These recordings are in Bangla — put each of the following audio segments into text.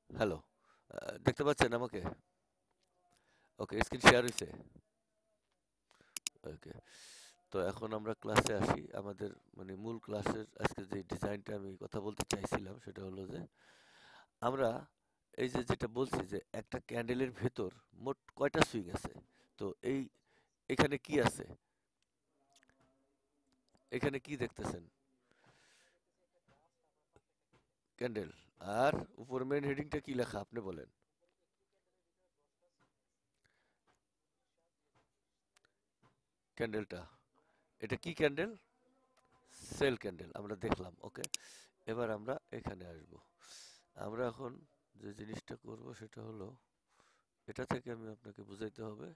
হ্যালো, দেখতে পাচ্ছেন আমাকে? ওকে, স্ক্রিন শেয়ার হইছে। ওকে, তো এখন আমরা ক্লাসে আসি। আমাদের মানে মূল ক্লাসের আজকে যে ডিজাইনটা আমি কথা বলতে চাইছিলাম সেটা হলো যে আমরা এই যে যেটা বলছি যে একটা ক্যান্ডেলের ভেতর মোট কয়টা সুইং আছে। তো এখানে কি আছে? এখানে কি দেখতেছেন? ক্যান্ডেল। আর উপর মেন হেডিংটা কি লেখা আপনি বলেন। ক্যান্ডেলটা, এটা কি ক্যান্ডেল? সেল ক্যান্ডেল আমরা দেখলাম। ওকে, এবার আমরা এখানে আসব। আমরা এখন যে জিনিসটা করব সেটা হলো এটা থেকে আমি আপনাকে বুঝাইতে হবে।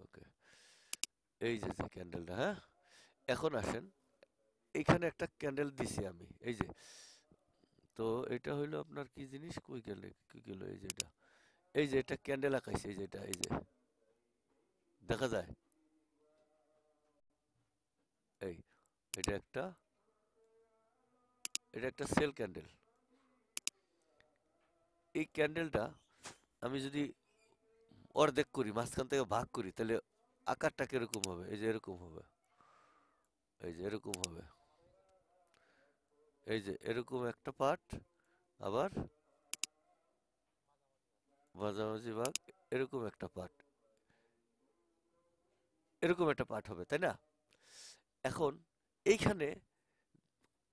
ওকে, এই যে যে ক্যান্ডেলটা, হ্যাঁ, এখন আসেন। এইখানে একটা ক্যান্ডেল দিছি আমি, এই যে। তো এটা হইলো আপনার কি জিনিস, কই গেলে কি গেল, এই যে এটা, এই যে এটা ক্যান্ডেল আঁকাইছে, এই যে এটা, এই যে দেখা যায়। এই এটা একটা, এটা একটা সেল ক্যান্ডেল। এই ক্যান্ডেলটা আমি যদি অর্ধেক করি, মাঝখান থেকে ভাগ করি, তাহলে আকারটা কিরকম হবে? এই যে এরকম হবে, এই যে এরকম হবে, এই যে এরকম একটা পার্ট, আবার মাঝামাঝি ভাগ, এরকম একটা পার্ট, এরকম একটা পার্ট হবে, তাই না? এখন এইখানে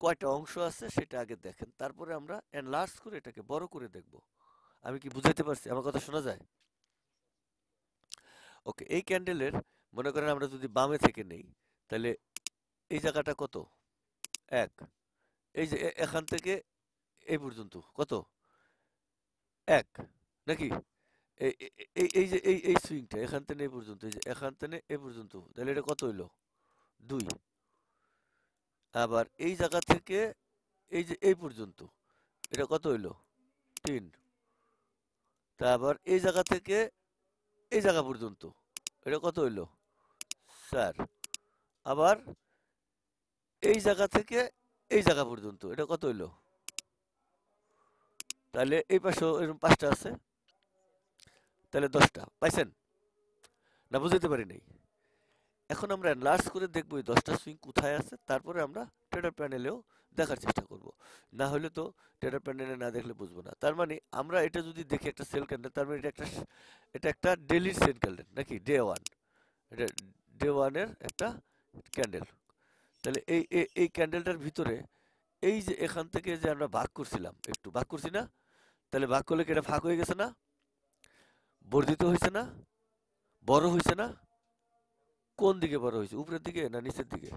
কয়টা অংশ আছে সেটা আগে দেখেন, তারপরে আমরা এনলার্জ করে এটাকে বড় করে দেখব। আমি কি বুঝাইতে পারছি? আমার কথা শোনা যায়? ওকে, এই ক্যান্ডেলের মনে করেন আমরা যদি বামে থেকে নেই, তাহলে এই জায়গাটা কত? এক। এই যে এখান থেকে এই পর্যন্ত কত? এক, নাকি? এই এই যে এই সুইংটা এখান থেকে এই পর্যন্ত, এই যে এখান থেকে এই পর্যন্ত, তাহলে এটা কত হইলো? দুই। আবার এই জায়গা থেকে এই যে এই পর্যন্ত, এটা কত হইলো? তিন। তারপর এই জায়গা থেকে এই জায়গা পর্যন্ত, এটা কত হইলো? চার। আবার এই জায়গা থেকে এই জায়গা পর্যন্ত, এটা কত হইলো? তাহলে এই পাশেও এরকম পাঁচটা আছে, তাহলে 10টা পাইছেন? না বুঝাইতে পারি নাই? এখন আমরা লার্জ করে দেখবো এই 10টা সুইং কোথায় আছে, তারপরে আমরা ট্রেডার প্যানেলেও দেখার চেষ্টা করব। না হলে তো ট্রেডার প্যানেলে না দেখলে বুঝবো না। তার মানে আমরা এটা যদি দেখি একটা সেল ক্যান্ডেল, তার মানে এটা একটা ডেলির সেল ক্যান্ডেল, নাকি ডে ওয়ান? এটা ডে ওয়ানের একটা ক্যান্ডেল। তাহলে এই ক্যান্ডেলটার ভিতরে এই যে এখান থেকে যে আমরা ভাগ করছিলাম, একটু ভাগ করছি না? তাহলে ভাগ করলে কি এটা ভাগ হয়ে গেছে না? বর্ধিত হয়েছে না? বড় হয়েছে না? কোন দিকে বড় হয়েছে, উপরের দিকে না নিচের দিকে?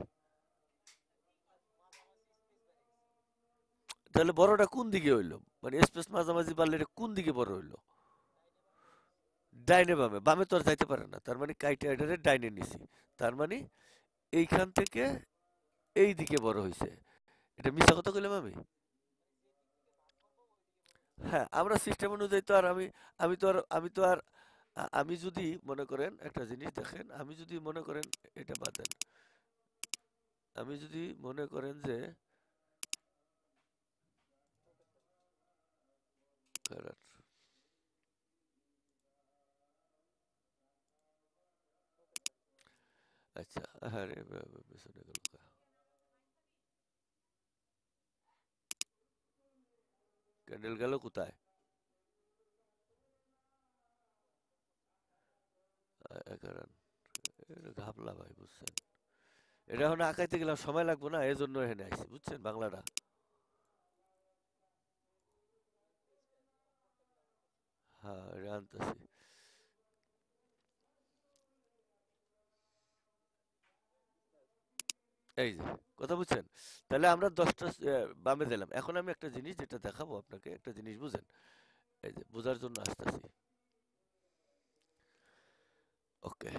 তাহলে বড়টা কোন দিকে হইলো? মানে স্পেস মাঝামাঝি বাড়লে এটা কোন দিকে বড় হইলো? ডাইনে বামে? বামে তো আর যাইতে পারে না, তার মানে কাইটা এটারে ডাইনে নিছি। তার মানে এইখান থেকে এই দিকে বড় হয়েছে। এটা মিছা কথা কইলাম আমি? হ্যাঁ, আমরা সিস্টেম অনুযায়ী তো আর আমি যদি মনে করেন একটা জিনিস দেখেন, আমি যদি মনে করেন, এটা বাদ দেন, আমি যদি মনে করেন যে কারার, আচ্ছা, আরে পেছনে গেল ক্যান্ডেল, গেল কোথায়? কারণ এটা ঘাবলা ভাই, বুঝছেন? এটা এখন আঁকাইতে গেলাম সময় লাগবে না, এই জন্য এখানে আইছি, বুঝছেন বাংলাটা? হ্যাঁ, এটা আনতেছি। এই যে, কথা বুঝছেন? তাহলে আমরা 10টা বামে দিলাম। এখন আমি একটা জিনিস যেটা দেখাবো আপনাকে, একটা জিনিস বুঝেন। এই যে বোঝার জন্য আসতেছি। ওকে,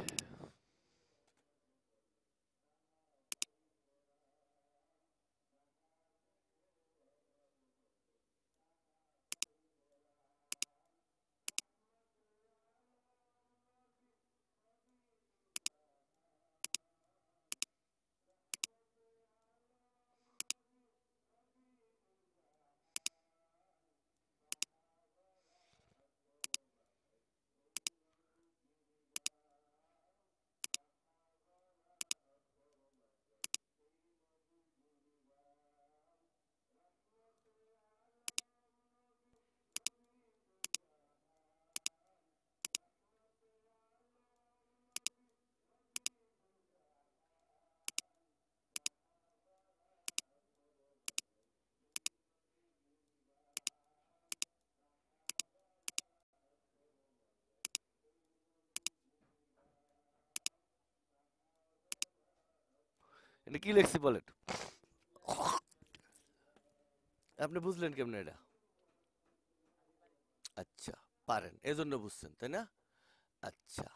এটা কি লেখছি বলেন? আপনি বুঝলেন কেমনে এটা? আচ্ছা, পারেন এজন্য বুঝছেন তাই না? আচ্ছা,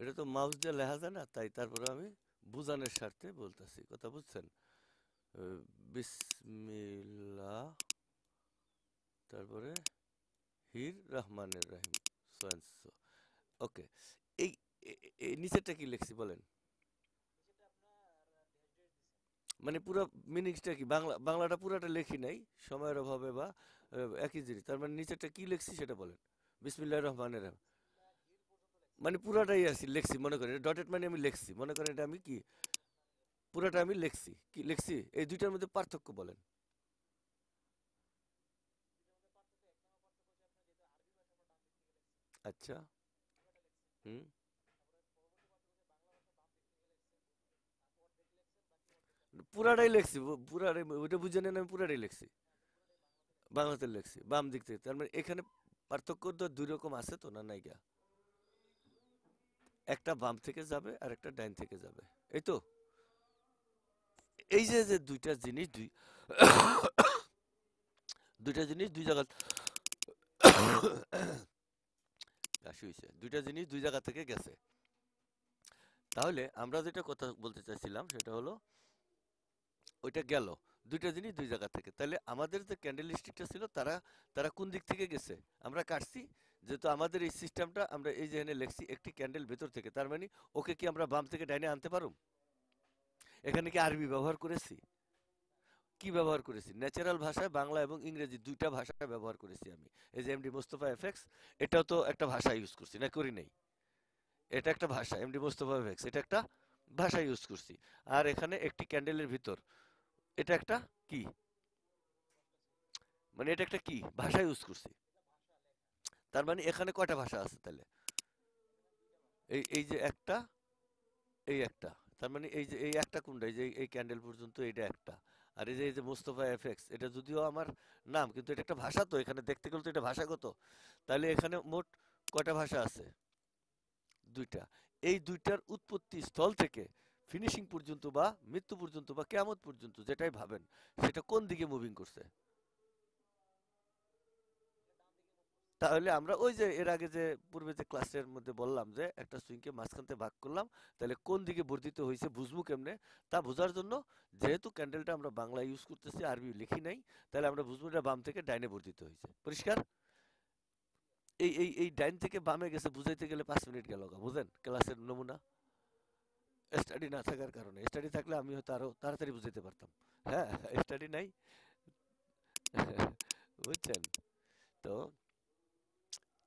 এটা তো মাউস দিয়ে লেখা যায় না, তাই তারপরে আমি বুঝানোর স্বার্থে বলতেছি, কথা বুঝছেন? বিসমিল্লাহ, তারপরে হির রহমানের রাহিম, সো অ্যান্ড সো। ওকে, এই এই নিচেরটা কি লিখছি বলেন? মানে পুরো মিনিংসটা কি, বাংলাটা পুরাটা লেখি নাই সময়ের অভাবে বা একই জিনিস, তার মানে নিচেরটা কি লিখছি সেটা বলেন। বিসমিল্লাহির রহমানির রহিম, মানে পুরাটাই আছি লেখছি, মনে করেন ডটেড মানে আমি লেখছি, মনে করেন এটা আমি কি পুরাটা আমি লেখছি, কি লেখছি, এই দুইটার মধ্যে পার্থক্য বলেন। আচ্ছা। হুম। পুরাটাই লেখছি, পুরাটাই ওইটা বুঝে নেন, আমি পুরাটাই লেখছি, বাংলাতে লেখছি বাম দিক থেকে, তার মানে এখানে পার্থক্য তো দুই রকম আছে তো না নাইকা, একটা বাম থেকে যাবে আর একটা ডাইন থেকে যাবে, এই তো। এই যে যে দুইটা জিনিস দুইটা জিনিস দুই জায়গা কাশি হয়েছে, দুইটা জিনিস দুই জায়গা থেকে গেছে। তাহলে আমরা যেটা কথা বলতে চাইছিলাম সেটা হলো ওইটা গেল, দুইটা জিনিস দুই জায়গা থেকে, তাহলে আমাদের যে ক্যান্ডেল স্টিকটা ছিল তারা তারা কোন দিক থেকে গেছে আমরা কাটছি, যেহেতু আমাদের এই সিস্টেমটা আমরা এই যে এখানে লেখছি একটি ক্যান্ডেল ভেতর থেকে, তার মানে ওকে কি আমরা বাম থেকে ডাইনে আনতে পারুম? এখানে কি আরবি ব্যবহার করেছি? কি ব্যবহার করেছি? ন্যাচারাল ভাষায় বাংলা এবং ইংরেজি দুইটা ভাষায় ব্যবহার করেছি আমি। এই যে এমডি মোস্তফা এফএক্স, এটাও তো একটা ভাষা ইউজ করছি না, করি নাই? এটা একটা ভাষা, এমডি মোস্তফা এফএক্স, এটা একটা ভাষা ইউজ করছি। আর এখানে একটি ক্যান্ডেলের ভিতর, এটা একটা কি, মানে এটা একটা কি ভাষা ইউজ করছি। তার মানে এখানে কয়টা ভাষা আছে তাহলে? এই এই যে একটা, এই একটা, তার মানে এই যে এই একটা কোনটা, এই যে এই ক্যান্ডেল পর্যন্ত এটা একটা, আর এই যে মোস্তফা এফএক্স, এটা যদিও আমার নাম কিন্তু এটা একটা ভাষা, তো এখানে দেখতে গেলে তো এটা ভাষাগত। তাহলে এখানে মোট কয়টা ভাষা আছে? দুইটা। এই দুইটার উৎপত্তি স্থল থেকে ফিনিশিং পর্যন্ত বা মৃত্যু পর্যন্ত বা কিয়ামত পর্যন্ত যেটাই ভাবেন, সেটা কোন দিকে মুভিং করছে? তাহলে আমরা ওই যে এর আগে যে পূর্বে যে ক্লাসের মধ্যে বললাম যে একটা সুইংকে মাঝখান থেকে ভাগ করলাম, তাহলে কোন দিকে বর্ধিত হয়েছে বুঝবো কেমনে, তা বোঝার জন্য যেহেতু ক্যান্ডেলটা আমরা বাংলা ইউজ করতেছি, আরবি লিখি নাই, তাহলে আমরা বুঝবো এটা বাম থেকে ডাইনে বর্ধিত হয়েছে, পরিষ্কার? এই ডাইন থেকে বামে গেছে বুঝাইতে গেলে 5 মিনিট গেল, বুঝেন ক্লাসের নমুনা? স্টাডি না থাকার কারণে, স্টাডি থাকলে আমি হয়তো আরো তাড়াতাড়ি বুঝাইতে পারতাম। হ্যাঁ, স্টাডি নাই। বুঝছেন? তো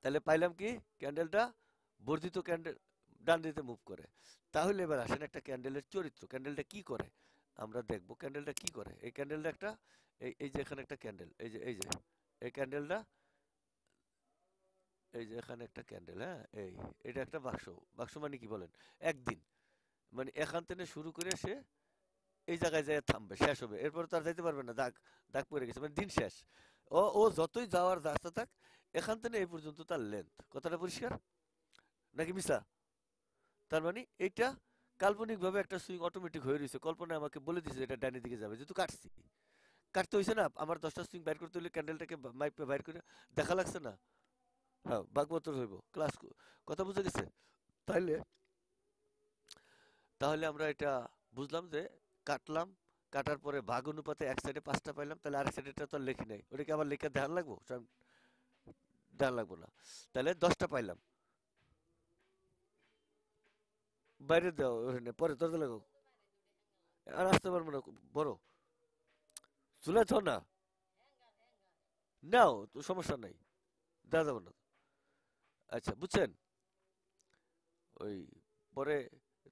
তাহলে পাইলাম কি, ক্যান্ডেলটা বর্ধিত ক্যান্ডেল ডান দিকে মুভ করে। তাহলে এবার আসেন একটা ক্যান্ডেলের চরিত্র, ক্যান্ডেলটা কি করে আমরা দেখবো, ক্যান্ডেলটা কি করে। এই ক্যান্ডেলটা একটা, এই যে এখানে একটা ক্যান্ডেল, এই যে এই ক্যান্ডেলটা, এই যে এখানে একটা ক্যান্ডেল, হ্যাঁ, এটা একটা বাক্স, বাক্স মানে কি বলেন? একদিন, মানে এখান থেকে শুরু করে সে এই জায়গায় যায় থামবে, শেষ হবে, এরপর তো আর যাইতে পারবে না, দাগ দাগ পড়ে গেছে, মানে দিন শেষ। ও ও যতই যাওয়ার রাস্তা থাক, এখান থেকে এই পর্যন্ত তার লেন্থ, কথাটা পরিষ্কার নাকি মিছা? তার মানে এইটা কাল্পনিক ভাবে একটা সুইং অটোমেটিক হয়ে রয়েছে, কল্পনায় আমাকে বলে দিছে এটা ডাইনের দিকে যাবে, যেহেতু কাটছি, কাটতে হয়েছে না, আমার 10টা সুইং বাইর করতে হলে ক্যান্ডেলটাকে মাইপে বাইর করে দেখা লাগছে না? হ্যাঁ, বাগবতর হইব ক্লাস, কথা বুঝে গেছে? তাহলে তাহলে আমরা এটা বুঝলাম যে কাটলাম, কাটার পরে ভাগ অনুপাতে এক সাইডে 5টা পাইলাম, তাহলে আরেক সাইডেটা তো আর লিখি নাই, ওটাকে আবার লিখে ধ্যান লাগবো? ধ্যান লাগবো না। তাহলে 10টা পাইলাম, বাইরে দাও ওখানে, পরে দরজা লাগাও, আর আসতে পারবো না, বড় চুলা ছ না, নাও তো সমস্যা নাই, দেওয়া যাবে না। আচ্ছা, বুঝছেন? ওই পরে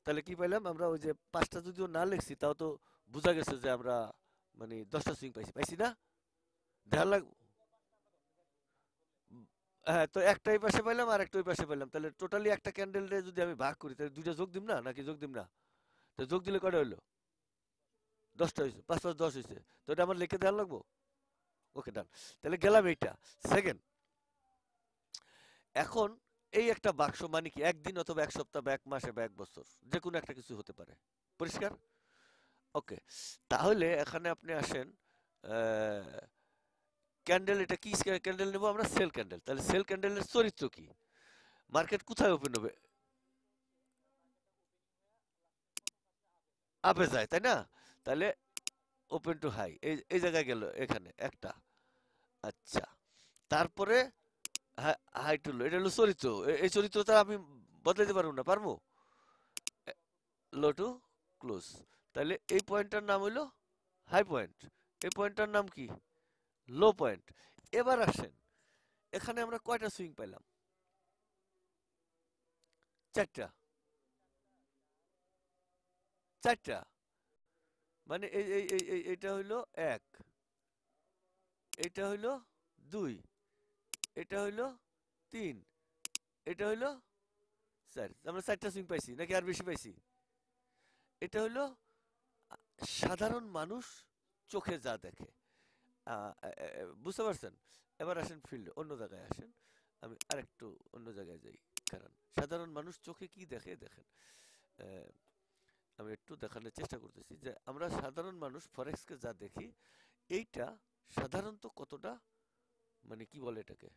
তাহলে কি পাইলাম আমরা, ওই যে 5টা যদিও না লিখছি তাও তো বোঝা গেছে যে আমরা মানে 10টা সুইং পাইছি, পাইছি না? ধ্যান লাগ হ্যাঁ, তো একটা এই পাশে পাইলাম আর একটা ওই পাশে পাইলাম, তাহলে টোটালি একটা ক্যান্ডেলে যদি আমি ভাগ করি তাহলে দুইটা যোগ দিম না, নাকি যোগ দিম না? তো যোগ দিলে কয়টা হইলো? 10টা হয়েছে, 5 5 10 হয়েছে। তো এটা আমার লিখে দেওয়া লাগবো। ওকে, ডান। তাহলে গেলাম এইটা। সেকেন্ড, এখন এই একটা বাক্স মানে কি একদিন অথবা এক সপ্তাহ বা এক মাসে বা এক বছর যে কোনো একটা কিছু হতে পারে। পরিষ্কার? ওকে, তাহলে এখানে আপনি আসেন, ক্যান্ডেল, এটা কি ক্যান্ডেল নেবো আমরা? Sell candle. তাহলে সেল ক্যান্ডেলের চরিত্র কি? মার্কেট কোথায় ওপেন হবে? আপে যায়, তাই না? তাহলে ওপেন টু হাই, এই এই জায়গায় গেল, এখানে একটা। আচ্ছা, তারপরে হাই টু লো, এটা হলো চরিত্র। এই চরিত্রটা আমি বদলাতে পারবো না, পারবো? Low to close. তাহলে এই পয়েন্টটার নাম হইলো হাই পয়েন্ট, এই পয়েন্টটার নাম কি? লো পয়েন্ট। এবার আসেন, এখানে আমরা কয়টা সুইং পাইলাম? 4টা। 4টা, মানে এইটা হইলো 1, এটা হইলো 2, এটা হইলো 3, এটা হইলো 4। আমরা 4টা সুইং পাইছি নাকি আর বেশি পাইছি? এটা হইলো সাধারণ মানুষ চোখে যা দেখে। বুঝতে পারছেন? এবার আসেন ফিল্ডে, অন্য জায়গায় আসেন। আমি আরেকটু অন্য জায়গায় যাই। কারণ সাধারণ মানুষ চোখে কি দেখে দেখেন। আহ, আমি একটু দেখানোর চেষ্টা করতেছি যে আমরা সাধারণ মানুষ ফরেক্সকে যা দেখি, এইটা সাধারণত কতটা, মানে কি বলে এটাকে,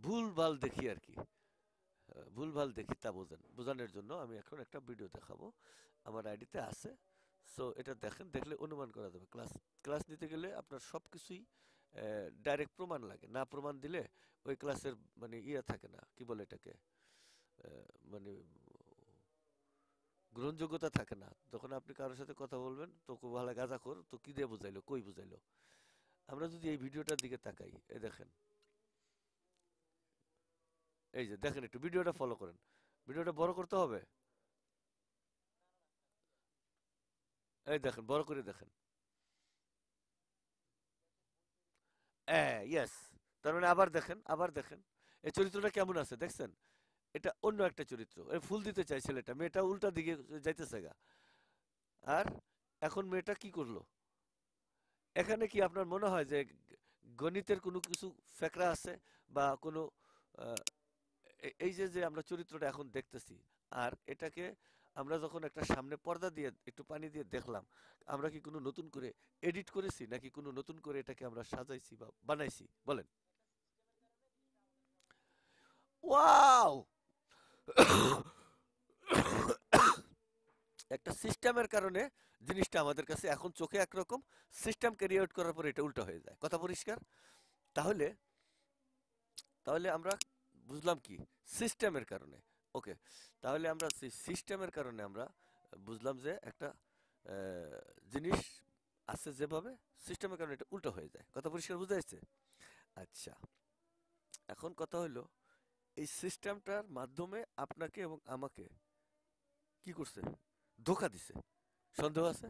ভুল ভাল দেখি আর কি। ভুল ভাল দেখি তা বোঝানোর জন্য আমি এখন একটা ভিডিও দেখাবো, আমার আইডিতে আছে। সো এটা দেখেন, দেখলে অনুমান করা যাবে। ক্লাস ক্লাস নিতে গেলে আপনার সব কিছুই ডাইরেক্ট প্রমাণ লাগে, না প্রমাণ দিলে ওই ক্লাসের মানে ইয়ে থাকে না, কি বলে এটাকে, মানে গ্রহণযোগ্যতা থাকে না। তখন আপনি কারোর সাথে কথা বলবেন তো খুব ভালো গাঁজা খোর, তো কি দিয়ে বুঝাইলো, কই বুঝাইলো। আমরা যদি এই ভিডিওটার দিকে তাকাই, এই দেখেন, এই যে দেখেন, একটু ভিডিওটা ফলো করেন। ভিডিওটা বড় করতে হবে। এই দেখেন, বড় করে দেখেন। ইয়েস। তার মানে আবার দেখেন, আবার দেখেন, এই চরিত্রটা কেমন আছে দেখছেন? এটা অন্য একটা চরিত্র, এ ফুল দিতে চাই ছেলেটা, মেয়েটা উল্টা দিকে যাইতেছে গা। আর এখন মেয়েটা কি করলো? এখানে কি আপনার মনে হয় যে গণিতের কোনো কিছু ফ্যাকরা আছে, বা কোনো আহ, এই যে যে আমরা চরিত্রটা এখন দেখতেছি, আর এটাকে আমরা যখন একটা সামনে পর্দা দিয়ে একটু পানি দিয়ে দেখলাম, আমরা কি কোনো নতুন করে এডিট করেছি, নাকি কোনো নতুন করে এটাকে আমরা সাজাইছি বা বানাইছি? বলেন। ওয়াও! একটা সিস্টেমের কারণে জিনিসটা আমাদের কাছে এখন চোখে একরকম, সিস্টেম ক্যারি আউট করার পর এটা উল্টো হয়ে যায়। কথা পরিষ্কার? তাহলে তাহলে আমরা বুঝলাম কি? সিস্টেমের কারণে। ওকে, তাহলে আমরা সিস্টেমের কারণে আমরা বুঝলাম যে একটা জিনিস আছে যেভাবে, সিস্টেমের কারণে এটা উল্টো হয়ে যায়। কথা পরিষ্কার বুঝা যাচ্ছে? আচ্ছা, এখন কথা হলো, এই সিস্টেমটার মাধ্যমে আপনাকে এবং আমাকে কি করছে? ধোকা দিছে। সন্দেহ আছে?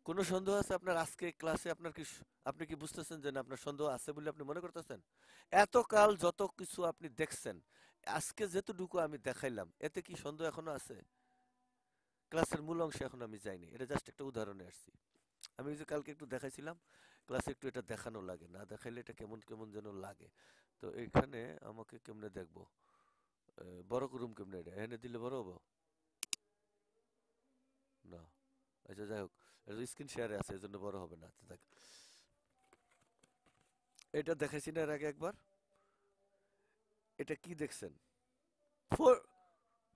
কোনো সন্দেহ আছে আপনার আজকে ক্লাসে? আপনার কি আপনি কি বুঝতেছেন যে না আপনার সন্দেহ আছে বলে আপনি মনে করতেছেন? এতকাল যত কিছু আপনি দেখছেন, আজকে যেতটুকু আমি দেখাইলাম, এতে কি সন্দেহ এখনো আছে? ক্লাসের মূল অংশে এখন আমি যাইনি, এটা জাস্ট একটা উদাহরণে আসছি। আমি ওই যে কালকে একটু দেখাইছিলাম, ক্লাসে একটু এটা দেখানো লাগে, না দেখাইলে এটা কেমন কেমন যেন লাগে। তো এখানে আমাকে কেমনে দেখবো? বড় করুম কেমনে? এটা এখানে দিলে বড় হবো না? আচ্ছা, যাই হোক, স্ক্রিন শেয়ারে আছে এজন্য বড় হবে না। আচ্ছা, দেখ, এটা দেখাইছি না এর আগে একবার? এটা কি দেখছেন? ফোর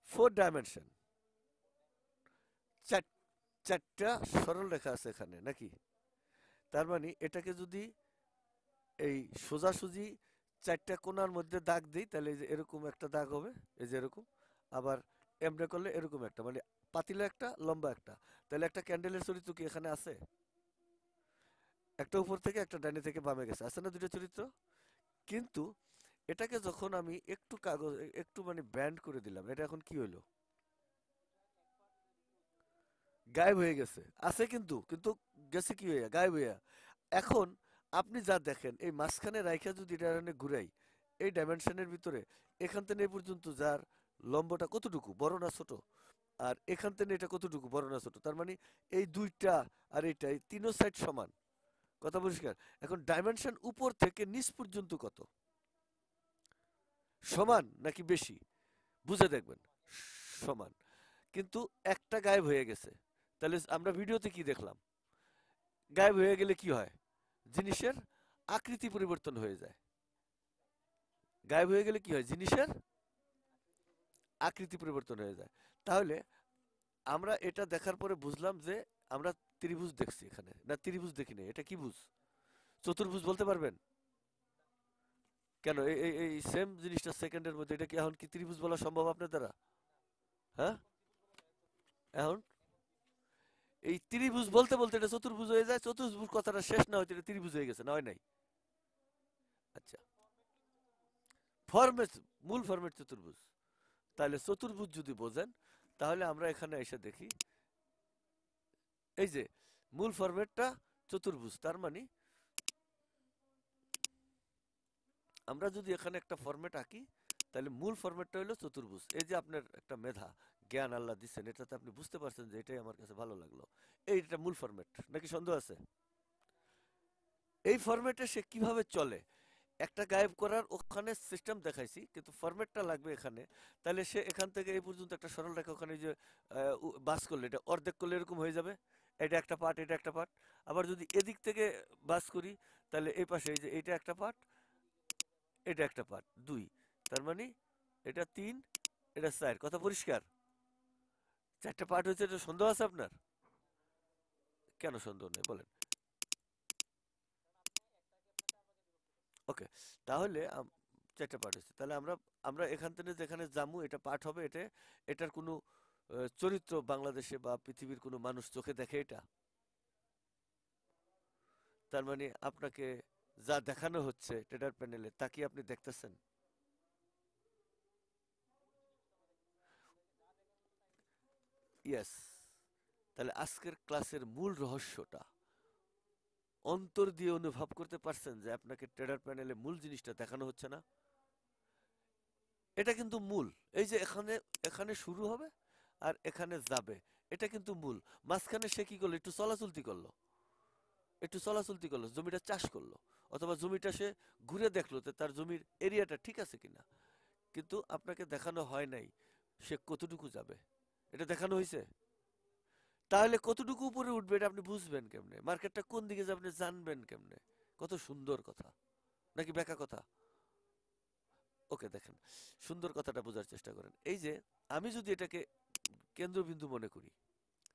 ফোর ডাইমেনশন, চার, চারটা সরল রেখা আছে এখানে নাকি? তার মানে এটাকে যদি এই সোজাসুজি চারটা কোণার মধ্যে দাগ দিই, তাহলে এই যে এরকম একটা দাগ হবে, এই যে এরকম। আবার এমনি করলে এরকম একটা, মানে পাতিলা একটা, লম্বা একটা। তাহলে একটা ক্যান্ডেলের চরিত্র কি এখানে আছে? একটা উপর থেকে, একটা ডাইনে থেকে বামে গেছে, আছে না দুটো চরিত্র? কিন্তু এটাকে যখন আমি একটু কাগজ একটু মানে ব্যান্ড করে দিলাম, এটা এখন কি হইলো? গায়েব হয়ে গেছে। আছে কিন্তু কিন্তু গেছে কি হইয়া? গায়েব হইয়া। এখন আপনি যা দেখেন এই মাঝখানে রাইখা যদি এটা এখানে ঘুরাই এই ডাইমেনশনের ভিতরে এখান থেকে এই পর্যন্ত যার লম্বটা কতটুকু, বড় না ছোট? আর এখান থেকে এটা কতটুকু, বড় না ছোট? তার মানে এই দুইটা আর এইটা, এই তিনো সাইড সমান। কথা পরিষ্কার? এখন ডাইমেনশন উপর থেকে নিচ পর্যন্ত কত, সমান নাকি বেশি? বুঝে দেখবেন সমান। কিন্তু একটা গায়েব হয়ে গেছে, তাহলে আমরা ভিডিওতে কি দেখলাম? গায়েব হয়ে গেলে কি হয়? জিনিসের আকৃতি পরিবর্তন হয়ে যায়। গায়েব হয়ে গেলে কি হয়? জিনিসের আকৃতি পরিবর্তন হয়ে যায়। তাহলে আমরা এটা দেখার পরে বুঝলাম যে আমরা ত্রিভুজ দেখছি এখানে, না ত্রিভুজ দেখি নাই। এটা কি ভুজ? চতুর্ভুজ বলতে পারবেন? কেন এই এই এই সেম জিনিসটা সেকেন্ডের মধ্যে, এটা কি এখন কি ত্রিভুজ বলা সম্ভব আপনার দ্বারা? হ্যাঁ, এখন এই ত্রিভুজ বলতে বলতে এটা চতুর্ভুজ হয়ে যায়। চতুর্ভুজ কথাটা শেষ না হইতে এটা ত্রিভুজ হয়ে গেছে, না হয় নাই? আচ্ছা, ফরমেট, মূল ফরমেট চতুর্ভুজ। তাহলে চতুর্ভুজ যদি বোঝেন তাহলে আমরা এখানে এসে দেখি এই যে মূল ফরম্যাটটা চতুর্ভুজ। তার মানে আমরা যদি এখানে একটা ফরম্যাট আঁকি তাহলে মূল ফরম্যাটটা হলো চতুর্ভুজ। এই যে আপনার একটা মেধা, জ্ঞান আল্লাহ দিচ্ছেন, এটাতে আপনি বুঝতে পারছেন যে এটাই আমার কাছে ভালো লাগলো। এইটা মূল ফরম্যাট, নাকি সন্দেহ আছে? এই ফরম্যাটে সে কিভাবে চলে একটা গায়েব করার ওখানে সিস্টেম দেখাইছি, কিন্তু ফরম্যাটটা লাগবে এখানে। তাহলে সে এখান থেকে এই পর্যন্ত একটা সরল রেখা, ওখানে যে বাস করলে এটা অর্ধেক করলে এরকম হয়ে যাবে। এটা একটা পার্ট, এটা একটা পার্ট। আবার যদি এদিক থেকে বাস করি তাহলে এই পাশে এই যে এটা একটা পার্ট, এটা একটা পার্ট, দুই। তার মানে এটা তিন, এটা চার। কথা পরিষ্কার? চারটা পার্ট হচ্ছে, এটা সন্দেহ আছে আপনার? কেন সন্দেহ নেই বলেন? ওকে, তাহলে চারটা পার্ট হচ্ছে। তাহলে আমরা আমরা এখান থেকে যেখানে জামু এটা পার্ট হবে। এটার কোনো চরিত্র বাংলাদেশে বা পৃথিবীর কোনো মানুষ চোখে দেখে এটা? তার মানে আপনাকে যা দেখানো হচ্ছে ট্রেডার প্যানেলে তা কি আপনি দেখতেছেন? ইয়েস। তাহলে আজকের ক্লাসের মূল রহস্যটা অন্তর দিয়ে অনুভব করতে পারছেন যে আপনাকে ট্রেডার প্যানেলে মূল জিনিসটা দেখানো হচ্ছে না? এটা কিন্তু মূল। এই যে এখানে, এখানে শুরু হবে আর এখানে যাবে, এটা কিন্তু মূল। মাঝখানে সে কি করলো? একটু চলাচলতি করলো, একটু চলাচলতি করলো, জমিটা চাষ করলো, অথবা জমিটা সে ঘুরে দেখলো যে তার জমির এরিয়াটা ঠিক আছে কিনা। কিন্তু আপনাকে দেখানো হয় নাই সে কতটুকু যাবে, এটা দেখানো হয়েছে। তাহলে কতটুকু উপরে উঠবে এটা আপনি বুঝবেন কেমনে? মার্কেটটা কোন দিকে যাবে আপনি জানবেন কেমনে? কত সুন্দর কথা, নাকি বেকা কথা? ওকে, দেখেন, সুন্দর কথাটা বোঝার চেষ্টা করেন। এই যে আমি যদি এটাকে কেন্দ্রবিন্দু মনে করি,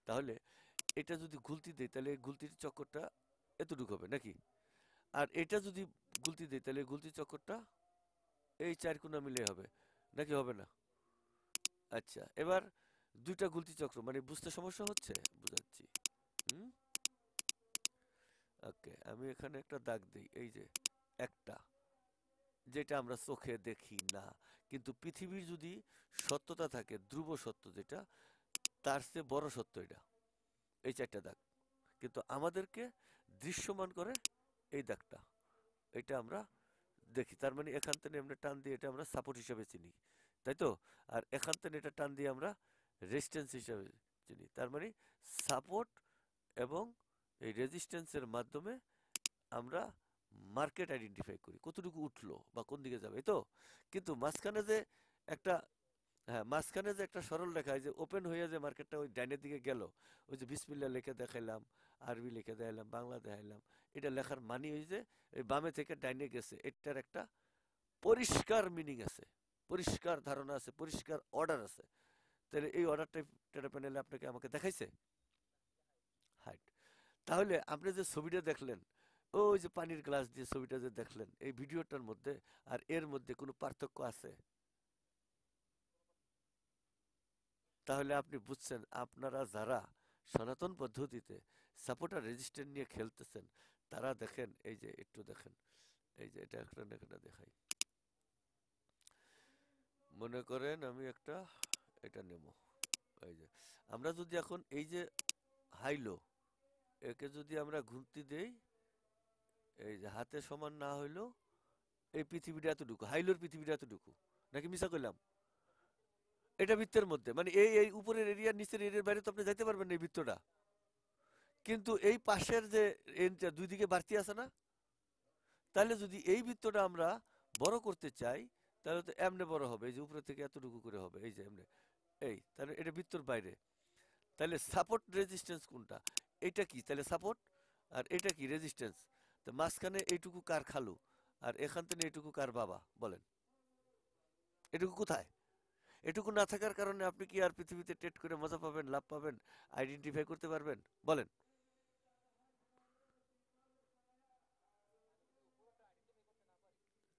তাহলে এটা যদি গুলতি দেই তাহলে এই গুলতির চক্করটা এতটুকু হবে নাকি? আর এটা যদি গুলতি দেই তাহলে গুলতি চক্করটা এই চার কোণা মিলে হবে, নাকি হবে না? আচ্ছা, এবার দুইটা গুলতি চক্র মানে বুঝতে সমস্যা হচ্ছে? বুঝাচ্ছি। হুম, ওকে, আমি এখানে একটা দাগ দিই। এই যে একটা, যেটা আমরা চোখে দেখি না, কিন্তু পৃথিবীর যদি সত্যতা থাকে, ধ্রুব সত্য যেটা, তার চেয়ে বড় সত্য এটা, এই চারটা দাগ। কিন্তু আমাদেরকে দৃশ্যমান করে এই দাগটা, এটা আমরা দেখি। তার মানে এখান থেকে আমরা টান দিয়ে এটা আমরা সাপোর্ট হিসাবে চিনি, তাই তো? আর এখান থেকে এটা টান দিয়ে আমরা রেজিস্ট্যান্স হিসাবে চিনি। তার মানে সাপোর্ট এবং এই রেজিস্ট্যান্সের মাধ্যমে আমরা মার্কেট আইডেন্টিফাই করি, কতটুকু উঠলো বা কোন দিকে যাবে, এই তো? কিন্তু মাঝখানে যে একটা, হ্যাঁ, মাঝখানে যে একটা সরল রেখা, এই যে ওপেন হয়ে যে মার্কেটটা ওই ডাইনের দিকে গেল, ওই যে বিসমিল্লাহ লিখে দেখাইলাম, আরবি লিখে দেখাইলাম, বাংলা দেখাইলাম, এটা লেখার মানে ওই যে এই বামে থেকে ডাইনে গেছে, এটার একটা পরিষ্কার মিনিং আছে, পরিষ্কার ধারণা আছে, পরিষ্কার অর্ডার আছে। তাহলে এই অর্ডারটা ট্রেডার প্যানেলে আপনাকে আমাকে দেখাইছে। হাইট। তাহলে আপনি যে ছবিটা দেখলেন, ওই যে পানির গ্লাস দিয়ে ছবিটা যে দেখলেন এই ভিডিওটার মধ্যে আর এর মধ্যে কোনো পার্থক্য আছে? তাহলে আপনি বুঝছেন আপনারা যারা সনাতন পদ্ধতিতে সাপোর্টার রেজিস্ট্যান্ট নিয়ে খেলতেছেন, তারা দেখেন এই যে একটু দেখেন, এই যে এটা একটা এখানে দেখাই। মনে করেন আমি একটা এটা নেব, এই যে আমরা যদি এখন এই যে হাইলো, একে যদি আমরা ঘুরতে দেই, এই যে হাতে সমান না হইলো এই পৃথিবীটা এতটুকু, হাইলোর পৃথিবীটা এতটুকু, নাকি মিছা কইলাম? এটা বৃত্তের মধ্যে, মানে এই এই উপরের এরিয়া নিচের এরিয়ার বাইরে তো আপনি যাইতে পারবেন না এই বৃত্তটা। কিন্তু এই পাশের যে এনটা দুই দিকে বাড়তি আছে না, তাহলে যদি এই বৃত্তটা আমরা বড় করতে চাই, তাহলে তো এমনে বড় হবে, এই যে উপরে থেকে এতটুকু করে হবে, এই যে এমনে। এই তাহলে এটা বৃত্তর বাইরে। তাহলে সাপোর্ট রেজিস্ট্যান্স কোনটা? এটা কি তাহলে সাপোর্ট, আর এটা কি রেজিস্ট্যান্স? তো মাঝখানে এইটুকু কার খালু, আর এখান থেকে এইটুকু কার বাবা বলেন? এটুকু কোথায়? এটুকু না থাকার কারণে আপনি কি আর পৃথিবীতে ট্রেড করে মজা পাবেন, লাভ পাবেন, আইডেন্টিফাই করতে পারবেন বলেন?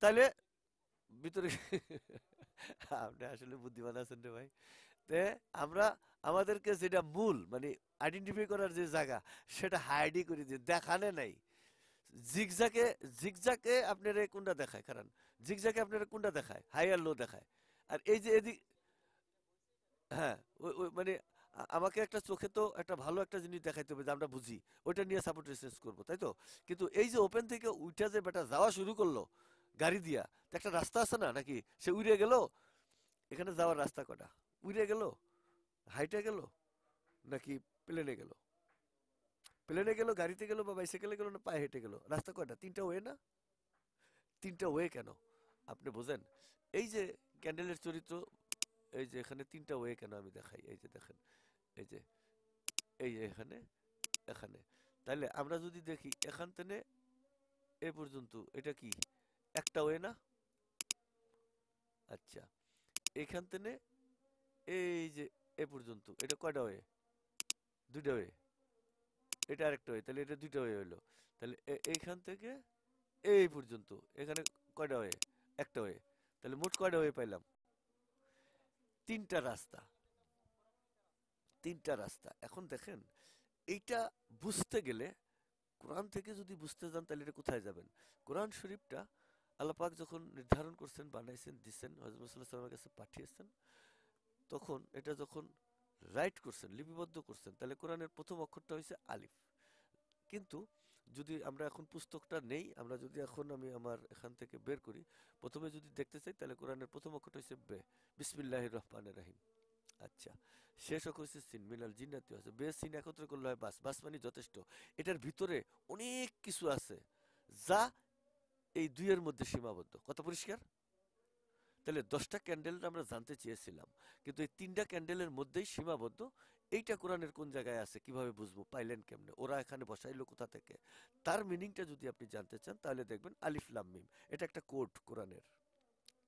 তাহলে ভিতরে আপনি আসলে বুদ্ধিমান আছেন রে ভাই। তে আমরা আমাদেরকে যেটা মূল মানে আইডেন্টিফাই করার যে জায়গা, সেটা হাইডই করে দিয়ে দেখানে নাই। জিগজাকে, জিগজাকে আপনার কোনটা দেখায় কারণ, জিগজাকে আপনার কোনটা দেখায়, হাই আর লো দেখায়। আর এই যে এদিক, হ্যাঁ, ওই ওই মানে আমাকে একটা চোখে তো একটা ভালো একটা জিনিস দেখাইতে হবে যে আমরা বুঝি, ওইটা নিয়ে সাপোর্ট রিসার্চ করবো, তাই তো? কিন্তু এই যে ওপেন থেকে উইটা যে বেটা যাওয়া শুরু করলো গাড়ি দিয়া, তো একটা রাস্তা আছে না, নাকি সে উড়ে গেল? এখানে যাওয়ার রাস্তা কটা? উড়ে গেল, হাইটে গেল, নাকি প্লেনে গেল? প্লেনে গেল, গাড়িতে গেল, বা বাইসাইকেলে গেল, না পায়ে হেঁটে গেল? রাস্তা কয়টা? তিনটা ওয়ে না? তিনটা ওয়ে কেন আপনি বোঝেন? এই যে ক্যান্ডেলের চরিত্র, এই যে এখানে তিনটা ওয়ে কেন আমি দেখাই, এই যে দেখেন, এই যে, এই যে এখানে, এখানে। তাহলে আমরা যদি দেখি এখান থেকে এ পর্যন্ত, এটা কি একটা ওয়ে না? আচ্ছা, এখান থেকে এই যে এ পর্যন্ত, এটা কয়টা ওয়ে? দুইটা ওয়ে। এটা আরেকটা ওয়ে, তাহলে এটা দুইটা ওয়ে হইলো। তাহলে এইখান থেকে এই পর্যন্ত এখানে কয়টা ওয়ে? একটা ওয়ে। তাহলে মোট কয়টা ওয়ে পাইলাম? তিনটা রাস্তা। তিনটা রাস্তা। এখন দেখেন, এইটা বুঝতে গেলে, কোরআন থেকে যদি বুঝতে যান তাহলে এটা কোথায় যাবেন? কোরআন শরীফটা আল্লাহ পাক যখন নির্ধারণ করছেন, বানাইছেন, দিচ্ছেন, হযরত মুহাম্মদ সাল্লাল্লাহু আলাইহি ওয়াসাল্লামের কাছে পাঠিয়েছেন, তখন এটা যখন রাইট করছেন, লিপিবদ্ধ করছেন, তাহলে কোরআনের প্রথম অক্ষরটা হয়েছে আলিফ। কিন্তু যদি আমরা এখন পুস্তকটা নেই, আমরা যদি এখন আমি আমার এখান থেকে বের করি, প্রথমে যদি দেখতে চাই, তাহলে কোরআনের প্রথম অক্ষরটা হচ্ছে বে, বিসমিল্লাহির রহমানির রহিম। আচ্ছা, শেষ অক্ষর হচ্ছে সিন, মিনাল জিন্নাতি আছে, বে সিন একত্রে করলে হয় বাস, বাস মানে যথেষ্ট। এটার ভিতরে অনেক কিছু আছে যা এই দুইয়ের মধ্যে সীমাবদ্ধ। কত পরিষ্কার? তাহলে 10টা ক্যান্ডেল আমরা জানতে চেয়েছিলাম, কিন্তু এই তিনটা ক্যান্ডেলের মধ্যেই সীমাবদ্ধ। এইটা কোরআনের কোন জায়গায় আছে কিভাবে বুঝবো, পাইলেন কেমনে, ওরা এখানে বসাইলো কোথা থেকে? তার মিনিংটা যদি আপনি জানতে চান, তাহলে দেখবেন আলিফ লাম মিম, এটা একটা কোড কোরআনের।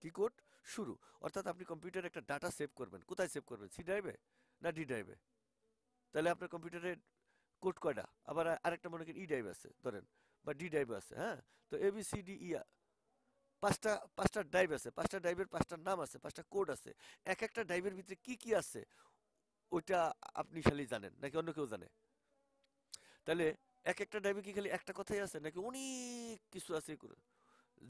কি কোড? শুরু। অর্থাৎ আপনি কম্পিউটারে একটা ডাটা সেভ করবেন, কোথায় সেভ করবেন, সি ড্রাইভে না ডি ড্রাইভে? তাহলে আপনার কম্পিউটারে কোড কয়টা? আবার আরেকটা মনে করেন ই ড্রাইভ আছে ধরেন, বা ডি ড্রাইভ আছে, হ্যাঁ? তো A B C D E, পাঁচটা, পাঁচটা ড্রাইভ আছে, পাঁচটা ড্রাইভের পাঁচটা নাম আছে, পাঁচটা কোড আছে। এক একটা ড্রাইভের ভিতরে কি কি আছে, ওইটা আপনি খালি জানেন নাকি অন্য কেউ জানে? তাহলে এক একটা ড্রাইভে কি খালি একটা কথাই আছে, নাকি অনেক কিছু আছে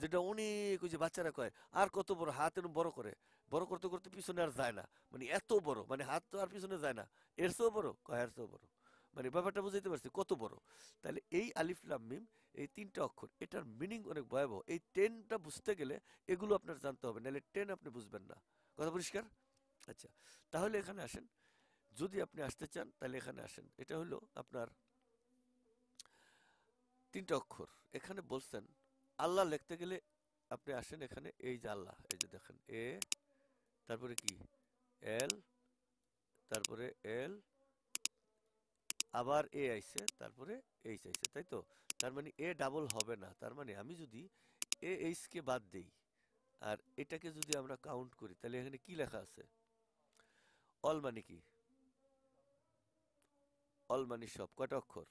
যেটা অনেক, ওই যে বাচ্চারা কয় আর কত বড় হাত, এরকম বড় করে, বড় করতে করতে পিছনে আর যায় না, মানে এত বড়, মানে হাত তো আর পিছনে যায় না, এর চেয়েও বড়, কয় এর চেয়েও বড়, মানে ব্যাপারটা বুঝাইতে পারছি কত বড়? তাহলে এই আলিফ লাম মিম, এই তিনটা অক্ষর, এটার মিনিং অনেক ভয়াবহ। এই টেনটা বুঝতে গেলে এগুলো আপনার জানতে হবে, নাহলে টেন আপনি বুঝবেন না। কথা পরিষ্কার? আচ্ছা, তাহলে এখানে আসেন, যদি আপনি আসতে চান তাহলে এখানে আসেন। এটা হলো আপনার তিনটা অক্ষর। এখানে বলছেন আল্লাহ লিখতে গেলে আপনি আসেন এখানে, এই যে আল্লাহ, এই যে দেখেন এ, তারপরে কি এল, তারপরে এল, আবার এ আইছে, তারপরে এইচ আইছে, তাই তো? তার মানে এ ডাবল হবে না। তার মানে আমি যদি এ এইচ কে বাদ দেই আর এটাকে যদি আমরা কাউন্ট করি, তাহলে এখানে কি লেখা আছে? অল মানে কি? অল মানে সব। কয়টা অক্ষর?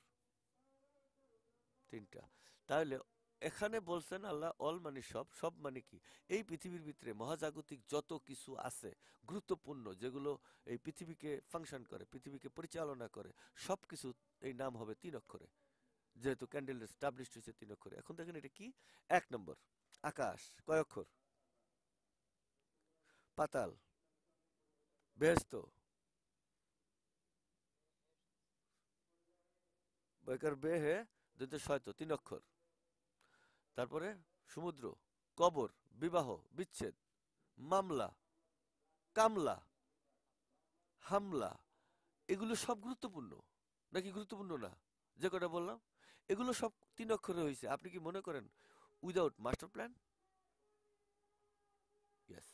তিনটা। তাহলে এখানে বলছেন আল্লাহ অল মানে সব, সব মানে কি? এই পৃথিবীর ভিতরে মহাজাগতিক যত কিছু আছে গুরুত্বপূর্ণ, যেগুলো এই পৃথিবীকে ফাংশন করে, পৃথিবীকে পরিচালনা করে, সব কিছু এই নাম হবে তিন অক্ষরে, যেহেতু ক্যান্ডেল এস্টাবলিশড হয়েছে তিন অক্ষরে। এখন দেখেন এটা কি? এক নম্বর আকাশ, কয় অক্ষর? পাতাল, বেহেস্ত, বৈকার বে হে, দুটো শয়তো, তিন অক্ষর। তারপরে সমুদ্র, কবর, বিবাহ, বিচ্ছেদ, মামলা, কামলা, হামলা, এগুলো সব গুরুত্বপূর্ণ নাকি গুরুত্বপূর্ণ না? যে কটা বললাম এগুলো সব 3 অক্ষরে হয়েছে। আপনি কি মনে করেন উইদাউট মাস্টার প্ল্যান? ইয়েস।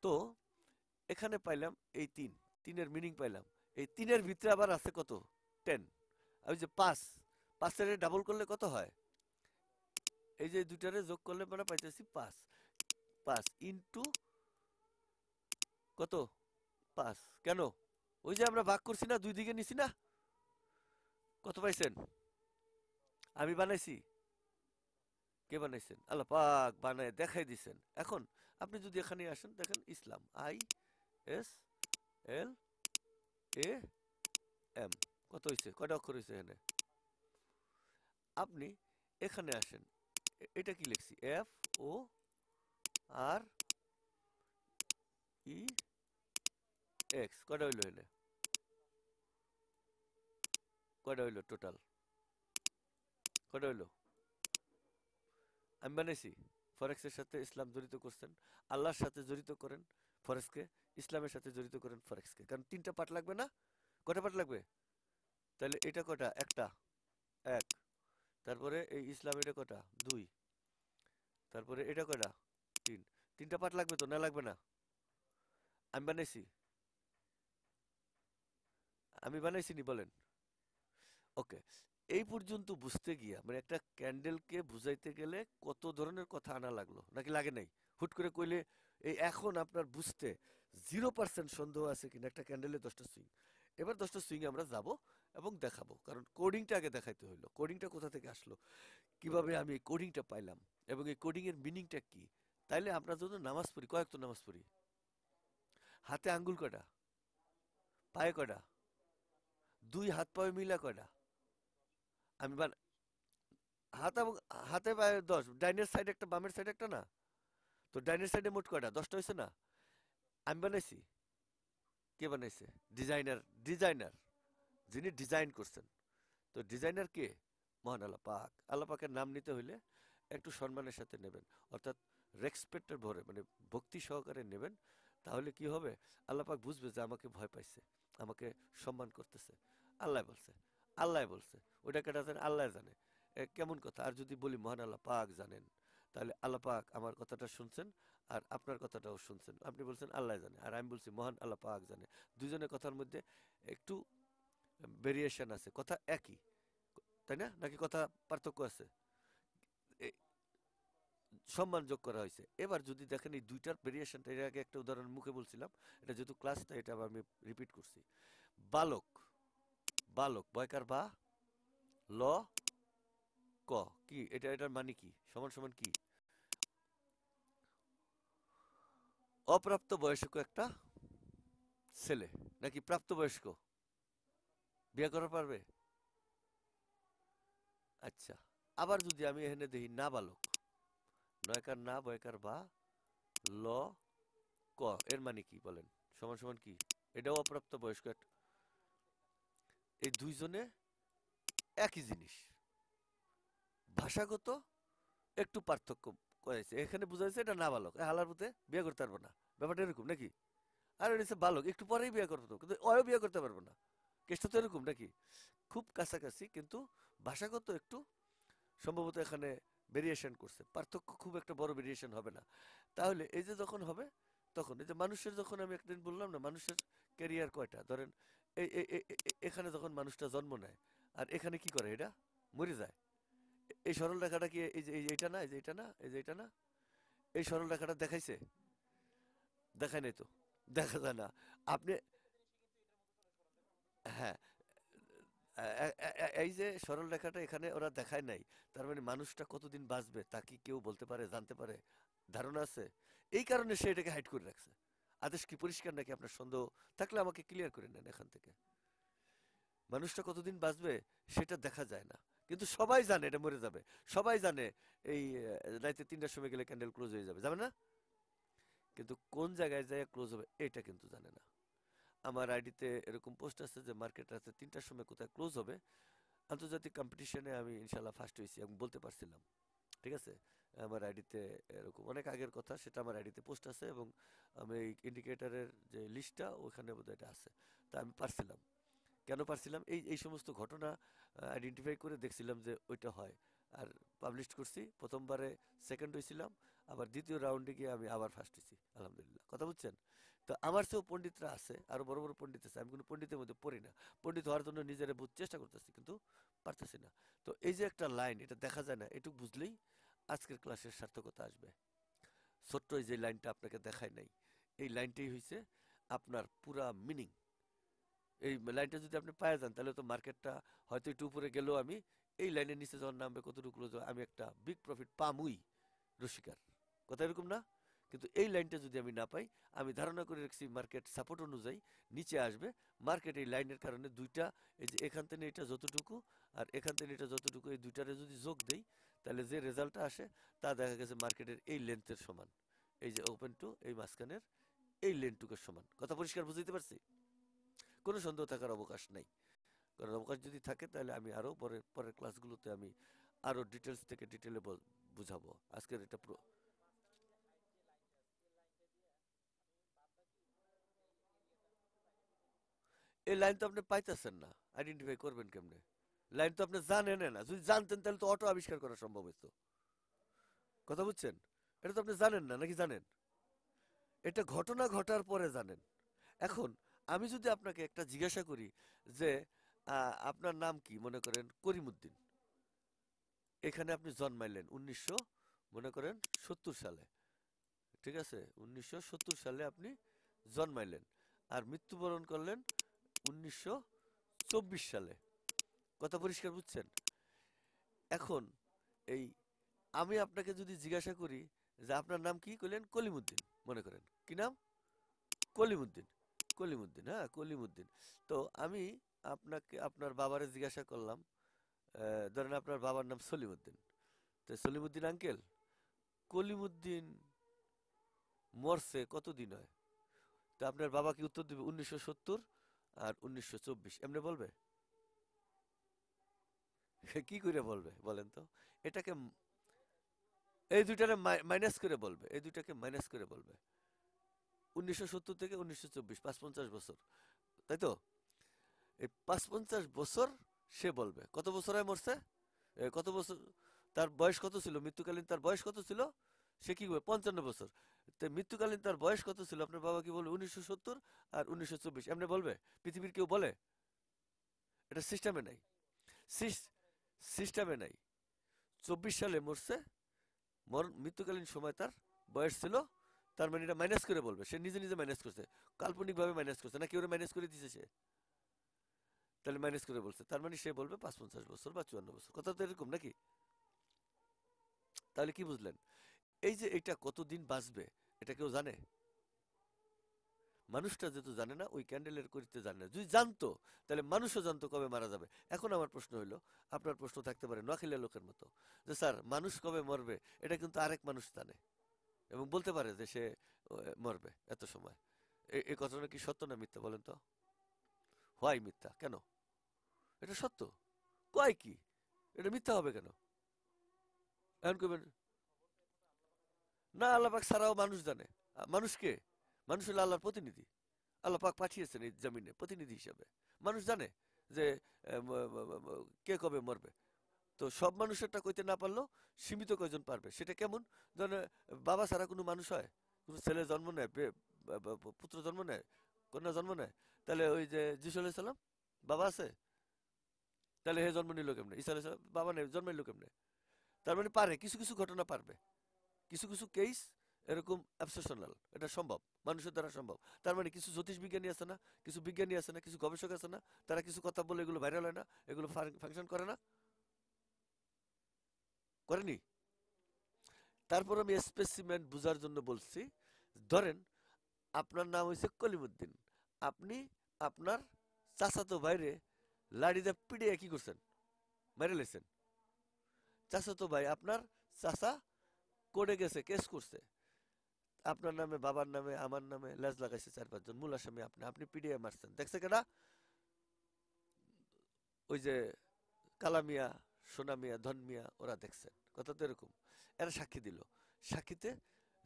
তো এখানে পাইলাম এই তিনের মিনিং পাইলাম। এই তিনের ভিতরে আবার আছে কত? 10। ওই যে পাঁচ, পাঁচের ডাবল করলে কত হয়? এই যে দুইটারে যোগ করলে মানে পাইতেছি পাঁচ। পাঁচ ইন্টু কত? পাঁচ। কেন? ওই যে আমরা ভাগ করছি না, দুই দিকে নিছি না? কত পাইছেন? আমি বানাইছি? কে বানাইছেন? আল্লাহ পাক বানায় দেখাই দিছেন। এখন আপনি যদি এখানে আসেন, দেখেন ইসলাম, ISLAM, কত হয়েছে? কয়টা অক্ষর হয়েছে এখানে? আপনি এখানে আসেন, এটা কি লিখছি? FOREX, কয়টা হইলো এখানে? কয়টা হইলো টোটাল? কয়টা হইলো? আমি বানাইছি? ফরেক্সের সাথে ইসলাম জড়িত করছেন, আল্লাহর সাথে জড়িত করেন ফরেক্সকে, ইসলামের সাথে জড়িত করেন ফরেক্সকে, কারণ 3টা পার্ট লাগবে না? কয়টা পার্ট লাগবে? তাহলে এটা কয়টা? একটা, এক। তারপরে এই ইসলাম এটা কয়টা? দুই। তারপরে এটা কয়টা? তিন। 3টা পার্ট লাগবে তো, না লাগবে না? আমি বানাইছি? আমি বানাইছি নি বলেন? ওকে। এই পর্যন্ত বুঝতে গিয়া মানে একটা ক্যান্ডেলকে বুঝাইতে গেলে কত ধরনের কথা আনা লাগলো, নাকি লাগে নাই? হুট করে কইলে এই এখন আপনার বুঝতে 0% সন্দেহ আছে কিনা একটা ক্যান্ডেলে 10টা সুইং? এবার 10টা সুইং আমরা যাব এবং দেখাবো, কারণ কোডিংটা আগে দেখাইতে হইলো। কোডিংটা কোথা থেকে আসলো, কিভাবে আমি এই কোডিংটা পাইলাম, এবং এই কোডিং এর মিনিংটা কি? তাইলে আমরা যদি নামাজ পড়ি, কয়েক তো নামাজ পড়ি? হাতে আঙ্গুল কয়টা? পায়ে কয়টা? দুই হাত পায়ে মিলা কয়টা? আমি হাত এবং হাতে পায়ে 10, ডাইনের সাইড একটা বামের সাইড একটা না? তো ডাইনের সাইডে মোট কয়টা? 10টা হয়েছে না? আমি বানাইছি? কে বানাইছে? ডিজাইনার। ডিজাইনার যিনি ডিজাইন করছেন। তো ডিজাইনার কে? মহান আল্লাহ পাক। আল্লাহ পাকের নাম নিতে হইলে একটু সম্মানের সাথে নেবেন, অর্থাৎ রেসপেক্টের ভরে, মানে ভক্তি সহকারে নেবেন। তাহলে কি হবে? আল্লাহ পাক বুঝবে যে আমাকে ভয় পাইছে, আমাকে সম্মান করতেছে। আল্লাহ বলছে, আল্লাহ বলছে, ওটা কেটা জানে? আল্লাহ জানে। কেমন কথা! আর যদি বলি মহান আল্লাহ পাক জানেন, তাহলে আল্লাহ পাক আমার কথাটা শুনছেন আর আপনার কথাটাও শুনছেন। আপনি বলছেন আল্লাহ জানে, আর আমি বলছি মহান আল্লাহ পাক জানে। দুজনের কথার মধ্যে একটু ভেরিয়েশন আছে, কথা একই, তাই না? নাকি কথা পার্থক্য আছে? এ- সম্মান যোগ করা হয়েছে। এবার যদি দেখেন এই দুইটার ভেরিয়েশনটা, এর আগে একটা উদাহরণ মুখে বলছিলাম, এটা যেহেতু ক্লাস, তাই এটা আবার আমি রিপিট করছি। বালক, বালক, বয়কার বা, ল, ক, কি এটা? এটার মানে কি? সমান সমান কি? অপ্রাপ্ত বয়স্ক একটা ছেলে, নাকি প্রাপ্তবয়স্ক? বিয়ে করা পারবে? আচ্ছা। আবার যদি আমি এখানে দেখি না বালক, নয়কার না, বয়কার বা, ল, ক, এর মানে কি বলেন? সমান সমান কি? এটাও অপ্রাপ্ত বয়স্ক এই দুইজনে একই জিনিস, ভাষাগত একটু পার্থক্য করেছে। এখানে বোঝা যাচ্ছে এটা নাবালক, হালার পুতে বিয়ে করতে পারবো না, ব্যাপারটা এরকম নাকি? আর এটা বালক, একটু পরেই বিয়ে করতো, কিন্তু অয়ও বিয়ে করতে পারবো না। কেসটা তো এরকম নাকি? খুব কাছাকাছি, কিন্তু ভাষাগত একটু সম্ভবত এখানে ভেরিয়েশন করছে, পার্থক্য খুব একটা বড় ভেরিয়েশন হবে না। তাহলে এই যে যখন হবে, তখন এই যে মানুষের, যখন আমি একদিন বললাম না মানুষের ক্যারিয়ার কয়টা, ধরেন এখানে যখন মানুষটা জন্ম নেয়, আর এখানে কি করে? এটা মরে যায়। এই সরল রেখাটা কি এই যে এইটা না, এই যে এটা না, এই যে এটা না? এই সরল রেখাটা দেখাইছে? দেখায় নাই তো, দেখা যায় না। আপনি, হ্যাঁ, এই যে সরল রেখাটা এখানে ওরা দেখায় নাই, তার মানে মানুষটা কতদিন বাঁচবে তা কি কেউ বলতে পারে, জানতে পারে? ধারণা আছে? এই কারণে সে এটাকে হাইড করে রাখছে। আদেশ কি পরিষ্কার নাকি? আপনার সন্দেহ থাকলে আমাকে ক্লিয়ার করে নেন এখান থেকে। মানুষটা কতদিন বাঁচবে সেটা দেখা যায় না, কিন্তু সবাই জানে এটা মরে যাবে। সবাই জানে এই রাতে 3টার সময় গেলে ক্যান্ডেল ক্লোজ হয়ে যাবে, জানে না? কিন্তু কোন জায়গায় যায় ক্লোজ হবে এটা কিন্তু জানে না। আমার আইডিতে এরকম পোস্ট আছে যে মার্কেট রাতে 3টার সময় কোথায় ক্লোজ হবে। আন্তর্জাতিক কম্পিটিশনে আমি ইনশাল্লাহ ফার্স্ট হয়েছি এবং বলতে পারছিলাম। ঠিক আছে? আমার আইডিতে এরকম অনেক আগের কথা, সেটা আমার আইডিতে পোস্ট আছে, এবং আমি এই ইন্ডিকেটরের যে লিস্টটা ওখানে বোধহয় এটা আছে। তা আমি পারছিলাম, কেন পারছিলাম, এই এই সমস্ত ঘটনা আইডেন্টিফাই করে দেখছিলাম যে ওইটা হয়। আর পাবলিশ করছি, প্রথমবারে সেকেন্ড হয়েছিলাম, আবার দ্বিতীয় রাউন্ডে গিয়ে আমি আবার ফার্স্ট হয়েছি, আলহামদুলিল্লাহ। কথা বুঝছেন? তো আমার চেয়েও পণ্ডিতরা আছে, আরো বড় বড় পণ্ডিত আছে, আমি কোনো পণ্ডিতের মধ্যে পড়ি না। পণ্ডিত হওয়ার জন্য নিজেরা চেষ্টা করতেছি, কিন্তু পারতেছি না। তো এই যে একটা লাইন, এটা দেখা যায় না, এটুকু বুঝলেই আজকের ক্লাসের সার্থকতা আসবে। ছোট্ট এই যে লাইনটা আপনাকে দেখায় নাই, এই লাইনটাই হয়েছে আপনার পুরা মিনিং। এই লাইনটা যদি আপনি পায়ে যান, তাহলে তো মার্কেটটা হয়তো একটু উপরে গেলেও আমি এই লাইনের নিচে যখন নামবে কতটুকু আমি একটা বিগ প্রফিট পামুই, রসিকার কথা এরকম না? কিন্তু এই লাইনটা যদি আমি না পাই, আমি ধারণা করে রাখছি মার্কেট সাপোর্ট অনুযায়ী নিচে আসবে। মার্কেট এই লাইনের কারণে দুইটা, এই যে এখান থেকে এটা যতটুকু আর এখান থেকে এটা যতটুকু, এই দুইটারে যদি যোগ দেই, তাহলে যে রেজাল্টটা আসে তা দেখা গেছে মার্কেটের এই লেন্থের সমান। এই যে ওপেন টু এই মাঝখানের এই লেন্থটুকুর সমান। কথা পরিষ্কার বুঝতে পারছি? কোনো সন্দেহ থাকার অবকাশ নাই। কারণ অবকাশ যদি থাকে, তাহলে আমি আরো পরের পরের ক্লাসগুলোতে আমি আরো ডিটেলস থেকে ডিটেলে বুঝাবো। আজকের এটা এই লাইন তো আপনি পাইতেছেন না, আইডেন্টিফাই করবেন কেমনে? লাইন তো আপনি জানেন না, যদি জানতেন তাহলে তো অটো আবিষ্কার করা সম্ভব হতো। কথা বুঝছেন? এটা তো আপনি জানেন না, নাকি জানেন? এটা ঘটনা ঘটার পরে জানেন। এখন আমি যদি আপনাকে একটা জিজ্ঞাসা করি যে আপনার নাম কি, মনে করেন করিমউদ্দিন, এখানে আপনি জন্মাইলেন 1900 মনে করেন 70 সালে, ঠিক আছে? 1970 সালে আপনি জন্মাইলেন, আর মৃত্যুবরণ করলেন 1924 সালে। কথা পরিষ্কার বুঝছেন? এখন এই আমি আপনাকে যদি জিজ্ঞাসা করি যে আপনার নাম কি, কইলেন কলিমুদ্দিন, মনে করেন কি নাম? কলিমুদ্দিন। কলিমুদ্দিন, হ্যাঁ, কলিমুদ্দিন। তো আমি আপনাকে আপনার বাবারে জিজ্ঞাসা করলাম, ধরেন আপনার বাবার নাম সলিমুদ্দিন, তো সলিমুদ্দিন আঙ্কেল, কলিমুদ্দিন মরছে কতদিন হয়? তো আপনার বাবা কি উত্তর দিবে 1970 আর 1924 এমনি বলবে? কি করে বলবে বলেন তো? এটাকে এই দুইটারে মাইনাস করে বলবে, এই দুইটাকে মাইনাস করে বলবে। 1970 থেকে 1924, ৫৫ বছর, তাই তো? এই ৫৫ বছর সে বলবে কত বছর হয় মরছে, কত বছর তার বয়স কত ছিল, মৃত্যুকালীন তার বয়স কত ছিল, সে কি বলবে 55 বছর। তো মৃত্যুকালীন তার বয়স কত ছিল, আপনার বাবা কি বলবে 1970 আর 1924 এমনি বলবে? পৃথিবীর কেউ বলে? এটা সিস্টেমে নাই। সিস্টেমে নাই। 24 সালে মরছে, মৃত্যুকালীন সময় তার বয়স ছিল, তার মানে এটা মাইনাস করে বলবে। সে নিজে নিজে মাইনাস করছে, কাল্পনিক ভাবে মাইনাস করছে না, কেউ মাইনাস করে দিছে সে, তাহলে মাইনাস করে বলছে, তার মানে সে বলবে ৫৫ বছর বা ৫৪ বছর। কথা তো এরকম নাকি? তাহলে কি বুঝলেন? এই যে এটা কতদিন বাঁচবে, এটা কেউ জানে? মানুষটা যেহেতু জানে না, ওই ক্যান্ডেলের করিতে জানে না। যদি জানতো, তাহলে মানুষও জানতো কবে মারা যাবে। এখন আমার প্রশ্ন হইলো, আপনার প্রশ্ন থাকতে পারে নোয়াখিলীর লোকের মতো, যে স্যার মানুষ কবে মরবে এটা কিন্তু আরেক মানুষ জানে, এবং বলতে পারে যে সে মরবে এত সময়। এই ঘটনা কি সত্য না মিথ্যা বলেন তো? হয় মিথ্যা কেন? এটা সত্য। কয় কি? এটা মিথ্যা হবে কেন? এখন কইবেন না, আল্লাহ পাক ছাড়াও মানুষ জানে। মানুষকে, মানুষ হলো আল্লাহর প্রতিনিধি। আল্লাহ পাক পাঠিয়েছেন এই জমিনে প্রতিনিধি হিসাবে। মানুষ জানে যে কে কবে মরবে। তো সব মানুষেরটা কইতে না পারলেও সীমিত কয়জন পারবে। সেটা কেমন? ধরেন বাবা ছাড়া কোনো মানুষ হয়? কোনো ছেলে জন্ম নেয়, পুত্র জন্ম নেয়, কন্যা জন্ম নেয়? তাহলে ওই যে যিশু আলাইহিস সালাম, বাবা আছে? তাহলে হে জন্ম নিল কেমনে? ঈসা আলাইহিস সালাম বাবা নেই, জন্মাইল কেমনে? তার মানে পারে, কিছু কিছু ঘটনা পারবে, কিছু কিছু কেস এরকম অ্যাবসেশনাল, এটা সম্ভব, মানুষের দ্বারা সম্ভব। তার মানে কিছু জ্যোতিষ বিজ্ঞানী আছে না, কিছু বিজ্ঞানী আছে না, কিছু গবেষক আছে না, তারা কিছু কথা বলে এগুলো ভাইরাল হয় না, এগুলো ফাংশন করে না, করেনি? তারপর আমি স্পেসিমেন বুঝার জন্য বলছি। ধরেন আপনার নাম হয়েছে কলিমুদ্দিন, আপনি আপনার চাচাতো ভাইরে লাড়িতে পিড়িয়ে কি করছেন? মেরে লেছেন। চাচাতো ভাই আপনার চাচা কোর্টে গেছে, কেস করছে, আপনার নামে, বাবার নামে, আমার নামে লেজ লাগাইছে ৪-৫ জন, মূল আসামি আপনি, আপনি পিডিএ মারছেন, দেখছে কেনা? ওই যে কালা মিয়া, সোনা মিয়া, ধন মিয়া, ওরা দেখছেন। কথা তো এরকম। এরা সাক্ষী দিল, সাক্ষীতে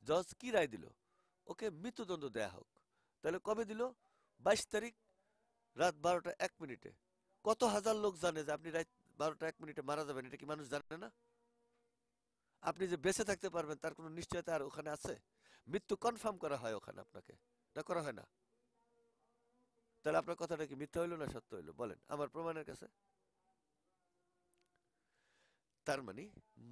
জজ কি রায় দিল, ওকে মৃত্যুদণ্ড দেয়া হোক। তাহলে কবে দিল? 22 তারিখ রাত 12টা 1 মিনিটে। কত হাজার লোক জানে যে আপনি রাত 12টা 1 মিনিটে মারা যাবেন? এটা কি মানুষ জানে না? আপনি যে বেঁচে থাকতে পারবেন তার কোনো নিশ্চয়তা আর ওখানে আছে? মৃত্যু কনফার্ম করা হয় ওখানে আপনাকে, না করা হয় না? তাহলে আপনার কথাটা কি মিথ্যা হইলো না সত্য হইলো বলেন আমার প্রমাণের কাছে? তার মানে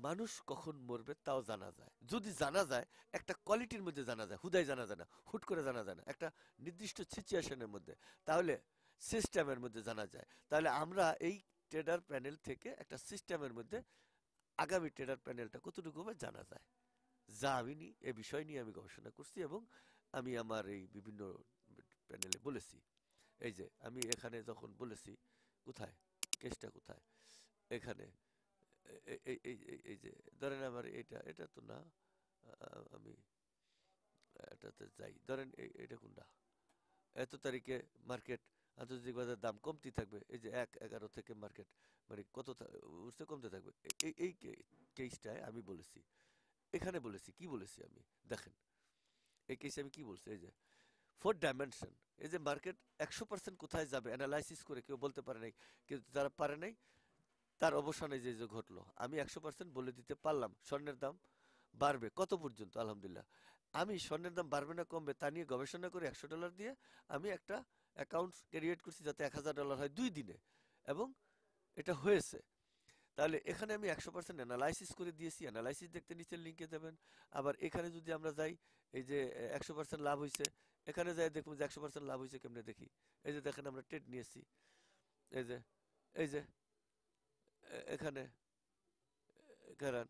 মানুষ কখন মরবে তাও জানা যায়, যদি জানা যায় একটা কোয়ালিটির মধ্যে জানা যায়, হুদাই জানা যায় না, হুট করে জানা যায় না, একটা নির্দিষ্ট সিচুয়েশনের মধ্যে, তাহলে সিস্টেমের মধ্যে জানা যায়। তাহলে আমরা এই ট্রেডার প্যানেল থেকে একটা সিস্টেমের মধ্যে আগামী ট্রেডার প্যানেলটা কতটুকু হবে জানা যায়, যা আমি এ বিষয় নিয়ে আমি গবেষণা করছি এবং আমি আমার এই বিভিন্ন প্যানেলে বলেছি। এই যে আমি এখানে যখন বলেছি, কোথায় কেসটা কোথায়, এখানে এই যে ধরেন আমার এটা এটা তো না, আমি এটাতে যাই, ধরেন এটা কোনটা, এত তারিখে মার্কেট আন্তর্জাতিক বাজার দাম কমতি থাকবে, এই যে 1-11 থেকে মার্কেট মানে কত উঠতে কমতে থাকবে, এই কেসটায় আমি বলেছি, এখানে বলেছি কি বলেছি আমি দেখেন, এই কেসে আমি কি বলছি, এই যে 4 ডাইমেনশন, এই যে মার্কেট 100% কোথায় যাবে অ্যানালাইসিস করে কেউ বলতে পারে নাই, কেউ যারা পারে নাই তার অবসানে যে যে ঘটলো আমি 100% বলে দিতে পারলাম। স্বর্ণের দাম বাড়বে কত পর্যন্ত, আলহামদুলিল্লাহ আমি স্বর্ণের দাম বাড়বে না কমবে তা নিয়ে গবেষণা করে $100 দিয়ে আমি একটা অ্যাকাউন্ট ক্রিয়েট করছি যাতে $1000 হয় 2 দিনে, এবং এটা হয়েছে। তাহলে এখানে আমি 100% অ্যানালাইসিস করে দিয়েছি, অ্যানালাইসিস দেখতে নিচের লিঙ্কে দেবেন। আবার এখানে যদি আমরা যাই, এই যে 100% লাভ হয়েছে, এখানে যাই দেখবো যে 100% লাভ হয়েছে কেমনে দেখি, এই যে দেখেন আমরা ট্রেড নিয়েছি, এই যে এই যে এখানে কারণ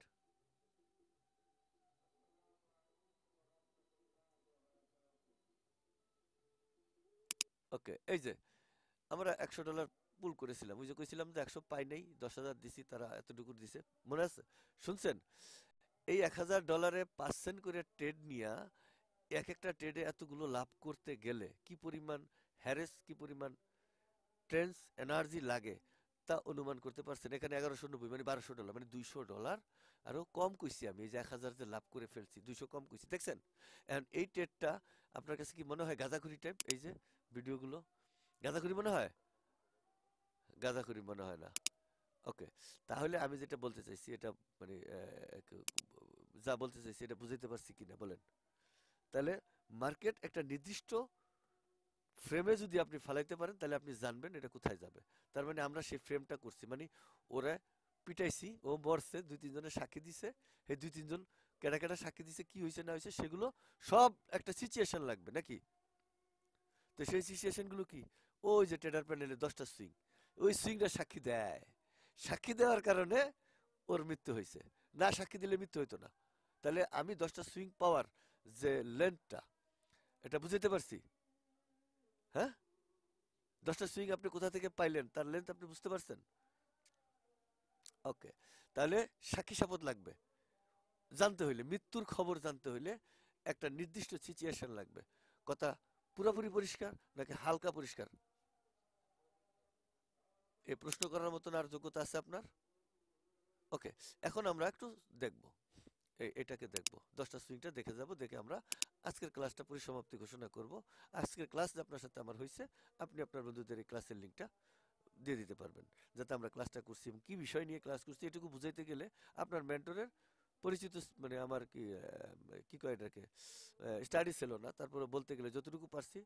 ওকে, এই যে আমরা $100 পুল করেছিলাম, ওই যে কইছিলাম যে 100 পাই নাই, 10,000 দিছি, তারা এতটুকু দিছে, মনে আছে? শুনছেন? এই $1000 পার্সেন্ট করে ট্রেড নিয়া এক একটা ট্রেডে এতগুলো লাভ করতে গেলে কি পরিমাণ হ্যারেস, কি পরিমাণ ট্রেন্স এনার্জি লাগে তা অনুমান করতে পারছেন? এখানে 1190 মানে $1200 মানে $200 আরো কম কইছি আমি, এই যে 1000 যে লাভ করে ফেলছি 200 কম কইছি, দেখছেন? এখন এই ট্রেডটা আপনার কাছে কি মনে হয় গাঁজাখুরি টাইপ? এই যে ভিডিওগুলো গাঁজাখুরি মনে হয়? গাঁজাখুরি মনে হয় না। ওকে, তাহলে আমি যেটা বলতে চাইছি এটা মানে যা বলতে চাইছি এটা বুঝাইতে পারছি কিনা বলেন? তাহলে মার্কেট একটা নির্দিষ্ট ফ্রেমে যদি আপনি ফালাইতে পারেন তাহলে আপনি জানবেন এটা কোথায় যাবে। তার মানে আমরা সেই ফ্রেমটা করছি, মানে ওরা পিটাইছি, ও মরছে, 2-3 জনের সাক্ষী দিছে, এই 2-3 জন কেডা কেডা সাক্ষী দিছে, কি হয়েছে না হয়েছে সেগুলো সব একটা সিচুয়েশন লাগবে নাকি? তো সেই সিচুয়েশনগুলো কি? ওই যে ট্রেডার প্যানেলে 10টা সুইং, ওই সুইংটা সাক্ষী দেয়, সাক্ষী দেওয়ার কারণে ওর মৃত্যু হয়েছে, না সাক্ষী দিলে মৃত্যু হইতো না। তাহলে আমি 10টা সুইং পাওয়ার যে লেন্থটা, এটা বুঝাইতে পারছি? হ্যাঁ, 10টা সুইং আপনি কোথা থেকে পাইলেন তার লেন্থ আপনি বুঝতে পারছেন? ওকে, তাহলে সাক্ষী শপথ লাগবে জানতে হইলে, মৃত্যুর খবর জানতে হইলে একটা নির্দিষ্ট সিচুয়েশন লাগবে। কথা পুরোপুরি পরিষ্কার নাকি হালকা পরিষ্কার? এই প্রশ্ন করার মতন আর যোগ্যতা আছে আপনার? ওকে, এখন আমরা একটু দেখব, এটাকে দেখব, 10টা সুইংটা দেখে যাব, দেখে আমরা আজকের ক্লাসটা পরিসমাপ্তি ঘোষণা করব। আজকের ক্লাস যে আপনার সাথে আমার হয়েছে, আপনি আপনার বন্ধুদের এই ক্লাসের লিঙ্কটা দিয়ে দিতে পারবেন, যাতে আমরা ক্লাসটা করছি এবং কি বিষয় নিয়ে ক্লাস করছি এটুকু বুঝাইতে গেলে আপনার মেন্টরের পরিচিত মানে আমার কি কি কয় এটাকে স্টাডি ছিল না, তারপরে বলতে গেলে যতটুকু পারছি,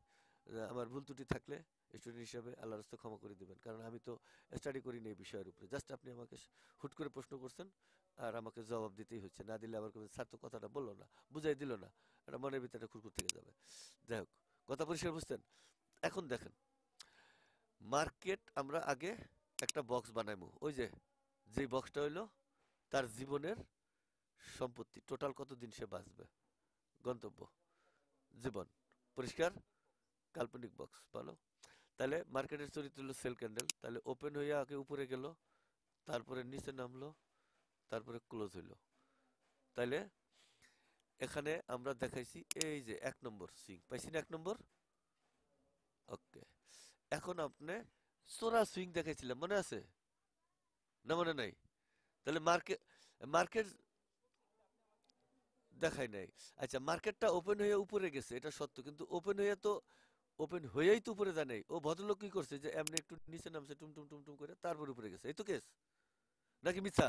আমার ভুল ত্রুটি থাকলে স্টুডেন্ট হিসাবে আল্লাহর রাস্তায় ক্ষমা করে দিবেন, কারণ আমি তো স্টাডি করিনি এই বিষয়ের উপরে, জাস্ট আপনি আমাকে হুট করে প্রশ্ন করছেন আর আমাকে জবাব দিতেই হচ্ছে, না দিলে আবার স্যার তো কথাটা বললো না, বুঝাই দিল না, এটা মনের ভিতরে খুরখুর থেকে যাবে। যাই হোক, কথা পরিষ্কার বুঝতেন? এখন দেখেন, মার্কেট আমরা আগে একটা বক্স বানাইমু, ওই যে যেই বক্সটা হইলো তার জীবনের সম্পত্তি, টোটাল কতদিন সে বাঁচবে, গন্তব্য জীবন, পরিষ্কার, কাল্পনিক বক্স ভালো। তাহলে মার্কেটের চরিত্র হলো সেল ক্যান্ডেল, তাহলে ওপেন হইয়া আগে উপরে গেল, তারপরে নিচে নামলো, তারপরে ক্লোজ হইলো। তাইলে এখানে আমরা দেখাইছি এই যে 1 নম্বর সুইং পাইছি না, 1 নম্বর। ওকে, এখন আপনি সোরা সুইং দেখাইছিলাম, মনে আছে না মনে নাই? তাহলে মার্কেট মার্কেট দেখাই নাই। আচ্ছা, মার্কেটটা ওপেন হয়ে উপরে গেছে, এটা সত্য, কিন্তু ওপেন হয়ে তো ওপেন হয়েই তো উপরে যায় নাই। ও ভদ্রলোক কি করছে যে এমনি একটু নিচে নামছে টুম টুম টুম টুম করে, তারপর উপরে গেছে, এই তো কেস নাকি মিথ্যা?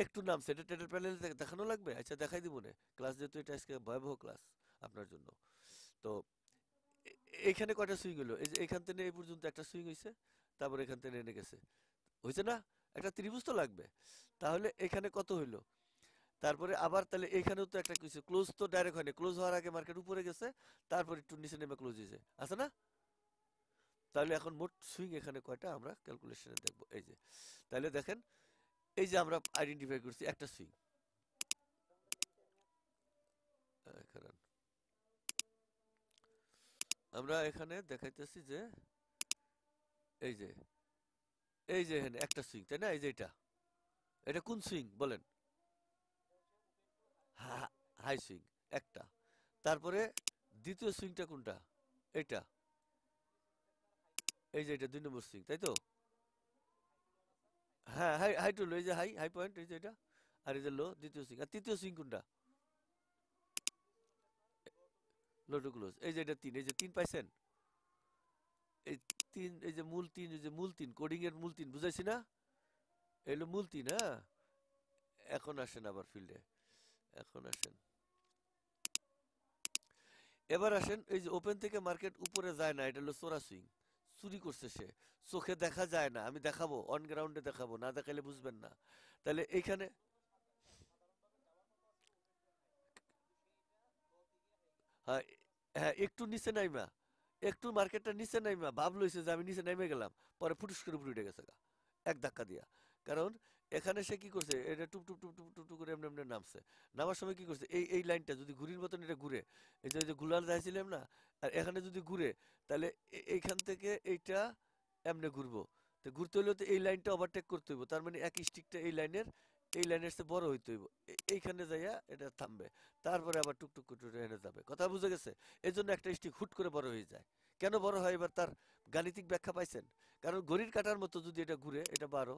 একটু নামছে, এটা ট্রেডার প্যানেলে দেখানো লাগবে? আচ্ছা, দেখাই দিব না। ক্লাস যেহেতু এটা আজকে ভয়াবহ ক্লাস আপনার জন্য, তো এইখানে কয়টা সুইং হলো? এই যে এখান থেকে এই পর্যন্ত একটা সুইং হয়েছে, তারপর এখান থেকে এনে গেছে, হয়েছে না? একটা ত্রিভুজ তো লাগবে। তাহলে এখানে কত হইলো? তারপরে আবার তাহলে এখানেও তো একটা কিছু ক্লোজ তো ডাইরেক্ট হয়নি, ক্লোজ হওয়ার আগে মার্কেট উপরে গেছে, তারপর একটু নিচে নেমে ক্লোজ হয়েছে, আছে না? তাহলে এখন মোট সুইং এখানে কয়টা আমরা ক্যালকুলেশনে দেখবো। এই যে, তাহলে দেখেন, এই যে আমরা আইডেন্টিফাই করছি একটা সুইং। আমরা এখানে দেখাইতেছি যে এই যে এই যে এখানে একটা সুইং, তাই না? এই যে এটা, এটা কোন সুইং বলেন? হাই সুইং একটা। তারপরে দ্বিতীয় সুইংটা কোনটা? এটা, এই যে এটা 2 নম্বর সুইং, তাই তো? হ্যাঁ, হাই হাই টু লো, এই যে হাই হাই পয়েন্ট, এই যে এটা, আর এই যে লো, দ্বিতীয় সুইং। আর তৃতীয় সুইং কোনটা? লো টু ক্লোজ, এই যে এটা 3, এই যে 3 পাইছেন? এই 3, এই যে মূল 3, এই যে মূল 3, কোডিং এর মূল 3 বুঝাইছি না? এলো মূল 3। হ্যাঁ, এখন আসেন আবার ফিল্ডে, এখন আসেন, এবার আসেন। এই যে ওপেন থেকে মার্কেট উপরে যায় না, এটা হলো চোরা সুইং, চুরি করছে সে, চোখে দেখা যায় না। আমি দেখাবো, অন গ্রাউন্ডে দেখাবো, না দেখাইলে বুঝবেন না। তাহলে এইখানে, হ্যাঁ, হ্যাঁ, একটু নিচে নাইমা, একটু মার্কেটটা নিচে নাইমা ভাব লইছে যে আমি নিচে নেমে গেলাম, পরে ফুটুস করে উপরে উঠে গেছে গা, এক ধাক্কা দিয়া। কারণ এখানে সে কি করছে, এটা টুপ টুপ টুপ টুপ টুপ টুপ করে এমনি এমনি নামছে। নামার সময় কি করছে, এই এই লাইনটা যদি ঘুরির মতন এটা ঘুরে, এই যে গুলাল যাইছিলাম না, আর এখানে যদি ঘুরে, তাহলে এইখান থেকে এইটা এমনি ঘুরবো। তো ঘুরতে হইলে তো এই লাইনটা ওভারটেক করতে হইব, তার মানে এক স্টিকটা এই লাইনের চেয়ে বড় হইতে হইব। এইখানে যাইয়া এটা থামবে, তারপরে আবার টুকটুক করে এনে যাবে। কথা বুঝে গেছে? এই জন্য একটা স্টিক হুট করে বড় হয়ে যায়। কেন বড় হয়, এবার তার গাণিতিক ব্যাখ্যা পাইছেন? কারণ ঘড়ির কাঁটার মতো যদি এটা ঘুরে, এটা 12,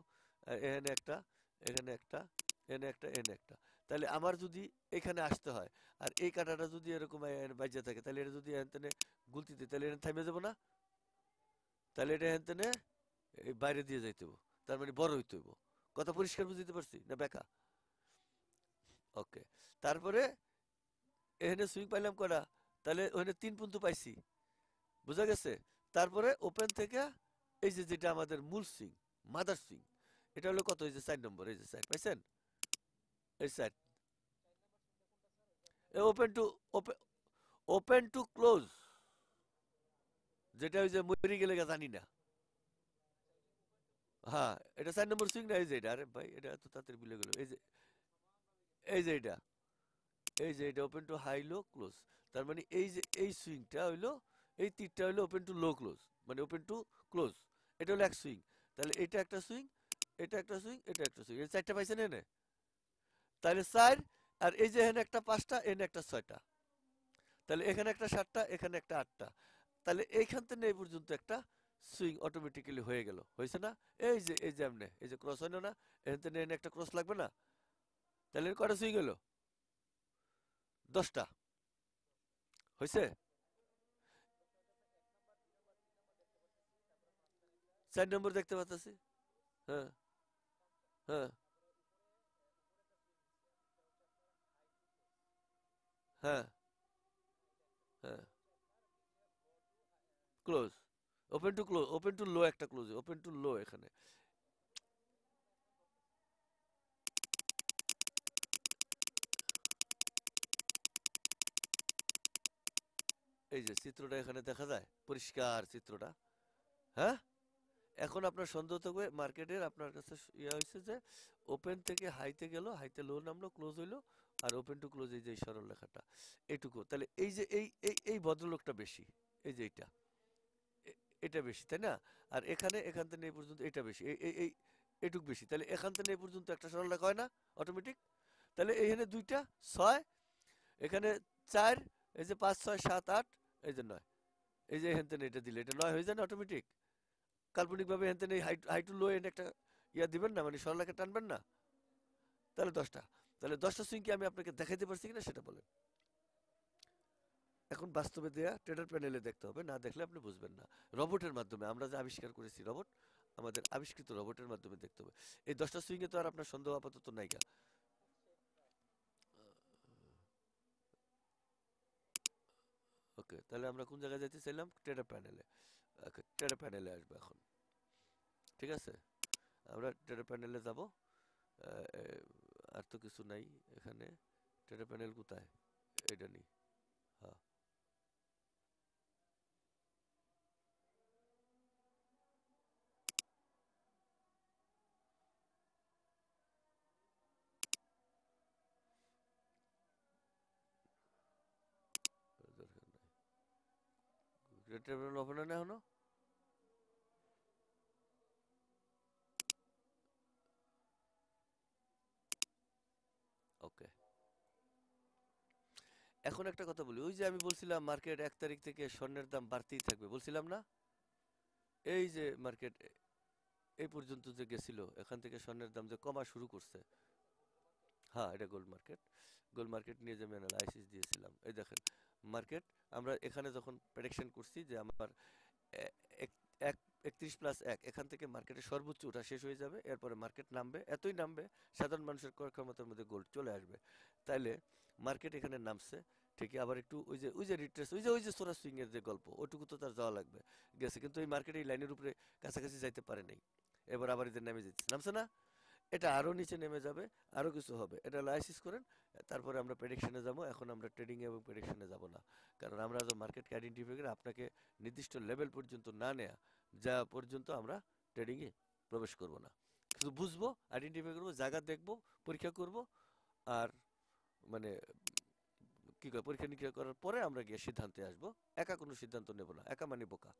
এখানে একটা, এখানে একটা, এখানে একটা, এখানে একটা, তাহলে আমার যদি এখানে আসতে হয়, আর এই কাঁটাটা যদি এরকম বাজে থাকে, তাহলে এটা যদি এখানে গুলতি দিই, তাহলে এটা থামে যাবো না? তাহলে এটা এখানে এই বাইরে দিয়ে যাইতে হইব, তার মানে বড় হইতে হইব। কথা পরিষ্কার বুঝতে পারছি না ব্যাখ্যা? ওকে। তারপরে এখানে সুইং পাইলাম কটা? তাহলে ওখানে 3 পর্যন্ত পাইছি, বুঝা গেছে? তারপরে ওপেন থেকে এই যে যেটা আমাদের মূল সুইং, মাদার সুইং, এটা হলো কত? এই যে 4 নম্বর, এই যে 4 পাইছেন, এই 4, open to, open to close, যেটা ওই যে মরি গেলে জানি না। হ্যাঁ, এটা 4 নম্বর সুইং না? এই যে এটা, আরে ভাই এটা এত তাড়াতাড়ি ভুলে গেল। এই যে, এই যে এটা, এই যে এটা open to high low close, তার মানে এই যে এই সুইংটা হইলো, এই তীরটা হইলো ওপেন টু লো ক্লোজ, মানে ওপেন টু ক্লোজ। এটা হলো এক সুইং। তাহলে এটা একটা সুইং, এটা একটা সুইং, এটা একটা সুইং, এই 4টা পাইছেন এনে? তাহলে 4, আর এই যে এখানে একটা 5টা, এখানে একটা 6টা, তাহলে এখানে একটা 7টা, এখানে একটা 8টা, তাহলে এইখান থেকে এই পর্যন্ত একটা সুইং অটোমেটিক্যালি হয়ে গেল, হয়েছে না? এই যে এমনি, এই যে ক্রস হইলো না? এখান থেকে এনে একটা ক্রস লাগবে না? তাহলে কটা সুইং হলো? 10টা হয়েছে। 4 নম্বর দেখতে পাচ্ছি। হ্যাঁ, হ্যাঁ, হ্যাঁ, হ্যাঁ, close, open to close, open to low, একটা ক্লোজ, ওপেন টু লো এখানে। এই যে চিত্রটা এখানে দেখা যায়, পরিষ্কার চিত্রটা। হ্যাঁ, এখন আপনার সন্দেহ থাকবে মার্কেটের, আপনার কাছে ইয়া হয়েছে যে ওপেন থেকে হাইতে গেল, হাইতে লো নামলো, ক্লোজ হইলো, আর ওপেন টু ক্লোজ, এই যে এই সরল লেখাটা, এইটুকু। তাহলে এই যে এই ভদ্রলোকটা বেশি, এই যে এইটা, এটা বেশি, তাই না? আর এখানে এখান থেকে এই পর্যন্ত এটা বেশি, এইটুক বেশি, তাহলে এখান থেকে এই পর্যন্ত একটা সরল রেখা হয় না অটোমেটিক? তাহলে এইখানে 2টা 6, এখানে 4, এই যে 5 6 7 8, এই যে 9, এই যে এখান থেকে এটা দিলে এটা 9 হয়ে যায় না অটোমেটিক? কাল্পনিক ভাবে এখান থেকে high high to low and একটা ইয়া দিবেন না, মানে সরল রেখা টানবেন না? তাহলে 10টা। তাহলে 10টা সুইং কি আমি আপনাকে দেখাইতে পারছি কিনা সেটা বলেন। এখন বাস্তবে দেয়া ট্রেডার প্যানেলে দেখতে হবে, না দেখলে আপনি বুঝবেন না। রবোটের মাধ্যমে আমরা যে আবিষ্কার করেছি রবোট, আমাদের আবিষ্কৃত রবোটের মাধ্যমে দেখতে হবে। এই 10টা সুইং এ তো আর আপনার সন্দেহ আপাতত নাইকা। ওকে, তাহলে আমরা কোন জায়গায় যাইতে চাইলাম? ট্রেডার প্যানেলে। ওকে, ট্রেডার প্যানেলে আসবো এখন। ঠিক আছে, আমরা ট্রেডার প্যানেলে যাব। আর তো কিছু নাই এখানে। ট্রেডার প্যানেল কোথায়? এটা নেই। হ্যাঁ, দরকার নাই। ট্রেডার প্যানেল ওপেন হয় না এখনো? ওকে, এখন একটা কথা বলি, ওই যে আমি বলছিলাম মার্কেট 1 তারিখ থেকে স্বর্ণের দাম বাড়তেই থাকবে, বলছিলাম না? এই যে মার্কেট এই পর্যন্ত যে গেছিল, এখান থেকে স্বর্ণের দাম যে কমা শুরু করছে। হ্যাঁ, এটা গোল্ড মার্কেট। গোল্ড মার্কেট নিয়ে যে আমি অ্যানালাইসিস দিয়েছিলাম, এই দেখেন মার্কেট, আমরা এখানে যখন প্রেডিকশন করছি যে আমার এ- এক- এক 31+1 এখান থেকে মার্কেটের সর্বোচ্চ ওঠা শেষ হয়ে যাবে, এরপরে মার্কেট নামবে, এতই নামবে সাধারণ মানুষের ক্রয় ক্ষমতার মধ্যে গোল্ড চলে আসবে। তাইলে মার্কেট এখানে নামছে ঠিকই, আবার একটু ওই যে রিট্রেস, ওই যে সোরা সুইং এর যে গল্প, ওটুকু তো তার যাওয়া লাগবে, গেছে, কিন্তু এই মার্কেট এই লাইনের উপরে কাছাকাছি যাইতে পারে নাই, এবার আবার এদের নেমে যাচ্ছে, নামছে না? এটা আরো নিচে নেমে যাবে, আরো কিছু হবে, এটা লাইসিস করেন। তারপরে আমরা প্রেডিকশনে যাব। এখন আমরা ট্রেডিং এবং প্রেডিকশনে যাব না, কারণ আমরা তো মার্কেটকে আইডেন্টিফাই করে আপনাকে নির্দিষ্ট লেভেল পর্যন্ত না নেয়া যা পর্যন্ত আমরা ট্রেডিং এ প্রবেশ করব না। শুধু বুঝবো, আইডেন্টিফাই করবো, জায়গা দেখবো, পরীক্ষা করব, আর মানে কি কয়, পরীক্ষা নিরীক্ষা করার পরে আমরা গিয়ে সিদ্ধান্তে আসবো। একা কোনো সিদ্ধান্ত নেব না, একা মানে বোকা।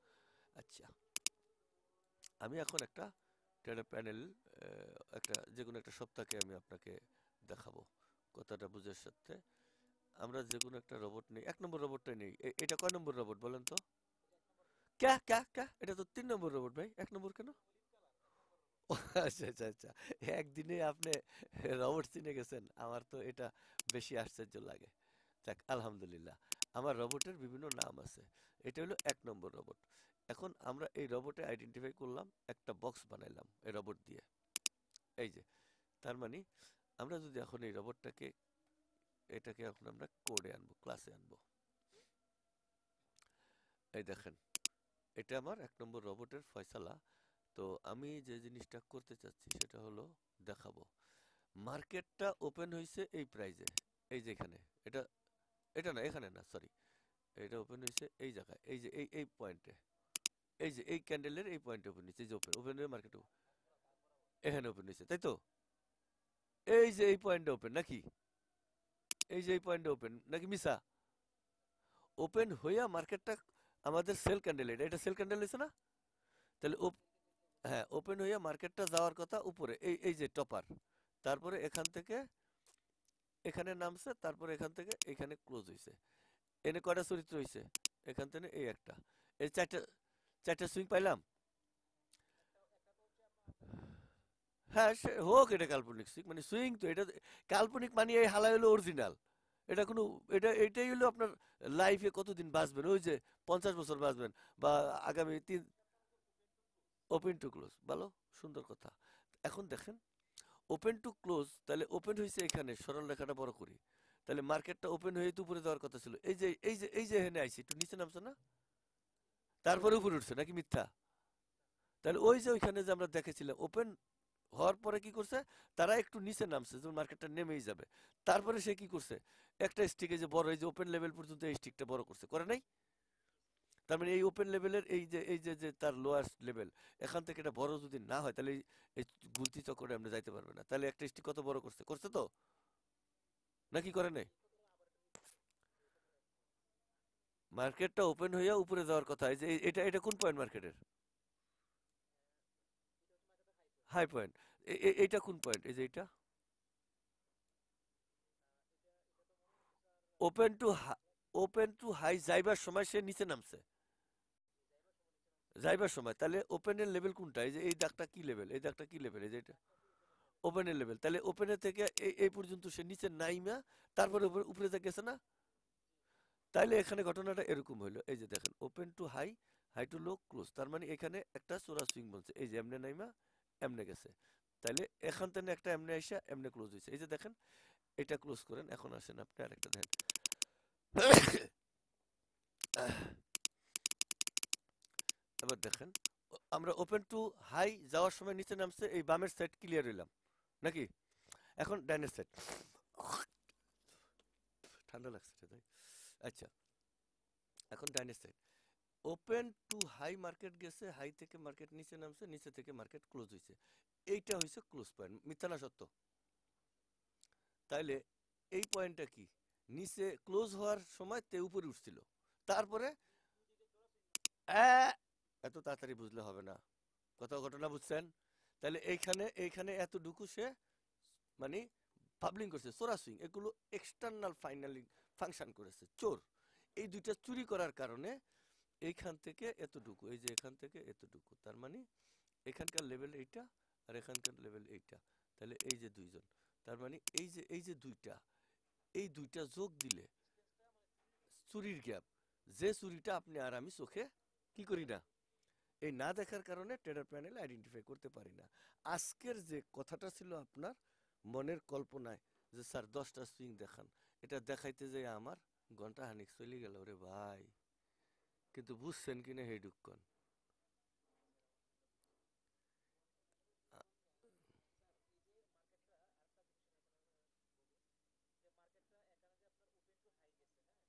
আচ্ছা, আমি এখন একটা ট্রেডার প্যানেল, একটা যে কোনো একটা সপ্তাহকে আমি আপনাকে দেখাবো, কথাটা বুঝার সাথে। আমরা যে কোনো একটা রোবট নেই, 1 নম্বর রোবটটাই নেই। এটা কয় নম্বর রোবট বলেন তো? ক্যা ক্যা ক্যা, এটা তো 3 নম্বর রোবট ভাই, 1 নম্বর কেন? ও, আচ্ছা আচ্ছা আচ্ছা, একদিনে আপনি রোবট চিনে গেছেন, আমার তো এটা বেশি আশ্চর্য লাগে। যাক, আলহামদুলিল্লাহ, আমার রোবটের বিভিন্ন নাম আছে। এটা হলো 1 নম্বর রোবট। এখন আমরা এই রোবটে আইডেন্টিফাই করলাম, একটা বক্স বানাইলাম এই রোবট দিয়ে। এই যে, তার মানে আমরা যদি এখন এই রোবটটাকে, এটাকে এখন আমরা কোডে আনবো, ক্লাসে আনবো। এই দেখেন, এটা আমার 1 নম্বর রোবটের ফয়সালা। তো আমি যে জিনিসটা করতে চাচ্ছি সেটা হলো, দেখাবো মার্কেটটা ওপেন হয়েছে এই প্রাইজে, এই যে এখানে, এটা, এটা না, এখানে না, সরি, এটা ওপেন হয়েছে এই জায়গায়, এই যে এই পয়েন্টে, এই যে এই ক্যান্ডেলের এই পয়েন্টে ওপেন হয়েছে, এই যে ওপেন ওপেন হয়ে মার্কেট এখানে ওপেন হয়েছে, তাই তো? এই যে এই পয়েন্টে ওপেন নাকি? এই যে এই পয়েন্টে ওপেন নাকি মিসা? ওপেন হইয়া মার্কেটটা আমাদের সেল ক্যান্ডেল, এটা এটা সেল ক্যান্ডেল হয়েছে না? তাহলে হ্যাঁ, ওপেন হইয়া মার্কেটটা যাওয়ার কথা উপরে, এই যে টপার, তারপরে এখান থেকে এখানে নামছে, তারপরে এখান থেকে এখানে ক্লোজ হয়েছে। এনে কয়টা চরিত্র হয়েছে? এখান থেকে এই একটা, এই চারটা, চারটা সুইং পাইলাম। হ্যাঁ, সে হোক, এটা কাল্পনিক সুইং, মানে সুইং তো এটা, কাল্পনিক মানে এই হালা হলো অরিজিনাল। এটা কোনো, এটাই হলো আপনার লাইফে কতদিন বাঁচবেন, ওই যে 50 বছর বাঁচবেন, বা আগামী 3, ওপেন টু ক্লোজ, ভালো, সুন্দর কথা। এখন দেখেন, ওপেন টু ক্লোজ, তাহলে ওপেন হয়েছে এখানে, সরল রেখাটা বড় করি, তাহলে মার্কেটটা ওপেন হয়ে তো উপরে যাওয়ার কথা ছিল, এই যে এখানে আইছি, একটু নিচে নামছে না? তারপরে উপরে উঠছে নাকি মিথ্যা? তাহলে ওই যে ওইখানে যে আমরা দেখেছিলাম ওপেন হওয়ার পরে কি করছে, তারা একটু নিচে নামছে, যেমন মার্কেটটা নেমেই যাবে, তারপরে সে কি করছে, একটা স্টিকে যে বড়, এই যে ওপেন লেভেল পর্যন্ত এই স্টিকটা বড় করছে, করে নাই? তার মানে এই ওপেন লেভেলের এই যে তার লোয়ার লেভেল, এখান থেকে এটা বড় যদি না হয়, তাহলে এই গুলতি চক্করে আমরা যাইতে পারবে না। তাহলে একটা স্টিক কত বড় করছে, করছে তো, নাকি করে নাই? মার্কেটটা ওপেন হইয়া উপরে যাওয়ার কথা, এই যে এটা এটা কোন পয়েন্ট মার্কেটের? High point. এইটা কোন পয়েন্ট, এই যে এটা open to, open to high যাইবার সময় সে নিচে নামছে, যাইবার সময়, তাহলে ওপেনের লেভেল কোনটা? এই যে এই দাগটা কি লেভেল, এই দাগটা কি লেভেল, এই যে এটা ওপেনের লেভেল, তাহলে ওপেনের থেকে এই পর্যন্ত সে নিচে নাইমা তারপরে উপরে যা গেছে না, তাইলে এখানে ঘটনাটা এরকম হইলো। এই যে দেখেন open to high, high to low, close, তার মানে এখানে একটা চোরা সুইং বলছে, এই যে এমনে নাইমা এমনে গেছে, তাইলে এখান থেকে একটা এমনে আইসা এমনে ক্লোজ হয়েছে। এই যে দেখেন এটা ক্লোজ করেন, এখন আসেন আপনি আরেকটা দেখেন। এবার দেখেন আমরা ওপেন টু হাই যাওয়ার সময় নিচে নামছে, এই বামের সাইড ক্লিয়ার হইলাম নাকি, এখন ডাইনের সাইড ঠান্ডা লাগছে তাই। আচ্ছা, এখন ডাইনের side open to high market গেছে, হাই থেকে মার্কেট নিচে নামছে, নিচে থেকে মার্কেট ক্লোজ হয়েছে, এইটা হয়েছে ক্লোজ পয়েন্ট, মিথ্যা না সত্য? তাইলে এই পয়েন্টটা কি, নিচে ক্লোজ হওয়ার সময় তে উপরে উঠছিল, তারপরে এত তাড়াতাড়ি বুঝলে হবে না, কত ঘটনা বুঝছেন? তাহলে এইখানে এইখানে এতটুকু সে মানে পাবলিং করছে, চোরা সুইং, এগুলো এক্সটার্নাল ফাইনালি ফাংশন করেছে, চোর। এই দুইটা চুরি করার কারণে এইখান থেকে এতটুকু, এই যে এখান থেকে এতটুকু, তার মানে এখানকার লেভেল এইটা আর এখানকার লেভেল এইটা, তাহলে এই যে দুইজন, তার মানে এই যে দুইটা, এই দুইটা যোগ দিলে চুরির গ্যাপ, যে চুরিটা আপনি আর আমি চোখে কি করি না, এই না দেখার কারণে ট্রেডার প্যানেল আইডেন্টিফাই করতে পারি না। আজকের যে কথাটা ছিল আপনার মনের কল্পনায় যে স্যার 10টা সুইং দেখান, এটা দেখাইতে যে আমার ঘন্টা হানিক চলে গেল রে ভাই, কিন্তু বুঝছেন কিনা হে ডুক্কন।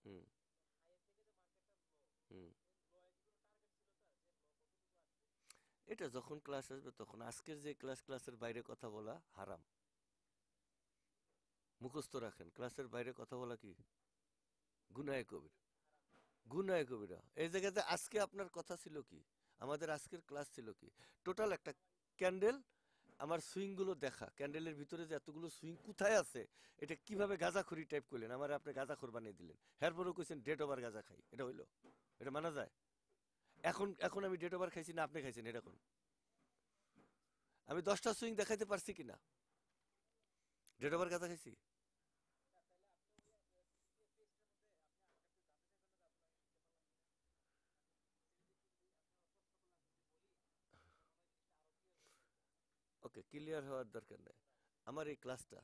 হুম হুম, এটা যখন ক্লাস আসবে তখন, আজকের যে ক্লাসের বাইরে কথা বলা হারাম, মুখস্থ রাখেন, ক্লাসের বাইরে কথা বলা কি গুনাহে কবিরা, গুনাহে কবিরা। এই জায়গাতে আজকে আপনার কথা ছিল কি, আমাদের আজকের ক্লাস ছিল কি, টোটাল একটা ক্যান্ডেল, আমার সুইং গুলো দেখা, ক্যান্ডেলের ভিতরে যে এতগুলো সুইং কোথায় আছে, এটা কিভাবে গাঁজাখড়ি টাইপ করলেন, আমার আপনি গাঁজাখোর বানিয়ে দিলেন, এরপরেও কইছেন ডেট ওভার গাঁজা খাই, এটা হইলো? এটা মানা যায়? এখন এখন আমি ডেট ওভার খাইছি না আপনি খাইছেন, এটা এখন আমি 10টা সুইং দেখাইতে পারছি কিনা, ডেট ওভার গাঁজা খাইছি? ওকে, ক্লিয়ার হওয়ার দরকার নেই। আমার এই ক্লাসটা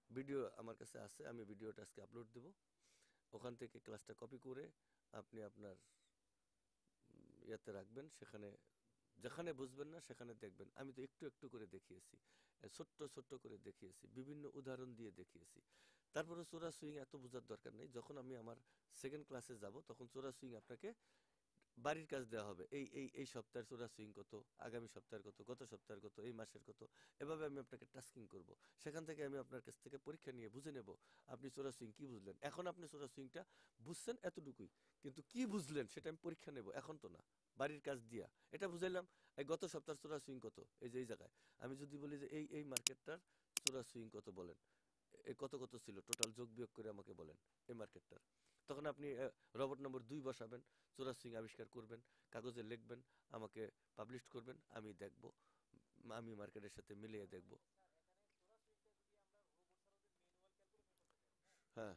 ভিডিও আমার কাছে আছে, আমি ভিডিওটা আজকে আপলোড দেব, ওখান থেকে ক্লাসটা কপি করে আপনি আপনার ইয়াতে রাখবেন, সেখানে যেখানে বুঝবেন না সেখানে দেখবেন, আমি তো একটু একটু করে দেখিয়েছি, ছোট্ট ছোট্ট করে দেখিয়েছি, বিভিন্ন উদাহরণ দিয়ে দেখিয়েছি। তারপরে চোরা সুইং এত বোঝার দরকার নেই, যখন আমি আমার সেকেন্ড ক্লাসে যাব তখন চোরা সুইং আপনাকে বাড়ির কাজ দেওয়া হবে, এই সপ্তাহের চোরা সুইং কত, আগামী সপ্তাহের কত, গত সপ্তাহের কত, এই মাসের কত, এভাবে আমি আপনাকে টাস্কিং করব, সেখান থেকে আমি আপনার কাছ থেকে পরীক্ষা নিয়ে বুঝে নেব আপনি চোরা সুইং কি বুঝলেন। এখন আপনি চোরা সুইংটা বুঝছেন এতটুকুই, কিন্তু কি বুঝলেন সেটা আমি পরীক্ষা নেব, এখন তো না, বাড়ির কাজ দিয়া এটা বুঝাইলাম। এই গত সপ্তাহের চোরা সুইং কত, এই যে এই জায়গায় আমি যদি বলি যে এই মার্কেটটার চোরা সুইং কত বলেন, এই কত কত ছিল টোটাল যোগ বিয়োগ করে আমাকে বলেন এই মার্কেটটার, তখন আপনি রবট নম্বর 2 বসাবেন, চোরা সুইং আবিষ্কার করবেন, কাগজে লিখবেন, আমাকে পাবলিশ করবেন, আমি দেখব, আমি মার্কেটের সাথে মিলিয়ে দেখব। হ্যাঁ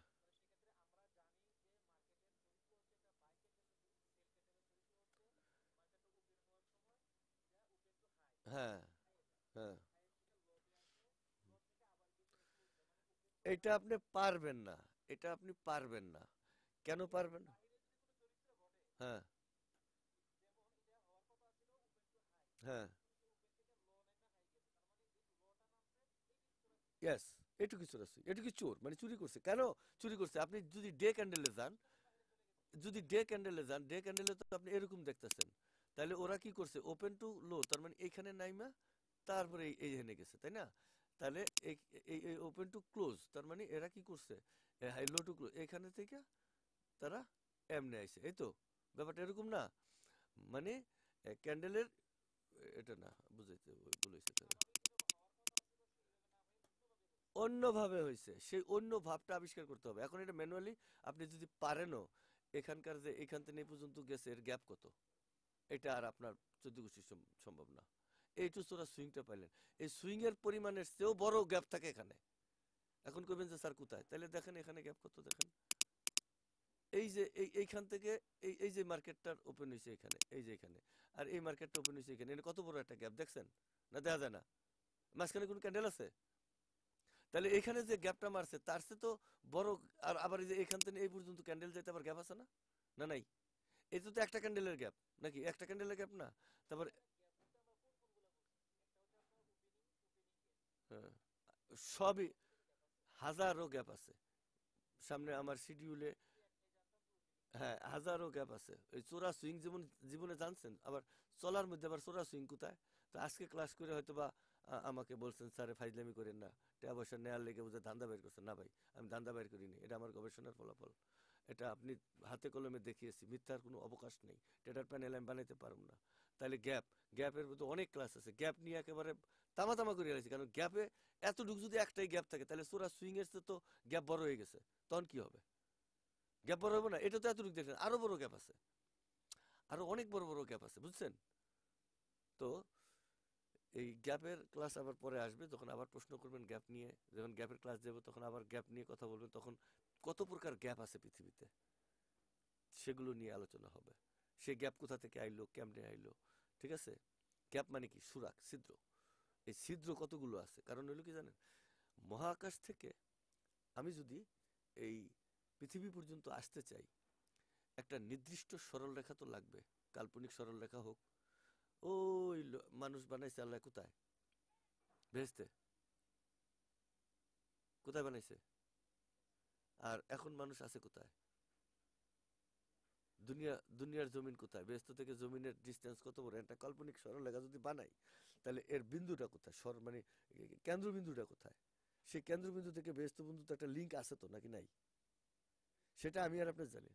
হ্যাঁ হ্যাঁ, এটা আপনি পারবেন না, এটা আপনি পারবেন না, কেন পারবেন না? হ্যাঁ হ্যাঁ, ইয়েস, এটুকু চোর আছে, এটুকু চোর মানে চুরি করছে, কেন চুরি করছে, আপনি যদি ডে ক্যান্ডেলে যান, যদি ডে ক্যান্ডেলে যান, ডে ক্যান্ডেলে তো আপনি এরকম দেখতেছেন, তাহলে ওরা কি করছে, ওপেন টু লো, তার মানে এইখানে নাইমা তারপরে এইখানে গেছে, তাই না? তাহলে এই এই ওপেন টু ক্লোজ, তার মানে এরা কি করছে, হাই লো টু ক্লোজ, এখানে থেকে তারা এমনে আইছে, এই তো ব্যাপারটা এরকম না, মানে ক্যান্ডেলের এটা না বুঝাইতে বলেছে তারা, অন্যভাবে হয়েছে, সেই অন্য ভাবটা আবিষ্কার করতে হবে, এখন এটা ম্যানুয়ালি আপনি যদি পারেনও, এখানকার যে এখান থেকে এই পর্যন্ত গেছে এর গ্যাপ কত, এটা আর আপনার 14 গোষ্ঠী সম্ভব না, এইটু চোরা সুইংটা পাইলেন। এই সুইং এর পরিমাণের চেয়েও বড় গ্যাপ থাকে এখানে। এখন কইবেন যে স্যার কোথায়, তাহলে দেখেন এখানে গ্যাপ কত, দেখেন এই যে এইখান থেকে এই যে মার্কেটটার ওপেন হয়েছে এখানে, এই যে এখানে, আর এই মার্কেটটা ওপেন হয়েছে এখানে, এটা কত বড় একটা গ্যাপ দেখছেন? না দেখা যায় না? মাঝখানে কোন ক্যান্ডেল আছে? তাহলে এখানে যে গ্যাপটা মারছে তার চেয়ে তো বড়। আর আবার এই যে এখান থেকে এই পর্যন্ত ক্যান্ডেল যাইতে আবার গ্যাপ আছে না? না নাই? এটা তো একটা ক্যান্ডেলের গ্যাপ নাকি? একটা ক্যান্ডেলের গ্যাপ না? তারপর হ্যাঁ, সবই হাজারো গ্যাপ আছে সামনে আমার শিডিউলে। হ্যাঁ, হাজারো গ্যাপ আছে। এই চোরা সুইং যেমন জীবনে জানছেন, আবার চলার মধ্যে আবার চোরা সুইং কোথায়? তো আজকে ক্লাস করে হয়তো বা আমাকে বলছেন স্যারে ফাইজলামি করেন না, টাকা পয়সা নেওয়ার লেগে বুঝে ধান্দা বের করছেন। না ভাই, আমি ধান্দা বের করিনি, এটা আমার গবেষণার ফলাফল। এটা আপনি হাতে কলমে দেখিয়েছি, মিথ্যার কোনো অবকাশ নেই। ট্রেডার প্যানেল আমি বানাইতে পারবো না। তাহলে গ্যাপের মধ্যে অনেক ক্লাস আছে, গ্যাপ নিয়ে একেবারে তামা তামা করে রাখছি। কারণ গ্যাপে এতটুকু যদি একটাই গ্যাপ থাকে তাহলে চোরা সুইং এর চেয়ে তো গ্যাপ বড় হয়ে গেছে, তখন কি হবে? গ্যাপ বড় হবে না? এটা তো এতটুকু দেখেন, আরো বড় গ্যাপ আছে, আরো অনেক বড় বড় গ্যাপ আছে, বুঝছেন? তো এই গ্যাপের ক্লাস আবার পরে আসবে, যখন আবার প্রশ্ন করবেন গ্যাপ নিয়ে, যখন গ্যাপের ক্লাস দেবো তখন আবার গ্যাপ নিয়ে কথা বলবেন, তখন কত প্রকার গ্যাপ আছে পৃথিবীতে সেগুলো নিয়ে আলোচনা হবে। সে গ্যাপ কোথা থেকে আইলো, কেমনে আইলো, ঠিক আছে? গ্যাপ মানে কি? সুরাক, ছিদ্র। এই ছিদ্র কতগুলো আছে, কারণ হলো কি জানেন? মহাকাশ থেকে আমি যদি এই পৃথিবী পর্যন্ত আসতে চাই, একটা নির্দিষ্ট সরল রেখা তো লাগবে, কাল্পনিক সরল রেখা হোক। ওই মানুষ বানাইছে আল্লাহ কোথায়? ভেস্তে। কোথায় বানাইছে? আর এখন মানুষ আছে কোথায়? দুনিয়া, দুনিয়ার জমিন কোথায়? বেহেশত থেকে জমিনের ডিস্টেন্স কত বড়? একটা কাল্পনিক সরলরেখা যদি বানাই, তাহলে এর বিন্দুটা কোথায়? মানে কেন্দ্রবিন্দুটা কোথায়? সেই কেন্দ্রবিন্দু থেকে বেহেশত বিন্দুতে একটা লিঙ্ক আছে তো, নাকি নাই? সেটা আমি আর আপনি জানি।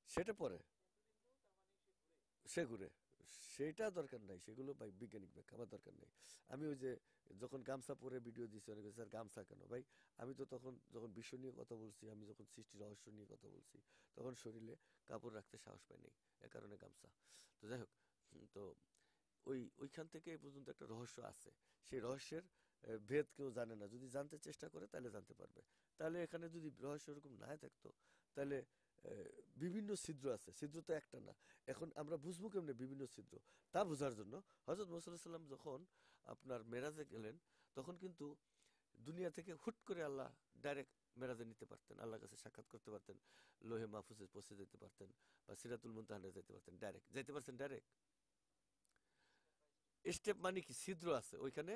সেটা পরে সে ঘুরে, সেটা দরকার নাই, সেগুলো ভাই বৈজ্ঞানিক ব্যাখ্যা আমার দরকার নেই। আমি ওই যে যখন গামছা পরে ভিডিও দিচ্ছি অনেকে, স্যার গামছা কেন? ভাই আমি তো তখন যখন বিশ্ব নিয়ে কথা বলছি, আমি যখন সৃষ্টি রহস্য নিয়ে কথা বলছি, তখন শরীরে কাপড় রাখতে সাহস পাই নাই, এ কারণে গামছা। তো যাই হোক, তো ওইখান থেকে এই পর্যন্ত একটা রহস্য আছে। সেই রহস্যের ভেদ কেউ জানে না, যদি জানতে চেষ্টা করে তাহলে জানতে পারবে। তাহলে এখানে যদি রহস্য এরকম না থাকতো, তাহলে বিভিন্ন ছিদ্র আছে, ছিদ্র তো একটা না। এখন আমরা বুঝবো কেমনে বিভিন্ন ছিদ্র? তা বোঝার জন্য হযরত মুহাম্মদ সাল্লাল্লাহু আলাইহি ওয়াসাল্লাম যখন আপনার মেরাজে গেলেন, তখন কিন্তু দুনিয়া থেকে হুট করে আল্লাহ ডাইরেক্ট মেরাজে নিতে পারতেন, আল্লাহর কাছে সাক্ষাৎ করতে পারতেন, লোহে মাহফুজে পৌঁছে যেতে পারতেন, বা সিরাতুল মুনতাহানে যেতে পারতেন, ডাইরেক্ট যাইতে পারছেন ডাইরেক্ট। স্টেপ মানে কি? ছিদ্র আছে ওইখানে।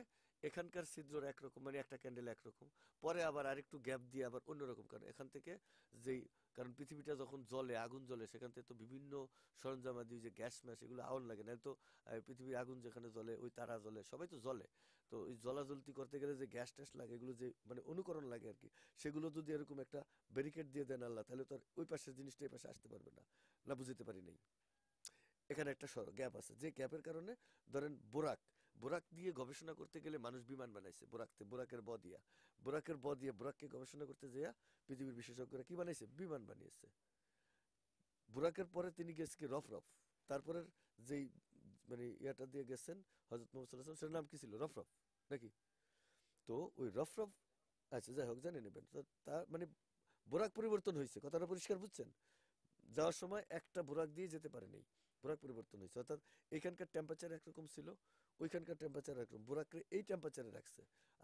এখানকার ছিদ্র একরকম, মানে একটা ক্যান্ডেল একরকম, পরে আবার আরেকটু গ্যাপ দিয়ে আবার অন্যরকম। কারণ এখান থেকে যেই, কারণ পৃথিবীটা যখন জ্বলে, আগুন জ্বলে, সেখান থেকে তো বিভিন্ন সরঞ্জামাদি, যে গ্যাস ম্যাস, এগুলো আগুন লাগে না তো। পৃথিবীর আগুন যেখানে জ্বলে, ওই তারা জ্বলে, সবাই তো জ্বলে। তো ওই জ্বলাজ্বলতি করতে গেলে যে গ্যাস ট্যাস লাগে, এগুলো যে মানে অনুকরণ লাগে আর কি, সেগুলো যদি এরকম একটা ব্যারিকেড দিয়ে দেন আল্লাহ, তাহলে তো আর ওই পাশের জিনিসটা এই পাশে আসতে পারবে না। না বুঝতে পারি নাই? এখানে একটা গ্যাপ আছে, যে গ্যাপের কারণে ধরেন বোরাক, বোরাক দিয়ে গবেষণা করতে গেলে মানুষ বিমান বানাইছে, বোরাকের ব দিয়া, বোরাককে গবেষণা করতে যেয়া পৃথিবীর বিশেষজ্ঞরা কি বানাইছে? বিমান বানিয়েছে। বোরাকের পরে তিনি গেছে কি রফরফ, তারপরে যেই মানে ইয়াটা দিয়ে গেছেন হযরত মুহাম্মদ সাল্লাল্লাহু আলাইহি ওয়াসাল্লাম, সেটার নাম কি ছিল? রফরফ নাকি? তো ওই রফরফ, আচ্ছা যাই হোক, জানিয়ে নেবেন তো। তার মানে বোরাক পরিবর্তন হয়েছে, কথাটা পরিষ্কার বুঝছেন? যাওয়ার সময় একটা বোরাক দিয়ে যেতে পারেনি, বোরাক পরিবর্তন হয়েছে। অর্থাৎ এখানকার টেম্পারেচার একরকম ছিল, ওইখানকার টেম্পারেচার একরকম, বোরাককে এই টেম্পারেচারে রাখছে,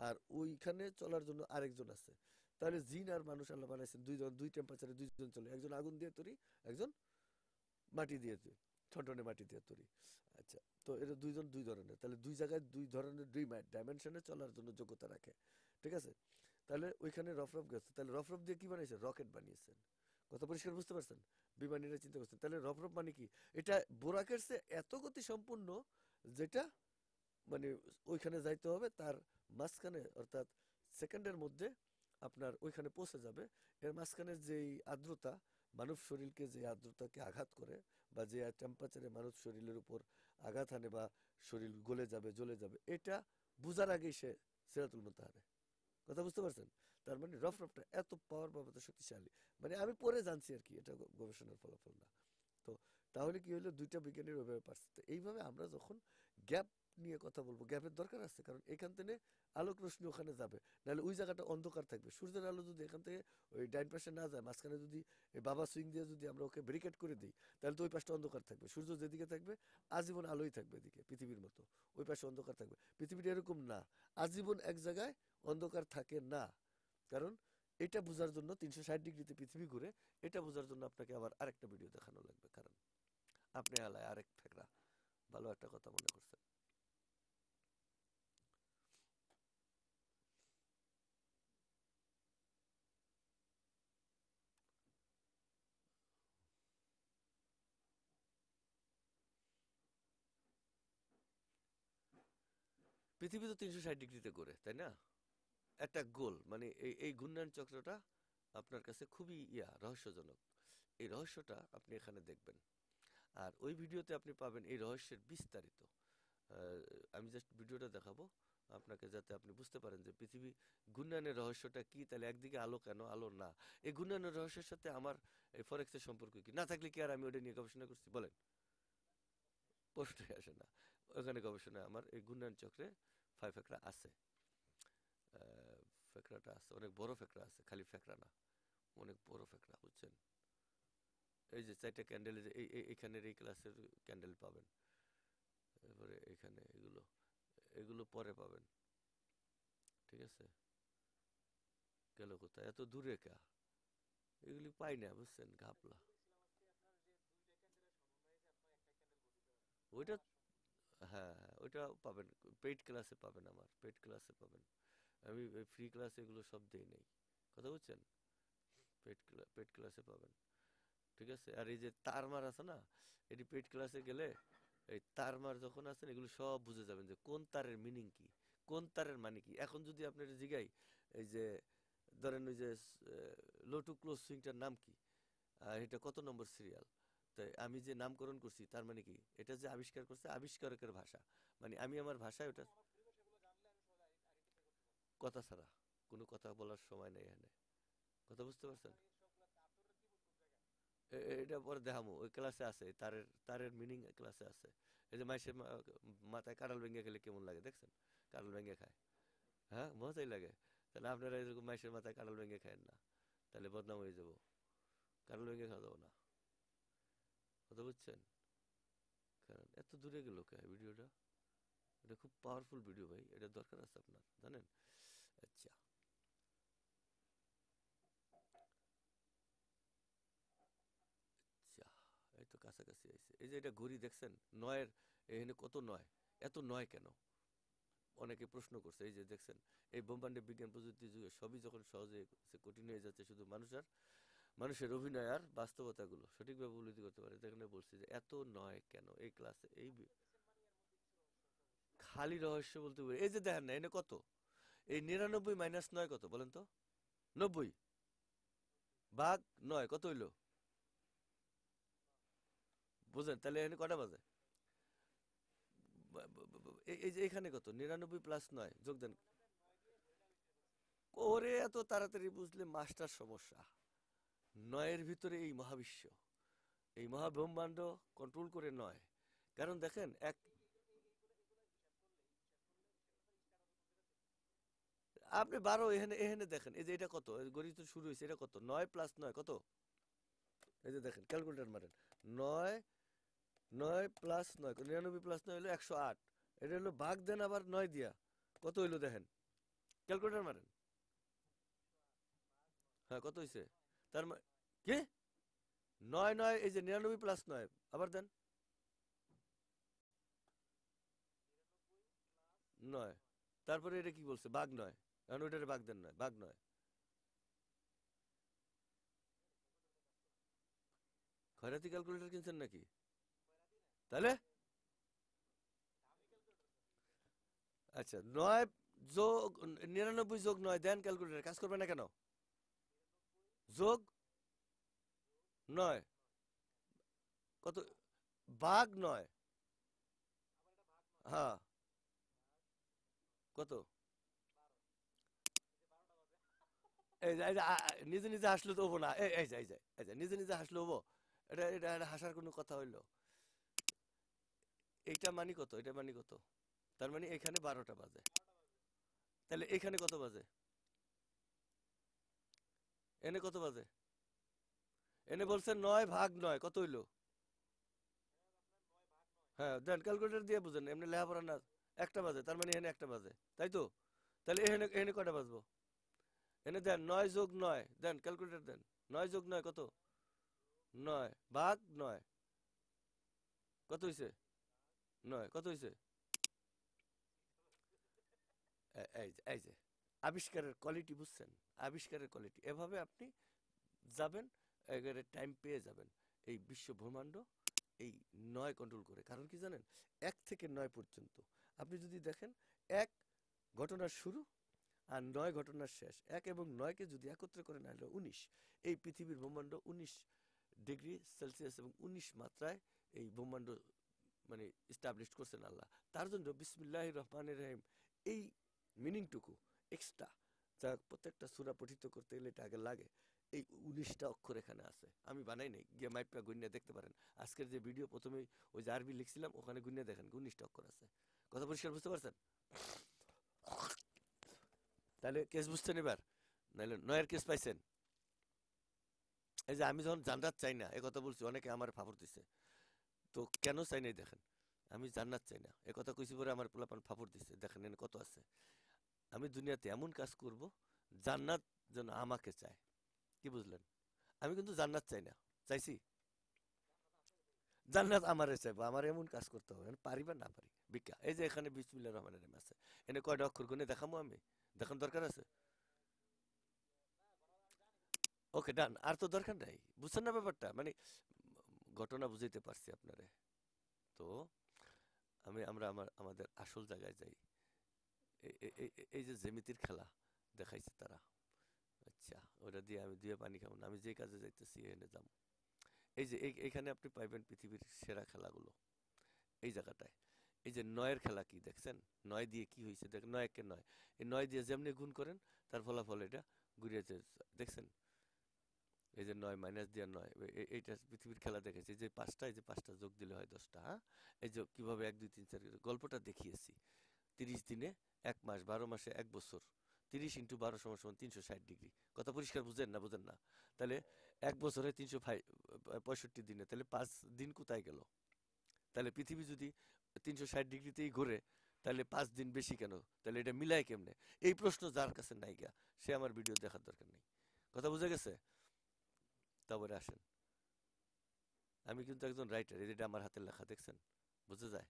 আর ওইখানে চলার জন্য আরেকজন আছে। তাহলে জিন আর মানুষ আল্লাহ বানাইছেন দুইজন, দুই টেম্পারেচারে দুইজন চলে, একজন আগুন দিয়ে তৈরি, একজন মাটি দিয়ে তৈরি, ঠনঠনে মাটি দিয়ে তৈরি। আচ্ছা, তো এটা দুইজন দুই ধরনের, তাহলে দুই জায়গায় দুই ধরনের, দুই ডাইমেনশনে চলার জন্য যোগ্যতা রাখে, ঠিক আছে? তাহলে ওইখানে রফরফ গেছে, তাহলে রফরফ দিয়ে কি বানিয়েছে? রকেট বানিয়েছেন। কথা পরিষ্কার বুঝতে পারছেন? বিমানীরা চিন্তা করছেন, তাহলে রফরফ মানে কি? এটা বোরাকের চেয়ে এত গতি সম্পূর্ণ, যেটা মানে ওইখানে যাইতে হবে তার মাঝখানে, অর্থাৎ সেকেন্ডের মধ্যে আপনার ওইখানে পৌঁছে যাবে। এর মাঝখানের যেই আর্দ্রতা, মানব শরীরকে যে আর্দ্রতাকে আঘাত করে, বা যে টেম্পারেচারে মানুষ শরীরের উপর আঘাত হানে, বা শরীর গলে যাবে, জ্বলে যাবে, এটা বুঝার আগেই সে সিরাতুল মুনতাহারে। কথা বুঝতে পারছেন? তার মানে রফরফটা এত পাওয়ার বা এত শক্তিশালী, মানে আমি পরে জানছি আর কি, এটা গবেষণার ফলাফল না। তো তাহলে কি হলো, দুইটা বিজ্ঞানীর ওইভাবে পারছে। তো এইভাবে আমরা যখন গ্যাপ নিয়ে কথা বলবো, গ্যাপের দরকার আছে, কারণ এখান থেকে আলোক রশ্মি ওখানে যাবে, নাহলে ওই জায়গাটা অন্ধকার থাকবে। সূর্যের আলো যদি এখান থেকে ওই ডাইন পাশে না যায়, মাঝখানে যদি এই বাবা সুইং দিয়ে যদি আমরা ওকে ব্যারিকেড করে দিই, তাহলে তো ওই পাশটা অন্ধকার থাকবে। সূর্য যেদিকে থাকবে আজীবন আলোই থাকবে এদিকে, পৃথিবীর মতো। ওই পাশে অন্ধকার থাকবে। পৃথিবীটা এরকম না, আজীবন এক জায়গায় অন্ধকার থাকে না। কারণ এটা বোঝার জন্য 360 ডিগ্রিতে পৃথিবী ঘুরে, এটা বোঝার জন্য আপনাকে আবার আরেকটা ভিডিও দেখানো লাগবে। কারণ আপনি আলায় আরেক ফেকরা ভালো একটা কথা মনে করছেন। পৃথিবী তো 360 ডিগ্রিতে ঘোরে, তাই না? একটা গোল, মানে এই এই ঘূর্ণায়ন চক্রটা আপনার কাছে খুবই রহস্যজনক। এই রহস্যটা আপনি এখানে দেখবেন, আর ওই ভিডিওতে আপনি পাবেন এই রহস্যের বিস্তারিত। আমি জাস্ট ভিডিওটা দেখাবো আপনাকে, যাতে আপনি বুঝতে পারেন যে পৃথিবী ঘূর্ণায়নের রহস্যটা কি। তাহলে একদিকে আলো কেন, আলো না, এই ঘূর্ণায়নের রহস্যের সাথে আমার এই ফরেক্সের সম্পর্ক কি? না থাকলে কি আর আমি ওটা নিয়ে গবেষণা করছি বলেন? প্রশ্নই আসে না। ওখানে গবেষণায় আমার এই ঘূর্ণায়ন চক্রে ফেকরা আছে। আহ, ফেকরাটা আছে, অনেক বড় ফেকরা আছে, খালি ফেকরা না, অনেক বড় ফেকরা, বুঝছেন? এই যে 4টা ক্যান্ডেল, এইখানের এই ক্লাসের ক্যান্ডেল পাবেন। এরপরে এখানে এগুলো, এগুলো পরে পাবেন। ঠিক আছে? গেল কোথায়, এত দূরে কা, এগুলি পাই না, বুঝছেন? ঘাপলা ওইটা। হ্যাঁ হ্যাঁ, ওইটা পাবেন, পেইড ক্লাসে পাবেন, আমার পেইড ক্লাসে পাবেন। আমি ফ্রি ক্লাসে এগুলো সব দেই নাই, কথা বুঝছেন? পেইড ক্লাসে পাবেন। ঠিক আছে? আর এই যে তারমার আছে না, এটি পেইড ক্লাসে গেলে এই তারমার যখন আছেন, এগুলো সব বুঝে যাবেন যে কোন তারের মিনিং কি, কোন তারের মানে কি। এখন যদি আপনার জিগাই, এই যে ধরেন ওই যে লো টু ক্লোজ সুইংটার নাম কি, আর এটা কত নম্বর সিরিয়াল, তাই আমি যে নামকরণ করছি তার মানে কি, এটা যে আবিষ্কার করছে আবিষ্কারকের ভাষা, মানে আমি আমার ভাষায় ওটা, কথা ছাড়া কোনো কথা বলার সময় নেই এখানে। কথা বুঝতে পারছেন? এটা পরে দেখামো, ওই ক্লাসে আছে, তারের তারের মিনিং ক্লাসে আছে। এই যে মাইসের মাথায় কাঁঠাল ভেঙে খেলে কেমন লাগে দেখছেন? কাঁঠাল ভেঙে খায়, হ্যাঁ মজাই লাগে। তাহলে আপনারা এরকম মাইসের মাথায় কাঁঠাল ভেঙে খায়েন না, তাহলে বদনাম হয়ে যাবো। কাঁঠাল ভেঙে খাওয়া যাবো না। কথা বুঝছেন? কারণ এত দূরে গেল কে ভিডিওটা? এটা খুব পাওয়ারফুল ভিডিও ভাই, এটা দরকার আছে আপনার, জানেন? আচ্ছা, আচ্ছা, এই তো কাছাকাছি আইছে। এই যে এটা ঘড়ি দেখছেন, নয়ের, এখানে কত নয়, এত নয় কেন? অনেকে প্রশ্ন করছে। এই যে দেখছেন, এই ব্রহ্মাণ্ডের বিজ্ঞান প্রযুক্তির যুগে সবই যখন সহজে কঠিন হয়ে যাচ্ছে, শুধু মানুষের অভিনয় আর বাস্তবতাগুলো সঠিকভাবে উপলব্ধি করতে পারে। এখানে বলছি যে এত নয় কেন এই ক্লাসে, খালি রহস্য বলতে পারি। এই যে দেখেন না, এনে কত, এই 99 - 9 কত বলেন তো? 90 ভাগ 9 কত হইলো? বুঝেন? তাহলে এখানে কটা বাজে? এই যে এখানে কত, 99 + 9 যোগ দেন। ওরে এত তাড়াতাড়ি বুঝলে মাস্টার সমস্যা। নয়ের ভিতরে এই মহাবিশ্ব, এই মহাব্রহ্মাণ্ড কন্ট্রোল করে নয়। কারণ দেখেন এক, আপনি 12 এখানে এখানে দেখেন, এই যে এটা কত, গণিত তো শুরু হয়েছে, এটা কত, 9 + 9 কত? এই যে দেখেন, ক্যালকুলেটর মারেন। 9, 9 + 9, 99 + 9 হলো 108। এটা হলো ভাগ দেন আবার 9 দিয়া, কত হইলো দেখেন, ক্যালকুলেটর মারেন। হ্যাঁ, কত হয়েছে? তার মানে কি, 9 9, এই যে 99 + 9 আবার দেন, 9। তারপরে এটা কি বলছে, ভাগ 9। এখন ওইটারে ভাগ দেন, 9 ভাগ 9। খয়রাতি ক্যালকুলেটর কিনছেন নাকি? তাহলে আচ্ছা, 99 যোগ 9 দেন, ক্যালকুলেটর কাজ করবে না কেন? যোগ 9 কত, ভাগ 9। হ্যাঁ, কত? এই যে নিজে নিজে হাসলে তো হবো না, এই যে নিজে নিজে হাসলে হবো? এটা এটা এটা হাসার কোনো কথা হইলো? এইটা মানি কত, এটা মানি কত? তার মানে এখানে 12টা বাজে, তাহলে এখানে কত বাজে? এনে কত বাজে? এনে বলছে 9 ভাগ 9, কত হইলো? হ্যাঁ দেন, ক্যালকুলেটর দিয়ে বুঝেন, এমনি লেখাপড়া না। একটা বাজে, তার মানে এখানে একটা বাজে, তাই তো? তাহলে এখানে এখানে কয়টা বাজবো? এনে দেন 9 যোগ 9, দেন ক্যালকুলেটর দেন। 9 যোগ 9 কত? 9 ভাগ 9 কত হইছে? 9 কত হইছে? এই যে আবিষ্কারের কোয়ালিটি বুঝছেন? আবিষ্কারের কোয়ালিটি এভাবে আপনি যাবেন, একেবারে টাইম পেয়ে যাবেন। এই বিশ্ব ব্রহ্মাণ্ড এই 9 কন্ট্রোল করে, কারণ কি জানেন? 1 থেকে 9 পর্যন্ত আপনি যদি দেখেন, 1 ঘটনার শুরু আর 9 ঘটনার শেষ, 1 এবং 9কে যদি একত্রে করে না হলে 19। এই পৃথিবীর ব্রহ্মাণ্ড 19 ডিগ্রি সেলসিয়াস এবং 19 মাত্রায় এই ব্রহ্মাণ্ড মানে ইস্টাবলিশ করছেন আল্লাহ। তার জন্য বিসমিল্লাহির রহমানির রহিম এই মিনিংটুকু এক্সট্রা, যা প্রত্যেকটা সূরা পঠিত করতে গেলে এটা আগে লাগে। এই 19টা অক্ষর এখানে আছে, আমি বানাই নাই, গিয়ে মাইপা গুইন্যা দেখতে পারেন। আজকের যে ভিডিও প্রথমেই ওই যে আরবি লিখছিলাম ওখানে গুইন্যা দেখেন 19টা অক্ষর আছে। কথা পরিষ্কার বুঝতে পারছেন? তাহলে কেস বুঝছেন এবার? নাহলে নয়ের কেস পাইছেন? এই যে আমি যখন জান্নাত চাই না, এ কথা বলছি, অনেকে আমার ফাফর দিছে। তো কেন চাই নাই দেখেন? আমি জান্নাত চাই না এ কথা কইছি পরে আমার পোলাপান ফাফর দিছে, দেখেন এখানে কত আছে। আমি দুনিয়াতে এমন কাজ করব জান্নাত যেন আমাকে চায়। কি বুঝলেন? আমি কিন্তু জান্নাত চাই না, চাইছি জান্নাত আমারে চাইবো, আমার এমন কাজ করতে হবে, আমি পারি বা না পারি ভিক্ষা। এই যে এখানে বিসমিল্লাহির রহমানির রহিম আছে, এনে কয়টা অক্ষর গুনে দেখামো আমি? দেখান দরকার আছে? ওকে ডান, আর তো দরকার নাই। বুঝছেন না ব্যাপারটা? মানে ঘটনা বুঝাইতে পারছি আপনারে। তো আমরা আমাদের আসল জায়গায় যাই। এই যে জ্যামিতির খেলা দেখাইছে তারা, আচ্ছা ওটা দিয়ে আমি দুয়ে পানি খাবো না, আমি যে কাজে যাইতেছি এনে যাম। এই যে এইখানে আপনি পাইবেন পৃথিবীর সেরা খেলাগুলো এই জায়গাটায়। এই যে 9-এর খেলা কি দেখছেন? 9 দিয়ে কি হয়েছে দেখ, 9 × 9, এই 9 দিয়ে যেমনি গুণ করেন তার ফলাফল এটা ঘুরিয়েছে, দেখছেন? এই যে 9 - দিয়ে 9, এইটা পৃথিবীর খেলা দেখেছি। এই যে 5টা, এই যে 5টা যোগ দিলে হয় 10টা। হ্যাঁ, এই যে কিভাবে 1 2 3 4 গল্পটা দেখিয়েছি। 30 দিনে 1 মাস, 12 মাসে 1 বছর, 30 × 12 = 360 ডিগ্রি। কথা পরিষ্কার বুঝেন না? বুঝেন না? তাহলে 1 বছরে 365 দিনে, তাহলে 5 দিন কোথায় গেল? তাহলে পৃথিবী যদি 360 ডিগ্রিতেই ঘোরে, তাহলে 5 দিন বেশি কেন? তাহলে এটা মিলায় কেমনে? এই প্রশ্ন যার কাছে নাই গা, সে আমার ভিডিও দেখার দরকার নেই। কথা বুঝে গেছে? তারপরে আসেন, আমি কিন্তু একজন রাইটার, এটা আমার হাতের লেখা, দেখছেন? বুঝে যায়?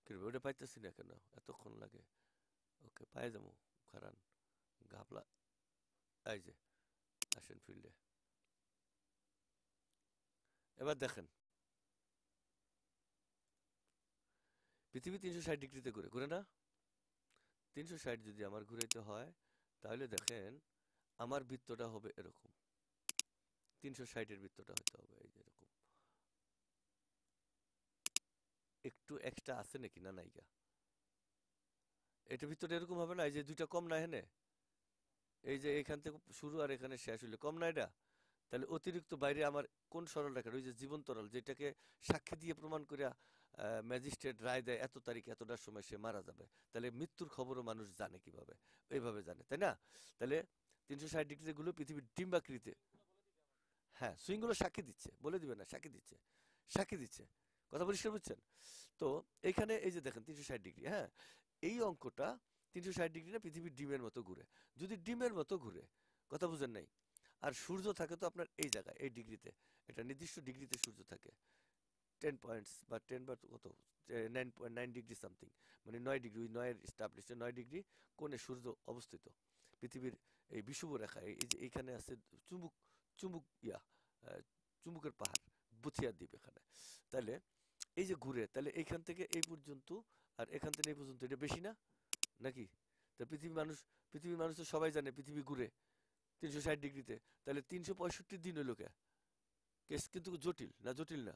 কিন্তু ওটা পাইতেছি না কেন, এতক্ষণ লাগে? ওকে পাই যাবো, খারান ঘাবলা। এই যে আসেন ফিল্ডে, এবার দেখেন পৃথিবী 360 ডিগ্রিতে ঘুরে, ঘুরে না? 360 যদি আমার ঘুরাইতে হয়, তাহলে দেখেন আমার বৃত্তটা হবে এরকম, 360-এর বৃত্তটা হতে হবে এই যে এরকম। একটু এক্সট্রা আছে নাকি? না নাইগা। এটা বৃত্তটা এরকম হবে না? এই যে দুইটা কম না এখানে, এই যে এখান থেকে শুরু আর এখানে শেষ হইলে কম না এটা? তাহলে অতিরিক্ত বাইরে আমার কোন সরল রেখা, ওই যে জীবন তরল যেটাকে সাক্ষী দিয়ে প্রমাণ করে ম্যাজিস্ট্রেট রায় দেয় এত তারিখ এতটার সময় সে মারা যাবে, তাহলে মৃত্যুর খবরও মানুষ জানে কিভাবে? এইভাবে জানে, তাই না? তাহলে 360 ডিগ্রি গুলো পৃথিবীর ডিম্বাকৃতি। হ্যাঁ, সুইংগুলো সাক্ষী দিচ্ছে, বলে দিবে না, সাক্ষী দিচ্ছে, সাক্ষী দিচ্ছে। কথা পরিষ্কার বুঝছেন? তো এইখানে এই যে দেখেন 360 ডিগ্রি, হ্যাঁ, এই অঙ্কটা 360 ডিগ্রি না, পৃথিবীর ডিমের মতো ঘুরে। যদি ডিমের মতো ঘুরে, কথা বুঝেন নাই? আর সূর্য থাকে তো আপনার এই জায়গায়, এই ডিগ্রিতে, একটা নির্দিষ্ট ডিগ্রিতে সূর্য থাকে, 10 পয়েন্টস বা 10 বা কত, 9.9 ডিগ্রি সামথিং, মানে 9 ডিগ্রি, ওই 9-এর স্টাবলিশ 9 ডিগ্রি কোণে সূর্য অবস্থিত। পৃথিবীর এই বিষুব রেখা, এই যে এইখানে আছে চুম্বক, চুম্বক আহ, চুম্বকের পাহাড়, বুথিয়া দ্বীপ এখানে। তাহলে এই যে ঘুরে, তাহলে এইখান থেকে এই পর্যন্ত আর এখান থেকে এই পর্যন্ত, এটা বেশি না নাকি? তা পৃথিবীর মানুষ তো সবাই জানে পৃথিবী ঘুরে 360 ডিগ্রিতে। তাহলে 365 দিন হইল কে? কেস কিন্তু জটিল না? জটিল না?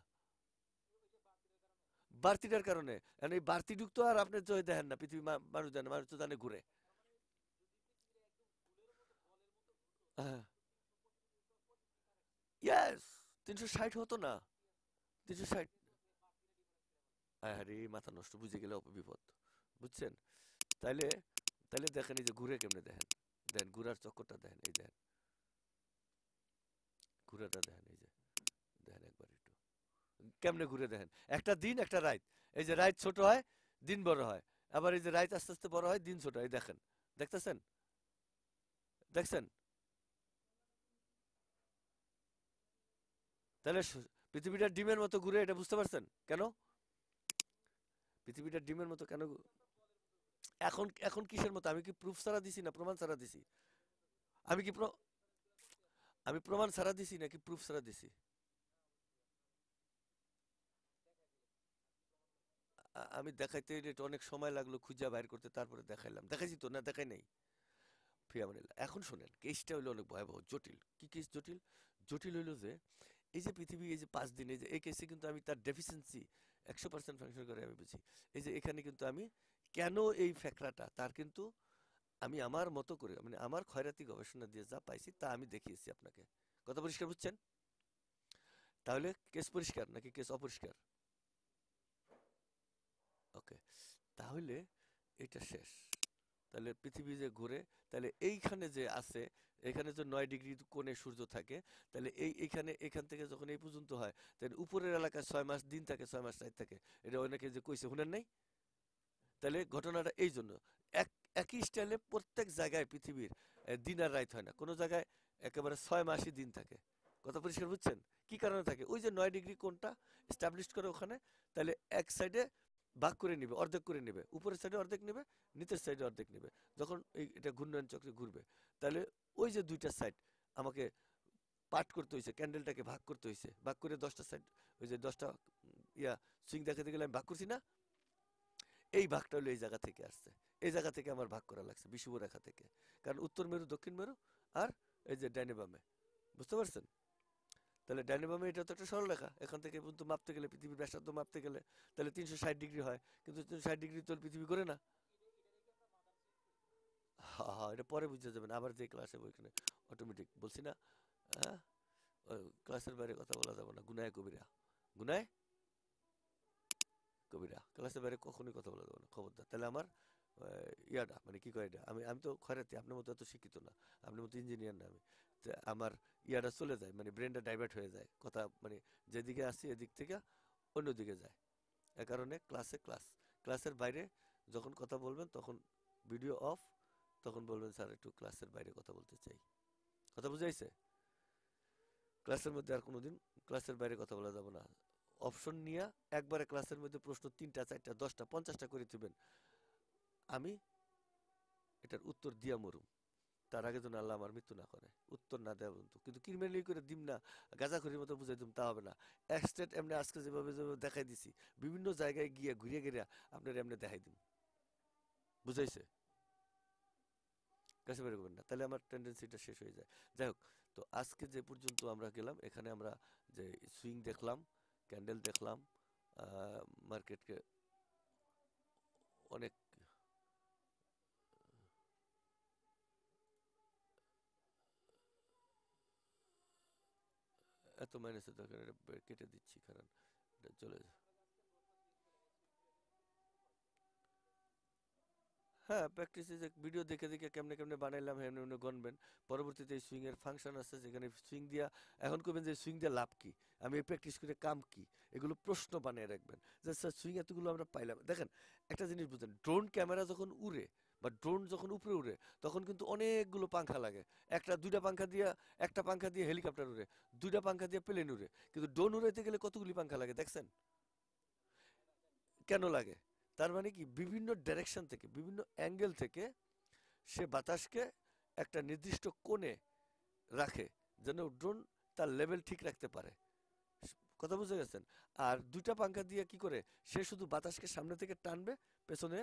বাড়তিটার কারণে, কারণ এই বাড়তি যুক্ত আর আপনি তো দেখেন না, পৃথিবী মানুষ জানে, মানুষ তো জানে ঘুরে। হ্যাঁ, ইয়াস, 360 হতো না, 360। আরে মাথা নষ্ট, বুঝে গেলে বিপদ, বুঝছেন? তাইলে তাইলে দেখেন এই যে ঘুরে কেমনে দেখেন, দেখেন ঘুরার চক্করটা দেখেন, এই দেখেন ঘুরাটা দেখেন, এই যে দেখেন একবার একটু কেমনে ঘুরে দেখেন, একটা দিন একটা রাত, এই যে রাত ছোট হয় দিন বড় হয়, আবার এই যে রাত আস্তে আস্তে বড় হয় দিন ছোট হয়, দেখেন, দেখতেছেন, দেখছেন? তাহলে পৃথিবীটা ডিমের মতো ঘুরে, এটা বুঝতে পারছেন কেন? পৃথিবীটা ডিমের মতো কেন এখন এখন কিসের মতো? আমি কি প্রুফ ছাড়া দিছি না প্রমাণ ছাড়া দিছি? আমি কি আমি প্রমাণ ছাড়া দিছি নাকি প্রুফ ছাড়া দিছি? আমি দেখাইতে এটা অনেক সময় লাগলো খুঁজা বাইর করতে, তারপরে দেখাইলাম, দেখাইছি তো না দেখাই নাই? ফিয়ামানিল্লাহ। এখন শোনেন, কেসটা হইলো অনেক ভয়াবহ, জটিল। কি কেস জটিল? জটিল হইলো যে এই যে পৃথিবী এই যে 5 দিন, এই যে এই কেসে কিন্তু আমি তার ডেফিসিয়েন্সি 100% ফাংশন করে আমি বুঝি। এই যে এখানে কিন্তু আমি কেন এই ফ্যাকড়াটা তার কিন্তু আমি আমার মতো করে, মানে আমার খয়রাতি গবেষণা দিয়ে যা পাইছি তা আমি দেখিয়েছি আপনাকে। কথা পরিষ্কার বুঝছেন? তাহলে কেস পরিষ্কার নাকি কেস অপরিষ্কার? ওকে, তাহলে এটা শেষ। তাহলে পৃথিবী যে ঘুরে, তাহলে এইখানে যে আছে, এখানে যে 9 ডিগ্রি কোণে সূর্য থাকে, তাহলে এইখানে এখান থেকে যখন এই পর্যন্ত হয়, তাহলে উপরের এলাকায় 6 মাস দিন থাকে, 6 মাস রাত থাকে। এটা অনেকে যে কইছে শুনেন নাই? তাহলে ঘটনাটা এই জন্য এক একই স্টাইলে প্রত্যেক জায়গায় পৃথিবীর দিন আর রাত হয় না, কোনো জায়গায় একেবারে 6 মাসই দিন থাকে। কথা পরিষ্কার বুঝছেন? কি কারণে থাকে? ওই যে 9 ডিগ্রি কোণটা এস্টাবলিশ করে ওখানে, তাহলে এক সাইডে ভাগ করে নিবে, অর্ধেক করে নিবে, উপরের সাইডে অর্ধেক নিবে, নিচের সাইডে অর্ধেক নিবে, যখন এটা ঘূর্ণয়ন চক্রে ঘুরবে। তাহলে ওই যে দুইটা সাইড আমাকে পার্ট করতে হয়েছে, ক্যান্ডেলটাকে ভাগ করতে হয়েছে, ভাগ করে 10টা সাইড, ওই যে 10টা ইয়া সুইং দেখাতে গেলে আমি ভাগ করছি না, এই ভাগটা হলো এই জায়গা থেকে আসছে। এই জায়গা থেকে আমার ভাগ করা লাগছে বিষুবরেখা থেকে, কারণ উত্তর মেরু দক্ষিণ মেরু আর এই যে ডাইনে বামে, বুঝতে পারছেন? তাহলে ডাইনে বামে এটা তো একটা সরলরেখা, এখান থেকে পর্যন্ত মাপতে গেলে পৃথিবীর ব্যাসার্ধ মাপতে গেলে তাহলে 360 ডিগ্রি হয়, কিন্তু 360 ডিগ্রি তো পৃথিবী করে না। হ্যাঁ হ্যাঁ, এটা পরে বুঝতে যাবেন, আবার যে ক্লাসে ওইখানে অটোমেটিক বলছি না। হ্যাঁ, ক্লাসের বাইরে কথা বলা যাবে না, গুনায় কবিরা, গুনায় কবিরা, ক্লাসের বাইরে কখনোই কথা বলা যাবে না, খবরদার। তাহলে আমার ইয়াটা মানে কি কয় এটা, আমি আমি তো খয়রাতি, আপনার মতো এত শিক্ষিত না, আপনার মতো ইঞ্জিনিয়ার না আমি। তা আমার ইয়াটা চলে যায়, মানে ব্রেনটা ডাইভার্ট হয়ে যায়, কথা মানে যেদিকে আসি এদিক থেকে অন্যদিকে যায়। এ কারণে ক্লাসের বাইরে যখন কথা বলবেন তখন ভিডিও অফ, তখন বলবেন স্যার একটু ক্লাসের বাইরে কথা বলতে চাই। কথা বুঝাইছে? ক্লাসের মধ্যে আর কোনোদিন ক্লাসের বাইরে কথা বলা যাবে না। অপশন নিয়ে একবারে ক্লাসের মধ্যে প্রশ্ন 3টা 4টা 10টা 50টা করে দিবেন, আমি এটার উত্তর দিয়া মরুম, তার আগে যেন আল্লাহ আমার মৃত্যু না করে, উত্তর না দেওয়া পর্যন্ত। কিন্তু কিরমেলি করে দিম না, গাঁজাখড়ির মতো বুঝাই দিম তা হবে না। এক্সটেট এমনি আজকে যেভাবে যেভাবে দেখাই দিছি, বিভিন্ন জায়গায় গিয়ে ঘুরিয়ে ঘিরে আপনার এমনি দেখাই দিম, বুঝাইছে? কাছে বের করবেন না, তাহলে আমার টেন্ডেন্সিটা শেষ হয়ে যায়। যাই হোক, তো আজকে যে পর্যন্ত আমরা গেলাম, এখানে আমরা যে সুইং দেখলাম, ক্যান্ডেল দেখলাম, মার্কেটকে অনেক এত মাইনাসের দরকার, এটা কেটে দিচ্ছি, কারণ এটা চলে যায়। হ্যাঁ, প্র্যাকটিসে যে ভিডিও দেখে দেখে কেমনে কেমনে বানাইলাম এমনি এমনি গনবেন। পরবর্তীতে এই সুইং এর ফাংশন আছে, যেখানে সুইং দিয়া এখন কবেন যে সুইং দিয়ে লাভ কি, আমি এই প্র্যাকটিস করে কাম কি, এগুলো প্রশ্ন বানিয়ে রাখবেন যে স্যার সুইং এতগুলো আমরা পাইলাম। দেখেন, একটা জিনিস বুঝেন, ড্রোন ক্যামেরা যখন উড়ে বা ড্রোন যখন উপরে উড়ে তখন কিন্তু অনেকগুলো পাংখা লাগে। একটা দুইটা পাংখা দিয়া, একটা পাংখা দিয়ে হেলিকপ্টার উড়ে, দুইটা পাংখা দিয়ে প্লেন উড়ে, কিন্তু ড্রোন উড়াইতে গেলে কতগুলি পাংখা লাগে দেখছেন? কেন লাগে? তার মানে কি, বিভিন্ন ডাইরেকশন থেকে বিভিন্ন অ্যাঙ্গেল থেকে সে বাতাসকে একটা নির্দিষ্ট কোণে রাখে, যেন ড্রোন তার লেভেল ঠিক রাখতে পারে। কথা বুঝে গেছেন? আর দুইটা পাংখা দিয়ে কি করে, সে শুধু বাতাসকে সামনে থেকে টানবে, পেছনে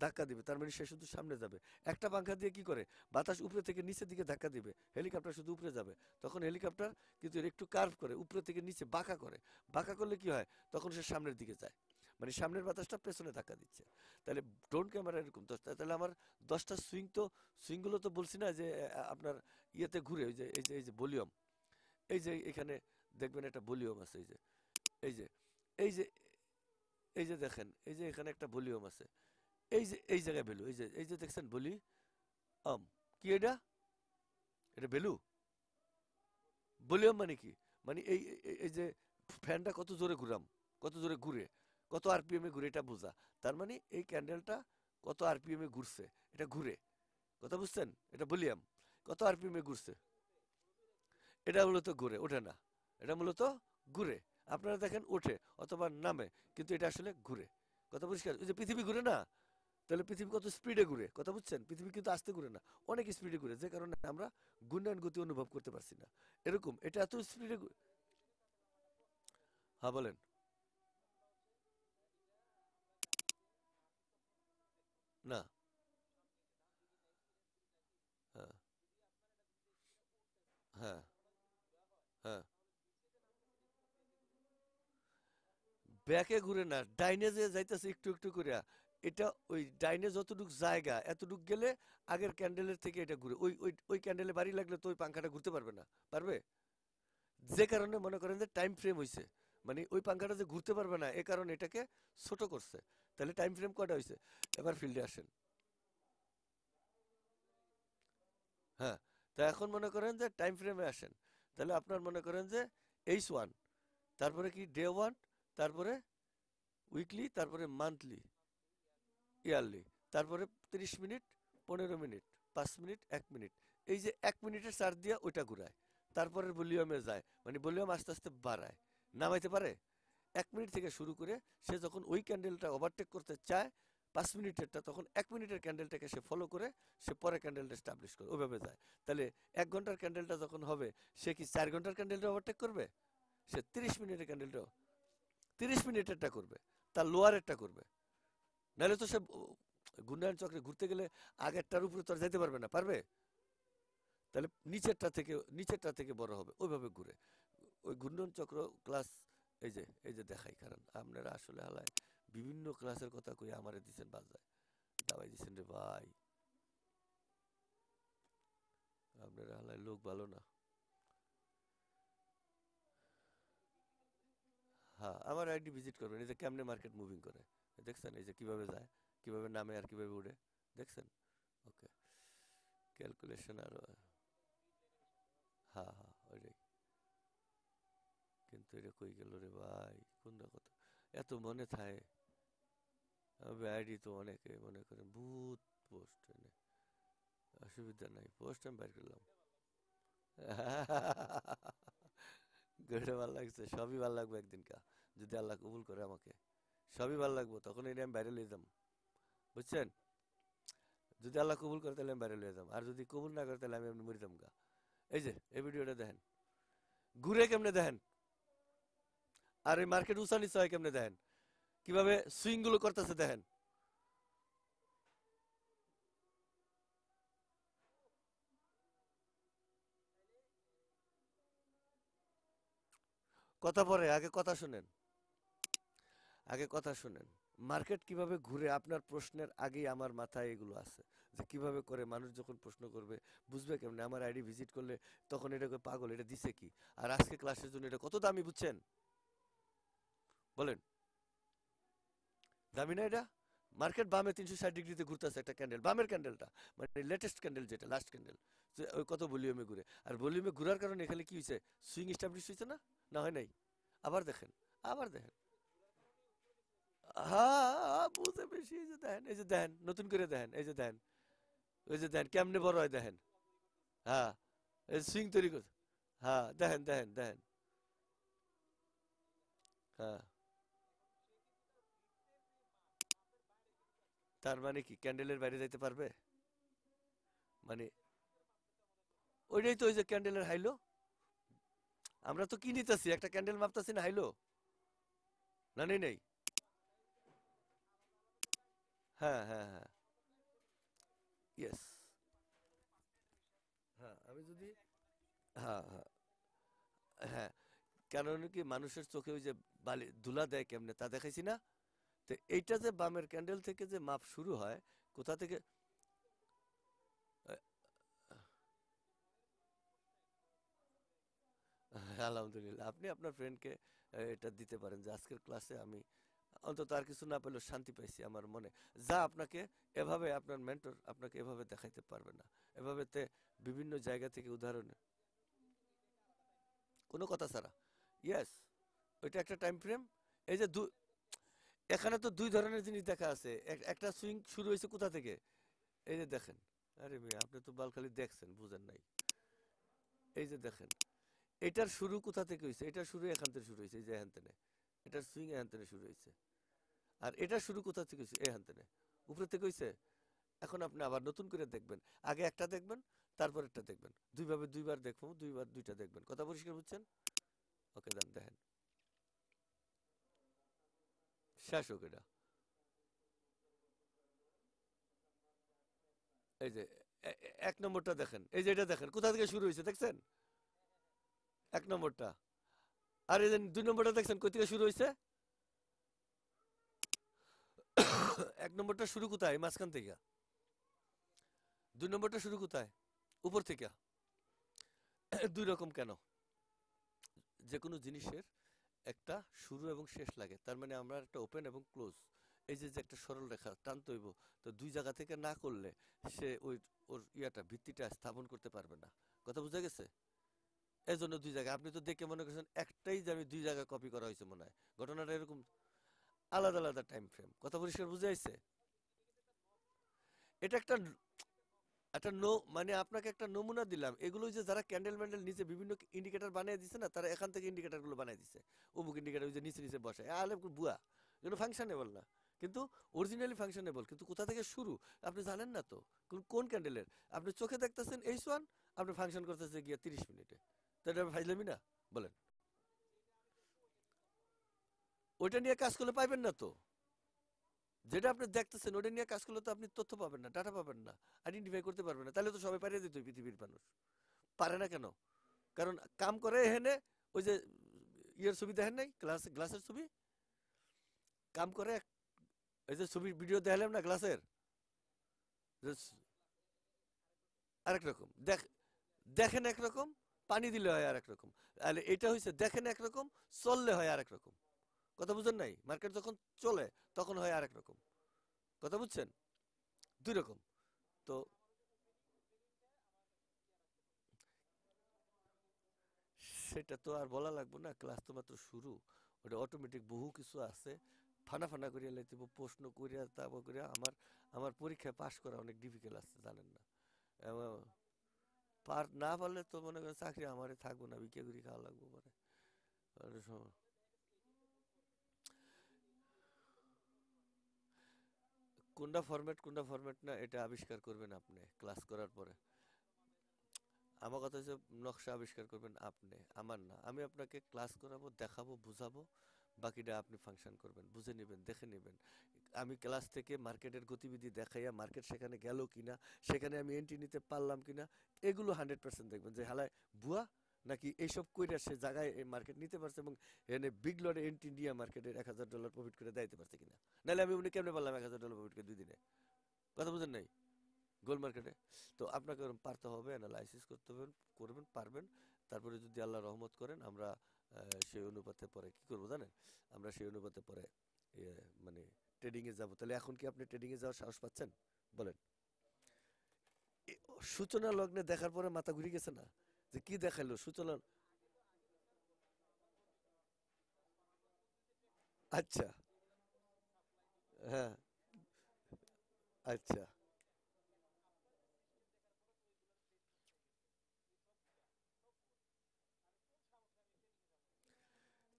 ধাক্কা দিবে, তার মানে সে শুধু সামনে যাবে। একটা পাংখা দিয়ে কি করে, বাতাস উপরে থেকে নিচের দিকে ধাক্কা দিবে, হেলিকপ্টার শুধু উপরে যাবে। তখন হেলিকপ্টার কিন্তু এর একটু কার্ভ করে, উপরে থেকে নিচে বাঁকা করে, বাঁকা করলে কি হয়, তখন সে সামনের দিকে যায়, মানে সামনের বাতাসটা পেছনে ধাক্কা দিচ্ছে। তাহলে ড্রোন ক্যামেরা এরকম 10টা, তাহলে আমার 10টা সুইং তো, সুইংগুলো তো বলছি না যে আপনার ইয়েতে ঘুরে, ওই যে এই যে ভলিউম, এই যে এখানে দেখবেন একটা ভলিউম আছে, এই যে এই যে এই যে এই যে দেখেন, এই যে এখানে একটা ভলিউম আছে, এই যে এই জায়গায় ভ্যালু, এই যে দেখছেন বলি কি এটা, এটা ভ্যালু। ভলিউম মানে কি, মানে এই যে ফ্যানটা কত জোরে ঘুরাম, কত জোরে ঘুরে, কত আরপিএম এ ঘুরে, এটা বোঝা। তার মানে এই ক্যান্ডেলটা কত আরপিএম এ ঘুরছে, এটা ঘুরে, কথা বুঝছেন, এটা ভলিউম, কত আরপিএম এ ঘুরছে। এটা মূলত ঘুরে, ওঠে না, এটা মূলত ঘুরে। আপনারা দেখেন ওঠে অথবা নামে, কিন্তু এটা আসলে ঘুরে, কথা পরিষ্কার। ওই যে পৃথিবী ঘুরে না, তাহলে পৃথিবী কত স্পিডে ঘুরে, কথা বুঝছেন, পৃথিবী কিন্তু আস্তে ঘুরে না, অনেক স্পিডে ঘুরে, যে কারণে আমরা ঘূর্ণায়ন গতি অনুভব করতে পারছি না। এরকম এটা এত স্পিডে। হ্যাঁ বলেন। না। হ্যাঁ, হ্যাঁ, হ্যাঁ। ব্যাকে ঘুরে না, ডাইনে যে যাইতেছে একটু একটু করে, এটা ওই ডাইনে যতটুক জায়গা এতটুক গেলে আগের ক্যান্ডেলের থেকে এটা ঘুরে, ওই ওই ওই ক্যান্ডেলে বাড়ি লাগলে তো ওই পাংখাটা ঘুরতে পারবে না, পারবে? যে কারণে মনে করেন যে টাইম ফ্রেম হইছে, মানে ওই পাংখাটা যে ঘুরতে পারবে না এ কারণে এটাকে ছোট করছে। তাহলে টাইম ফ্রেম কয়টা হইছে? এবার ফিল্ডে আসেন। হ্যাঁ, তা এখন মনে করেন যে টাইম ফ্রেমে আসেন। তাহলে আপনার মনে করেন যে H1, তারপরে কি ডে 1, তারপরে উইকলি, তারপরে মান্থলি, ইয়ারলি, তারপরে 30 মিনিট, 15 মিনিট, 5 মিনিট, 1 মিনিট। এই যে 1 মিনিটের চার্জ দিয়ে ওইটা ঘুরায়, তারপরে ভলিউমে যায়, মানে ভলিউম আস্তে আস্তে বাড়ায়, নামাইতে পারে। 1 মিনিট থেকে শুরু করে সে যখন ওই ক্যান্ডেলটা ওভারটেক করতে চায় 5 মিনিটেরটা, তখন 1 মিনিটের ক্যান্ডেলটাকে সে ফলো করে সে পরে ক্যান্ডেলটা এস্টাবলিশ করে, ওইভাবে যায়। তাহলে 1 ঘন্টার ক্যান্ডেলটা যখন হবে, সে কি 4 ঘন্টার ক্যান্ডেলটা ওভারটেক করবে? সে 30 মিনিটের ক্যান্ডেলটা 30 মিনিটেরটা করবে, তার লোয়ারেরটা করবে। নাহলে তো সে ঘূর্ণায়ন চক্রে ঘুরতে গেলে আগেরটার উপরে তো আর যেতে পারবে না, পারবে? তাহলে নিচেরটা থেকে বড় হবে, ওইভাবে ঘুরে। ওই ঘূর্ণন চক্র ক্লাস, এই যে দেখাই, কারণ আপনারা আসলে হালায় বিভিন্ন ক্লাসের কথা কই আমারে দিচ্ছেন বাজায়, দাবাই দিচ্ছেন রে ভাই, আপনারা হালায় লোক ভালো না। হ্যাঁ, আমার আইডি ভিজিট করবেন, এই যে কেমনে মার্কেট মুভিং করে, দেখছেন, এই যে কিভাবে যায়, কিভাবে নামে আর কিভাবে উড়ে, দেখছেন? ওকে, ক্যালকুলেশন আর, হ্যাঁ হ্যাঁ ওইটাই। কিন্তু এটা কই গেল রে ভাই, কোনটা কথা, এত মনে থাকে। আমি আইডি তো অনেকে মনে করেন ভূত পোস্ট এনে, অসুবিধা নাই, পোস্ট আমি বাইর করলাম। গড়ে ভাল লাগছে, সবই ভাল লাগবে একদিন কা, যদি আল্লাহ কবুল করে আমাকে, সবই ভাল লাগবো, তখন এটা আমি বাইরে লিয়ে যাম, বুঝছেন? যদি আল্লাহ কবুল করে তাহলে আমি বাইরে লিয়ে যাম, আর যদি কবুল না করে তাহলে আমি এমনি মরে যাম গা। এই যে এই ভিডিওটা দেখেন, ঘুরে কেমনে দেখেন, আর এই মার্কেট উঁচা নিচা হয় কেমনে দেখেন, কিভাবে সুইং গুলো করতেছে দেখেন। কথা পরে, আগে কথা শুনেন, আগে কথা শুনেন। মার্কেট কিভাবে ঘুরে আপনার প্রশ্নের আগেই আমার মাথায় এগুলো আছে, যে কিভাবে করে মানুষ যখন প্রশ্ন করবে বুঝবে কেমনে, আমার আইডি ভিজিট করলে তখন এটাকে পাগল, এটা দিছে কি, আর আজকে ক্লাসের জন্য এটা কত দামি, বুঝছেন? বলেন, দামি না এটা? মার্কেট বামে 360 ডিগ্রিতে ঘুরতেছে, একটা ক্যান্ডেল, বামের ক্যান্ডেলটা, মানে লেটেস্ট ক্যান্ডেল, যেটা লাস্ট ক্যান্ডেল, ওই কত ভলিউমে ঘুরে, আর ভলিউমে ঘুরার কারণে এখানে কি হয়েছে, সুইং এস্টাবলিশ হয়েছে না, না হয় নাই? আবার দেখেন, আবার দেখেন। হ্যাঁ, বুঝে বেশি, এই যে দেখেন, এই যে দেখেন, নতুন করে দেখেন, এই যে দেখেন, ওই যে দেখেন কেমনে বড় হয় দেখেন। হ্যাঁ, এই সুইং তৈরি করছে। হ্যাঁ, দেখেন দেখেন দেখেন। হ্যাঁ, তার মানে কি ক্যান্ডেলের বাইরে যাইতে পারবে? মানে ওইটাই তো, ওই যে ক্যান্ডেলের হাইলো, আমরা তো কি নিতেছি, একটা ক্যান্ডেল মাপতাছি না, হাইলো, না নেই নেই। হ্যাঁ হ্যাঁ হ্যাঁ, ইয়েস। হ্যাঁ, আমি যদি, হ্যাঁ হ্যাঁ হ্যাঁ, কারণ কি মানুষের চোখে ওই যে বালি ধুলা দেয় কেমনে তা দেখাইছি না। তো এইটা যে বামের ক্যান্ডেল থেকে যে মাপ শুরু হয়, কোথা থেকে, আলহামদুলিল্লাহ, আপনি আপনার ফ্রেন্ডকে এটা দিতে পারেন যে আজকের ক্লাসে আমি অন্তত আর কিছু না পেলেও শান্তি পাইছি আমার মনে। যা আপনাকে এভাবে আপনার মেন্টর আপনাকে এভাবে দেখাইতে পারবে না। এভাবে বিভিন্ন জায়গা থেকে উদাহরণ, কোনো কথা ছাড়া। ইয়েস, ওইটা একটা টাইম ফ্রেম। এই যে এখানে তো দুই ধরনের জিনিস দেখা আছে। একটা সুইং শুরু হয়েছে কোথা থেকে, এই যে দেখেন। আরে মিয়া, আপনি তো বাল খালি দেখছেন, বুঝেন নাই। এই যে দেখেন, এটার শুরু কোথা থেকে হয়েছে, এটার শুরু এখান থেকে শুরু হয়েছে, এই যে এখান থেকে। এটার সুইং এখান থেকে শুরু হয়েছে। আর এটার শুরু কোথা থেকে হয়েছে, এখান থেকে, উপরে থেকে হয়েছে। এখন আপনি আবার নতুন করে দেখবেন, আগে একটা দেখবেন, তারপর একটা দেখবেন, দুইভাবে দুইবার দেখবো, দুইবার দুইটা দেখবেন। কথা পরিষ্কার বুঝছেন? ওকে, দেন, দেখেন শেষ হোক এটা। এই যে এক নম্বরটা দেখেন, এই যে এটা দেখেন কোথা থেকে শুরু হয়েছে, দেখছেন? এক নম্বরটা। আর এই যে দুই নম্বরটা দেখছেন কই থেকে শুরু হয়েছে? এক নম্বরটা শুরু কোথায়, মাঝখান থেকে। দুই নম্বরটা শুরু কোথায়, উপর থেকে। দুই রকম কেন? যে কোনো জিনিসের একটা শুরু এবং শেষ লাগে, তার মানে আমরা একটা ওপেন এবং ক্লোজ, এই যে যে একটা সরল রেখা টানতে হইব, তো দুই জায়গা থেকে না করলে সে ওর ভিত্তিটা স্থাপন করতে পারবে না। কথা বুঝা গেছে? এই জন্য দুই জায়গায়, আপনি তো দেখে মনে করছেন একটাই যে আমি দুই জায়গায় কপি করা হয়েছে মনে হয়, ঘটনাটা এরকম। আলাদা আলাদা টাইম ফ্রেম। কথা পরিষ্কার বুঝে আসছে? এটা একটা একটা মানে আপনাকে একটা নমুনা দিলাম। এগুলো যে যারা ক্যান্ডেল ম্যান্ডেল নিচে বিভিন্ন ইন্ডিকেটর বানিয়ে দিছে না, তারা এখান থেকে ইন্ডিকেটর গুলো বানিয়ে দিছে। অমুক ইন্ডিকেটর ওই যে নিচে নিচে বসে, আলে বুয়া, এগুলো ফাংশনেবল না। কিন্তু অরিজিনালি ফাংশনেবল, কিন্তু কোথা থেকে শুরু আপনি জানেন না তো। কোন ক্যান্ডেলের আপনি চোখে দেখতেছেন H1, আপনি ফাংশন করতেছে গিয়া 30 মিনিটে, তো এটা ফাইজলামি না? বলেন। ওইটা নিয়ে কাজ করলে পাইবেন না তো। যেটা আপনি দেখতেছেন ওটা নিয়ে কাজ করলে তো আপনি তথ্য পাবেন না, ডাটা পাবেন না, আইডেন্টিফাই করতে পারবেন না। তাহলে তো সবাই পারিয়ে দিত পৃথিবীর মানুষ। পারে না কেন? কারণ কাম করে এখানে। ওই যে ইয়ের ছবি দেখেন নাই, গ্লাসের ছবি কাম করে। এই যে ছবি ভিডিও দেখালাম না গ্লাসের, যে আরেক রকম দেখেন একরকম, পানি দিলে হয় আরেক রকম। তাহলে এটা হচ্ছে দেখেন একরকম, চললে হয় আরেক রকম। কথা বুঝেন নাই? মার্কেট যখন চলে তখন হয় আরেক রকম। কথা বুঝছেন? দুই রকম। তো সেটা তো আর বলা লাগবে না, ক্লাস তো মাত্র শুরু। ওটা অটোমেটিক বহু কিছু আছে। ফানা ফানা করিয়া লাইতেব, প্রশ্ন করিয়া তারপর করিয়া আমার আমার পরীক্ষায় পাশ করা অনেক ডিফিকাল্ট আছে, জানেন না? পার না পারলে তো মনে করেন চাকরি আমারে থাকবো না, বিক্রি করে খাওয়া লাগবো পরে। আর কোনটা ফরম্যাট না, এটা আবিষ্কার করবেন আপনি ক্লাস করার পরে। আমার কথা হচ্ছে, নকশা আবিষ্কার করবেন আপনি, আমার না। আমি আপনাকে ক্লাস করাবো, দেখাবো, বুঝাবো, বাকিটা আপনি ফাংশন করবেন, বুঝে নেবেন, দেখে নেবেন। আমি ক্লাস থেকে মার্কেটের গতিবিধি দেখাইয়া মার্কেট সেখানে গেল কিনা, সেখানে আমি এন্ট্রি নিতে পারলাম কিনা, এগুলো 100% দেখবেন যে হালায় ভুয়া নাকি এইসব কইরা সে জায়গায় এই মার্কেট নিতে পারছে এবং এনে বিগ লটে এন্ট্রি নিয়ে মার্কেটের $1000 প্রফিট করে দিতে পারছে কিনা। নাহলে আমি উনি কেমনে পারলাম $1000 প্রফিট করে 2 দিনে? কথা বুঝেন নাই? গোল মার্কেটে। তো আপনাকে ওরকম পারতে হবে, অ্যানালাইসিস করতে হবে, করবেন, পারবেন। তারপরে যদি আল্লাহ রহমত করেন, আমরা সেই অনুপাতে পরে কি করবো জানেন? আমরা সেই অনুপাতে পরে ইয়ে, মানে ট্রেডিং এ যাবো। তাহলে এখন কি আপনি ট্রেডিং এ যাওয়ার সাহস পাচ্ছেন? বলেন। সূচনা লগ্নে দেখার পরে মাথা ঘুরে গেছে না, যে কি দেখাইলো সূচনা? আচ্ছা। হ্যাঁ। আচ্ছা,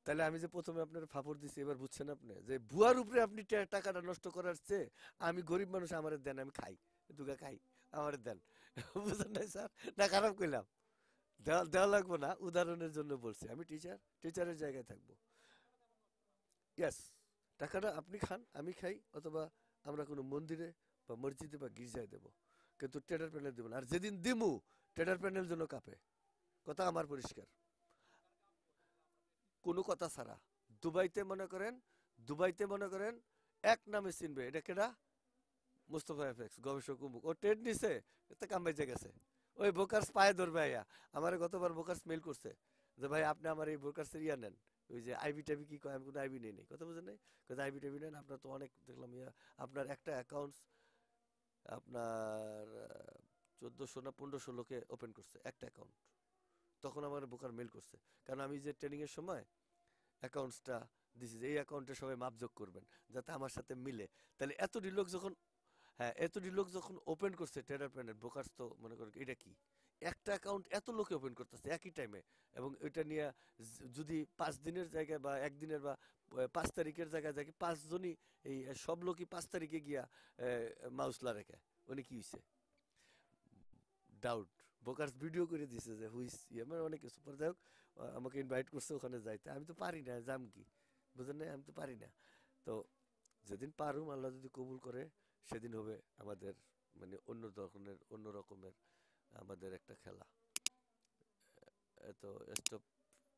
তাহলে আমি যে প্রথমে আপনার ফাপড় দিছি, এবার বুঝছেন আপনি যে ভুয়ার উপরে আপনি টাকাটা নষ্ট করার চেয়ে আমি গরিব মানুষ, আমারে দেন, আমি খাই, দুগা খাই, আমারে দেন। বুঝেন নাই স্যার? না খারাপ কইলাম? দেওয়া দেওয়া লাগবো না, উদাহরণের জন্য বলছি। আমি টিচারের জায়গায় থাকবো। ইয়াস, টাকাটা আপনি খান, আমি খাই, অথবা আমরা কোনো মন্দিরে বা মসজিদে বা গির্জায় দেবো, কিন্তু ট্রেডার প্যানেল দেবো না। আর যেদিন দিমু, ট্রেডার প্যানেল জন্য কাঁপে। কথা আমার পরিষ্কার। কোনো কথা ছাড়া। দুবাইতে মনে করেন, দুবাইতে মনে করেন এক নামে চিনবে, এটা কেডা? মুস্তফা এফএক্স গবেষক উমুক, ও ট্রেড নিছে, এতে কাম বেজে গেছে। ওই বোকার পায়ে ধরবে আয়া। আমার গতবার বোকার মেল করছে, যে ভাই আপনি আমার এই ব্রোকার্সের ইয়া নেন, ওই যে আইবি টাইবি কি কয়, আমি কোনো আইবি নেই, কথা বুঝেন নাই? কথা আইবি টাইবি নেন, আপনার তো অনেক দেখলাম ইয়া, আপনার একটা অ্যাকাউন্টস আপনার 1400 না 1500 লোকে ওপেন করছে একটা অ্যাকাউন্ট। তখন আমার ব্রোকার মেল করছে, কারণ আমি যে ট্রেনিং এর সময় অ্যাকাউন্টসটা দিছি যে এই অ্যাকাউন্টে সবাই মাপজোক করবেন যাতে আমার সাথে মিলে। তাহলে এতটি লোক যখন, হ্যাঁ এতটি লোক যখন ওপেন করছে ট্রেডার প্যানেল, ব্রোকার্স তো মনে করেন এটা কি, একটা অ্যাকাউন্ট এত লোকে ওপেন করতেছে একই টাইমে, এবং এটা নিয়ে যদি 5 দিনের জায়গায় বা একদিনের বা 5 তারিখের জায়গায় যায় 5 জনই, এই সব লোকই 5 তারিখে গিয়া মাউসলা রেখে, উনি কি হয়েছে ডাউট, ব্রোকার্স ভিডিও করে দিছে যে হুইস ইয়ে মানে অনেক কিছু পরে। যাই হোক, আমাকে ইনভাইট করছে ওখানে যাইতে, আমি তো পারি না, যাম কি, বুঝলেন না, আমি তো পারি না। তো যেদিন পারুম আল্লাহ যদি কবুল করে, সেদিন হবে আমাদের মানে অন্য রকমের আমাদের একটা খেলা। তো স্টপ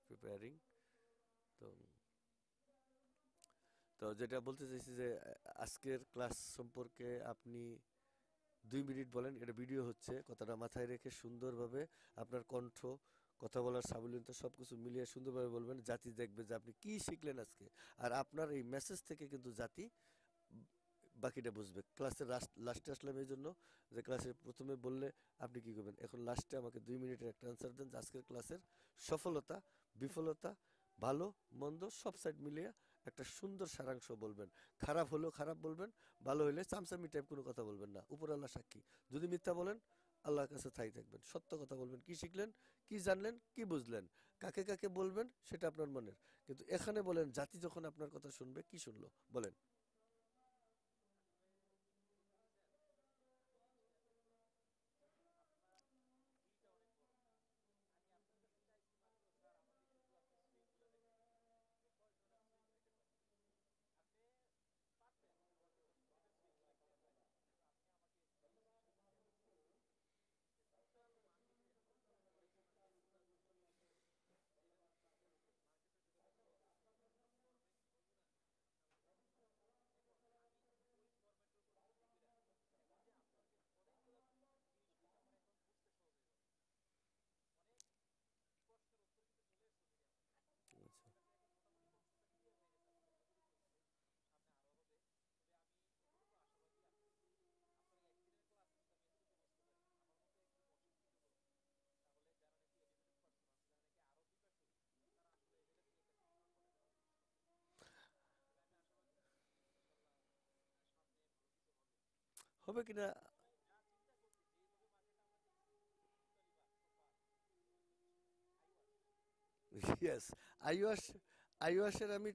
প্রিপেয়ারিং। তো তো যেটা বলতে চাইছি যে আজকের ক্লাস সম্পর্কে আপনি 2 মিনিট বলেন, এটা ভিডিও হচ্ছে, কথাটা মাথায় রেখে সুন্দরভাবে আপনার কণ্ঠ, কথা বলার সাবলীলতা সবকিছু মিলিয়ে সুন্দরভাবে বলবেন, জাতি দেখবে যে আপনি কি শিখলেন আজকে। আর আপনার এই মেসেজ থেকে কিন্তু জাতি বাকিটা বুঝবে। ক্লাসের লাস্টে আসলাম এই জন্য যে ক্লাসের প্রথমে বললে আপনি কি করবেন, এখন লাস্টে আমাকে 2 মিনিটের একটা আনসার দেন যে আজকের ক্লাসের সফলতা, বিফলতা, ভালো মন্দ সব সাইড মিলিয়ে একটা সুন্দর সারাংশ বলবেন। খারাপ হলেও খারাপ বলবেন, ভালো হলে চামচামি টাইপ কোনো কথা বলবেন না, উপর আল্লাহ সাক্ষী। যদি মিথ্যা বলেন আল্লাহর কাছে থাই থাকবেন, সত্য কথা বলবেন, কি শিখলেন, কি জানলেন, কি বুঝলেন, কাকে কাকে বলবেন সেটা আপনার মনের। কিন্তু এখানে বলেন জাতি যখন আপনার কথা শুনবে কি শুনলো বলেন। আচ্ছা, হবে কিনা। ইয়েস, আইওয়াস, আইওয়াসের আমি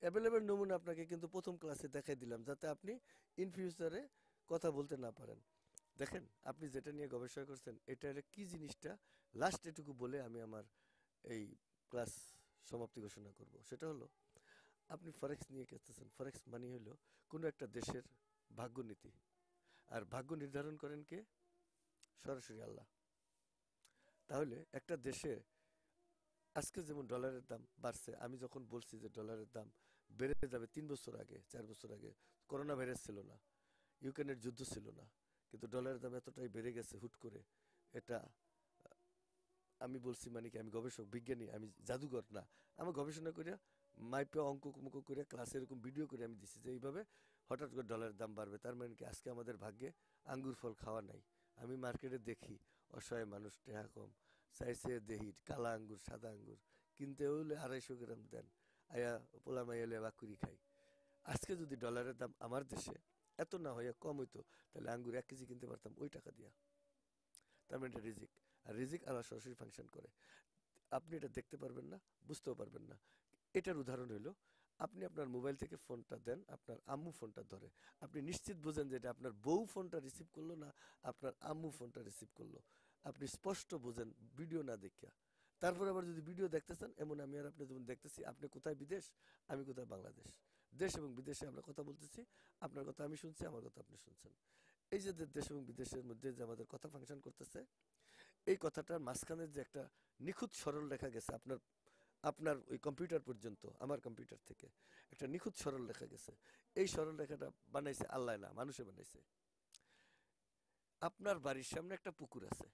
অ্যাভেলেবেল নমুনা আপনাকে কিন্তু প্রথম ক্লাসে দেখাই দিলাম, যাতে আপনি ইন ফিউচারে কথা বলতে না পারেন। দেখেন আপনি যেটা নিয়ে গবেষণা করছেন এটা হলো কি জিনিসটা, লাস্ট এটুকু বলে আমি আমার এই ক্লাস সমাপ্তি ঘোষণা করব। সেটা হলো আপনি ফরেক্স নিয়ে খেলতেছেন, ফরেক্স মানে হলো কোনো একটা দেশের ভাগ্যনীতি, আর ভাগ্য নির্ধারণ করেন কে? সরাসরি আল্লাহ। তাহলে একটা দেশে আজকে যেমন ডলারের দাম বাড়ছে, আমি যখন বলছি যে ডলারের দাম বেড়ে যাবে 3 বছর আগে, 4 বছর আগে করোনা ভাইরাস ছিল না, ইউক্রেনের যুদ্ধ ছিল না, কিন্তু ডলারের দাম এতটাই বেড়ে গেছে হুট করে। এটা আমি বলছি মানে কি, আমি গবেষক বিজ্ঞানী, আমি জাদুঘর না। আমি গবেষণা করিয়া মাইপে অঙ্ক কুমক করে ক্লাসে এরকম ভিডিও করে আমি দিছি যে এইভাবে হঠাৎ করে ডলারের দাম বাড়বে, তার মানে কি আজকে আমাদের ভাগ্যে আঙ্গুর ফল খাওয়া নাই। আমি মার্কেটে দেখি অসহায় মানুষ টেহা কম, চাইছে দেহি কালা আঙ্গুর সাদা আঙ্গুর কিনতে হইলে 250 গ্রাম দেন, আয়া পোলা মাইলে বাকুরি খাই। আজকে যদি ডলারের দাম আমার দেশে এত না হইয়া কম হইতো, তাহলে আঙ্গুর 1 কেজি কিনতে পারতাম ওই টাকা দিয়া। তার মানে এটা রিজিক, আর রিজিক আল্লাহ সরাসরি ফাংশন করে। আপনি এটা দেখতে পারবেন না, বুঝতেও পারবেন না। এটার উদাহরণ হইলো আপনি আপনার মোবাইল থেকে ফোনটা দেন, আপনার আম্মু ফোনটা ধরে, আপনি নিশ্চিত বুঝেন যে এটা আপনার বউ ফোনটা রিসিভ করলো না আপনার আম্মু ফোনটা রিসিভ করলো। আপনি স্পষ্ট বুঝেন ভিডিও না দেখিয়া। তারপর আবার যদি ভিডিও দেখতেছেন, এমন আমি আর আপনি যেমন দেখতেছি, আপনি কোথায় বিদেশ, আমি কোথায় বাংলাদেশ, দেশ এবং বিদেশে আমরা কথা বলতেছি, আপনার কথা আমি শুনছি, আমার কথা আপনি শুনছেন। এই যে দেশ এবং বিদেশের মধ্যে যে আমাদের কথা ফাংশন করতেছে, এই কথাটার মাঝখানে যে একটা নিখুঁত সরল রেখা গেছে আপনার, আপনার ওই কম্পিউটার পর্যন্ত, আমার কম্পিউটার থেকে একটা নিখুঁত সরল রেখা গেছে। এই সরল রেখাটা বানাইছে আল্লাহ না, মানুষে বানাইছে। আপনার বাড়ির সামনে একটা পুকুর আছে,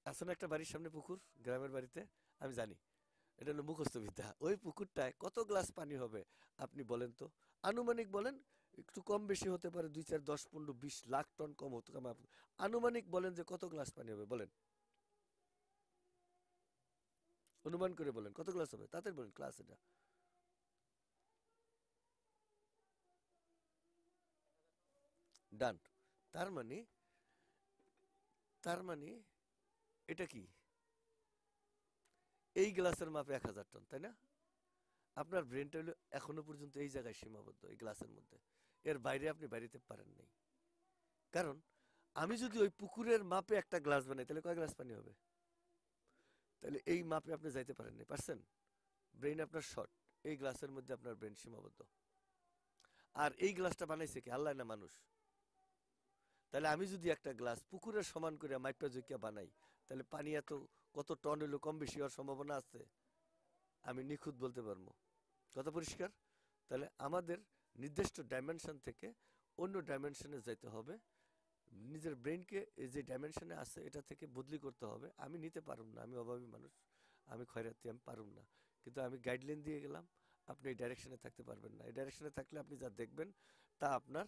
আছে না একটা বাড়ির সামনে পুকুর গ্রামের বাড়িতে? আমি জানি এটা হলো মুখস্থ বিদ্যা। ওই পুকুরটায় কত গ্লাস পানি হবে আপনি বলেন তো, আনুমানিক বলেন, একটু কম বেশি হতে পারে, 2, 4, 10, 15, 20 লাখ টন কম হতে পারে, আনুমানিক বলেন যে কত গ্লাস পানি হবে বলেন, অনুমান করে বলেন কত গ্লাস হবে, তাড়াতাড়ি বলেন, ক্লাস এটা। ডান। তার মানে, তার মানে এটা কি, এই গ্লাসের মাপে 1000 টন, তাই না? আপনার ব্রেনটা হলো এখনো পর্যন্ত এই জায়গায় সীমাবদ্ধ, এই গ্লাসের মধ্যে, এর বাইরে আপনি বাইরেতে পারেন নাই। কারণ আমি যদি ওই পুকুরের মাপে একটা গ্লাস বানাই তাহলে কয় গ্লাস পানি হবে? তাহলে এই মাপে আপনি যাইতে পারেন নাই, পারছেন? ব্রেন আপনার শর্ট, এই গ্লাসের মধ্যে আপনার ব্রেন সীমাবদ্ধ। আর এই গ্লাসটা বানাইছে কি, আল্লাহ না মানুষ? তাহলে আমি যদি একটা গ্লাস পুকুরের সমান করে মাইপা জুইকা বানাই, তাহলে পানি এত কত টন হইলো কম বেশি হওয়ার সম্ভাবনা আছে? আমি নিখুঁত বলতে পারবো। কথা পরিষ্কার? তাহলে আমাদের নির্দিষ্ট ডাইমেনশন থেকে অন্য ডাইমেনশনে যাইতে হবে, নিজের ব্রেনকে এই যে ডাইমেনশনে আছে এটা থেকে বদলি করতে হবে। আমি নিতে পারুম না, আমি অভাবী মানুষ, আমি খয়রাতি, আমি পারুম না, কিন্তু আমি গাইডলাইন দিয়ে গেলাম, আপনি এই ডাইরেকশনে থাকতে পারবেন না। এই ডাইরেকশনে থাকলে আপনি যা দেখবেন তা আপনার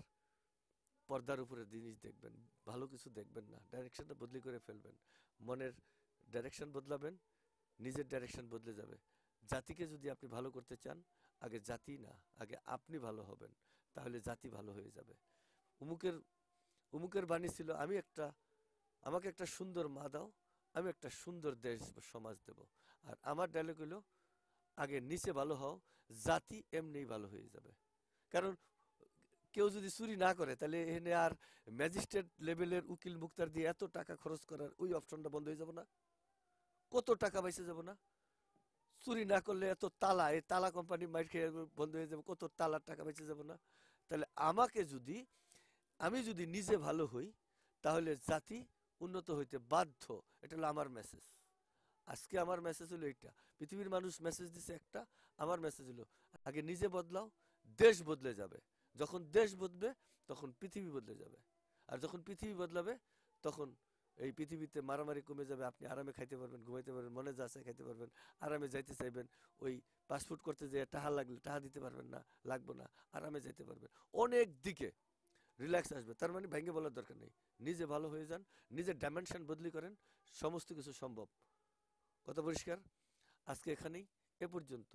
পর্দার উপরে জিনিস দেখবেন, ভালো কিছু দেখবেন না, ডাইরেকশনটা বদলি করে ফেলবেন, মনের ডাইরেকশন বদলাবেন, নিজের ডাইরেকশন বদলে যাবে। জাতিকে যদি আপনি ভালো করতে চান, আগে জাতি না, আগে আপনি ভালো হবেন, তাহলে জাতি ভালো হয়ে যাবে। উমুকের উমুকের বাণী ছিল, আমাকে একটা সুন্দর মা দাও, আমি একটা সুন্দর দেশ বা সমাজ দেব। আর আমার ডায়লগ হলো, আগে নিচে ভালো হও, জাতি এমনিই ভালো হয়ে যাবে। কারণ কেউ যদি চুরি না করে তাহলে এখানে আর ম্যাজিস্ট্রেট লেভেলের উকিল মুক্তার দিয়ে এত টাকা খরচ করার ওই অপশনটা বন্ধ হয়ে যাব না? কত টাকা বেঁচে যাব না? চুরি না করলে এত তালা, এই তালা কোম্পানি মাইর খেয়ে বন্ধ হয়ে যাবে, কত তালার টাকা বেঁচে যাব না? তাহলে আমি যদি নিজে ভালো হই, তাহলে জাতি উন্নত হইতে বাধ্য। এটা হলো আমার মেসেজ। আজকে আমার মেসেজ হলো এইটা। পৃথিবীর মানুষ মেসেজ দিছে একটা, আমার মেসেজ হলো আগে নিজে বদলাও, দেশ বদলে যাবে। যখন দেশ বদলে তখন পৃথিবী বদলে যাবে। আর যখন পৃথিবী বদলাবে তখন এই পৃথিবীতে মারামারি কমে যাবে, আপনি আরামে খাইতে পারবেন, ঘুমাইতে পারবেন, মনে যা চায় খাইতে পারবেন, আরামে যাইতে চাইবেন, ওই পাসপোর্ট করতে যেয়ে টাকা লাগলে টাকা দিতে পারবেন না, লাগবে না, আরামে যাইতে পারবেন, অনেক দিকে রিল্যাক্স আসবে। তার মানে ভেঙে বলার দরকার নেই, নিজে ভালো হয়ে যান, নিজের ডাইমেনশন বদলি করেন, সমস্ত কিছু সম্ভব। কথা পরিষ্কার? আজকে এখানেই, এ পর্যন্ত।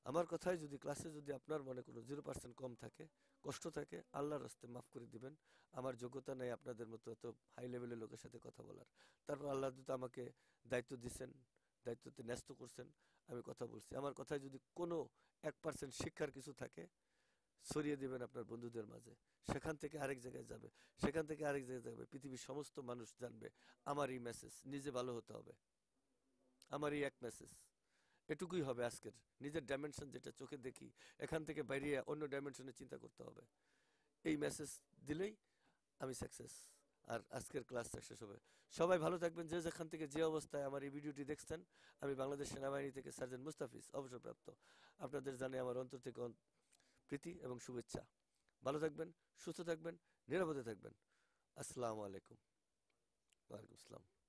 আমার কথায় যদি ক্লাসে যদি আপনার মনে কোনো 0% কম থাকে, কষ্ট থাকে, আল্লাহর রাস্তে মাফ করে দিবেন। আমার যোগ্যতা নেই আপনাদের মতো এত হাই লেভেলের লোকের সাথে কথা বলার। তারপর আল্লাহ যদি আমাকে দায়িত্ব দিচ্ছেন, দায়িত্বতে ন্যস্ত করছেন, আমি কথা বলছি। আমার কথায় যদি কোনো 1% শিক্ষার কিছু থাকে, ছড়িয়ে দিবেন আপনার বন্ধুদের মাঝে, সেখান থেকে আরেক জায়গায় যাবে, সেখান থেকে আরেক জায়গায় যাবে, পৃথিবীর সমস্ত মানুষ জানবে আমার এই মেসেজ, নিজে ভালো হতে হবে, আমার এই এক মেসেজ। এটুকুই হবে আজকের। নিজের ডাইমেনশন যেটা চোখে দেখি, এখান থেকে বাইরে অন্য ডাইমেনশনে চিন্তা করতে হবে। এই মেসেজ দিলেই আমি সাকসেস, আর আজকের ক্লাস সাকসেস হবে। সবাই ভালো থাকবেন, যে যেখান থেকে যে অবস্থায় আমার এই ভিডিওটি দেখছেন। আমি বাংলাদেশ সেনাবাহিনী থেকে সার্জেন্ট মুস্তাফিজ, অবসরপ্রাপ্ত। আপনাদের জানাই আমার অন্তর থেকে প্রীতি এবং শুভেচ্ছা। ভালো থাকবেন, সুস্থ থাকবেন, নিরাপদে থাকবেন। আসসালামু আলাইকুম। ওয়ালাইকুম আসসালাম।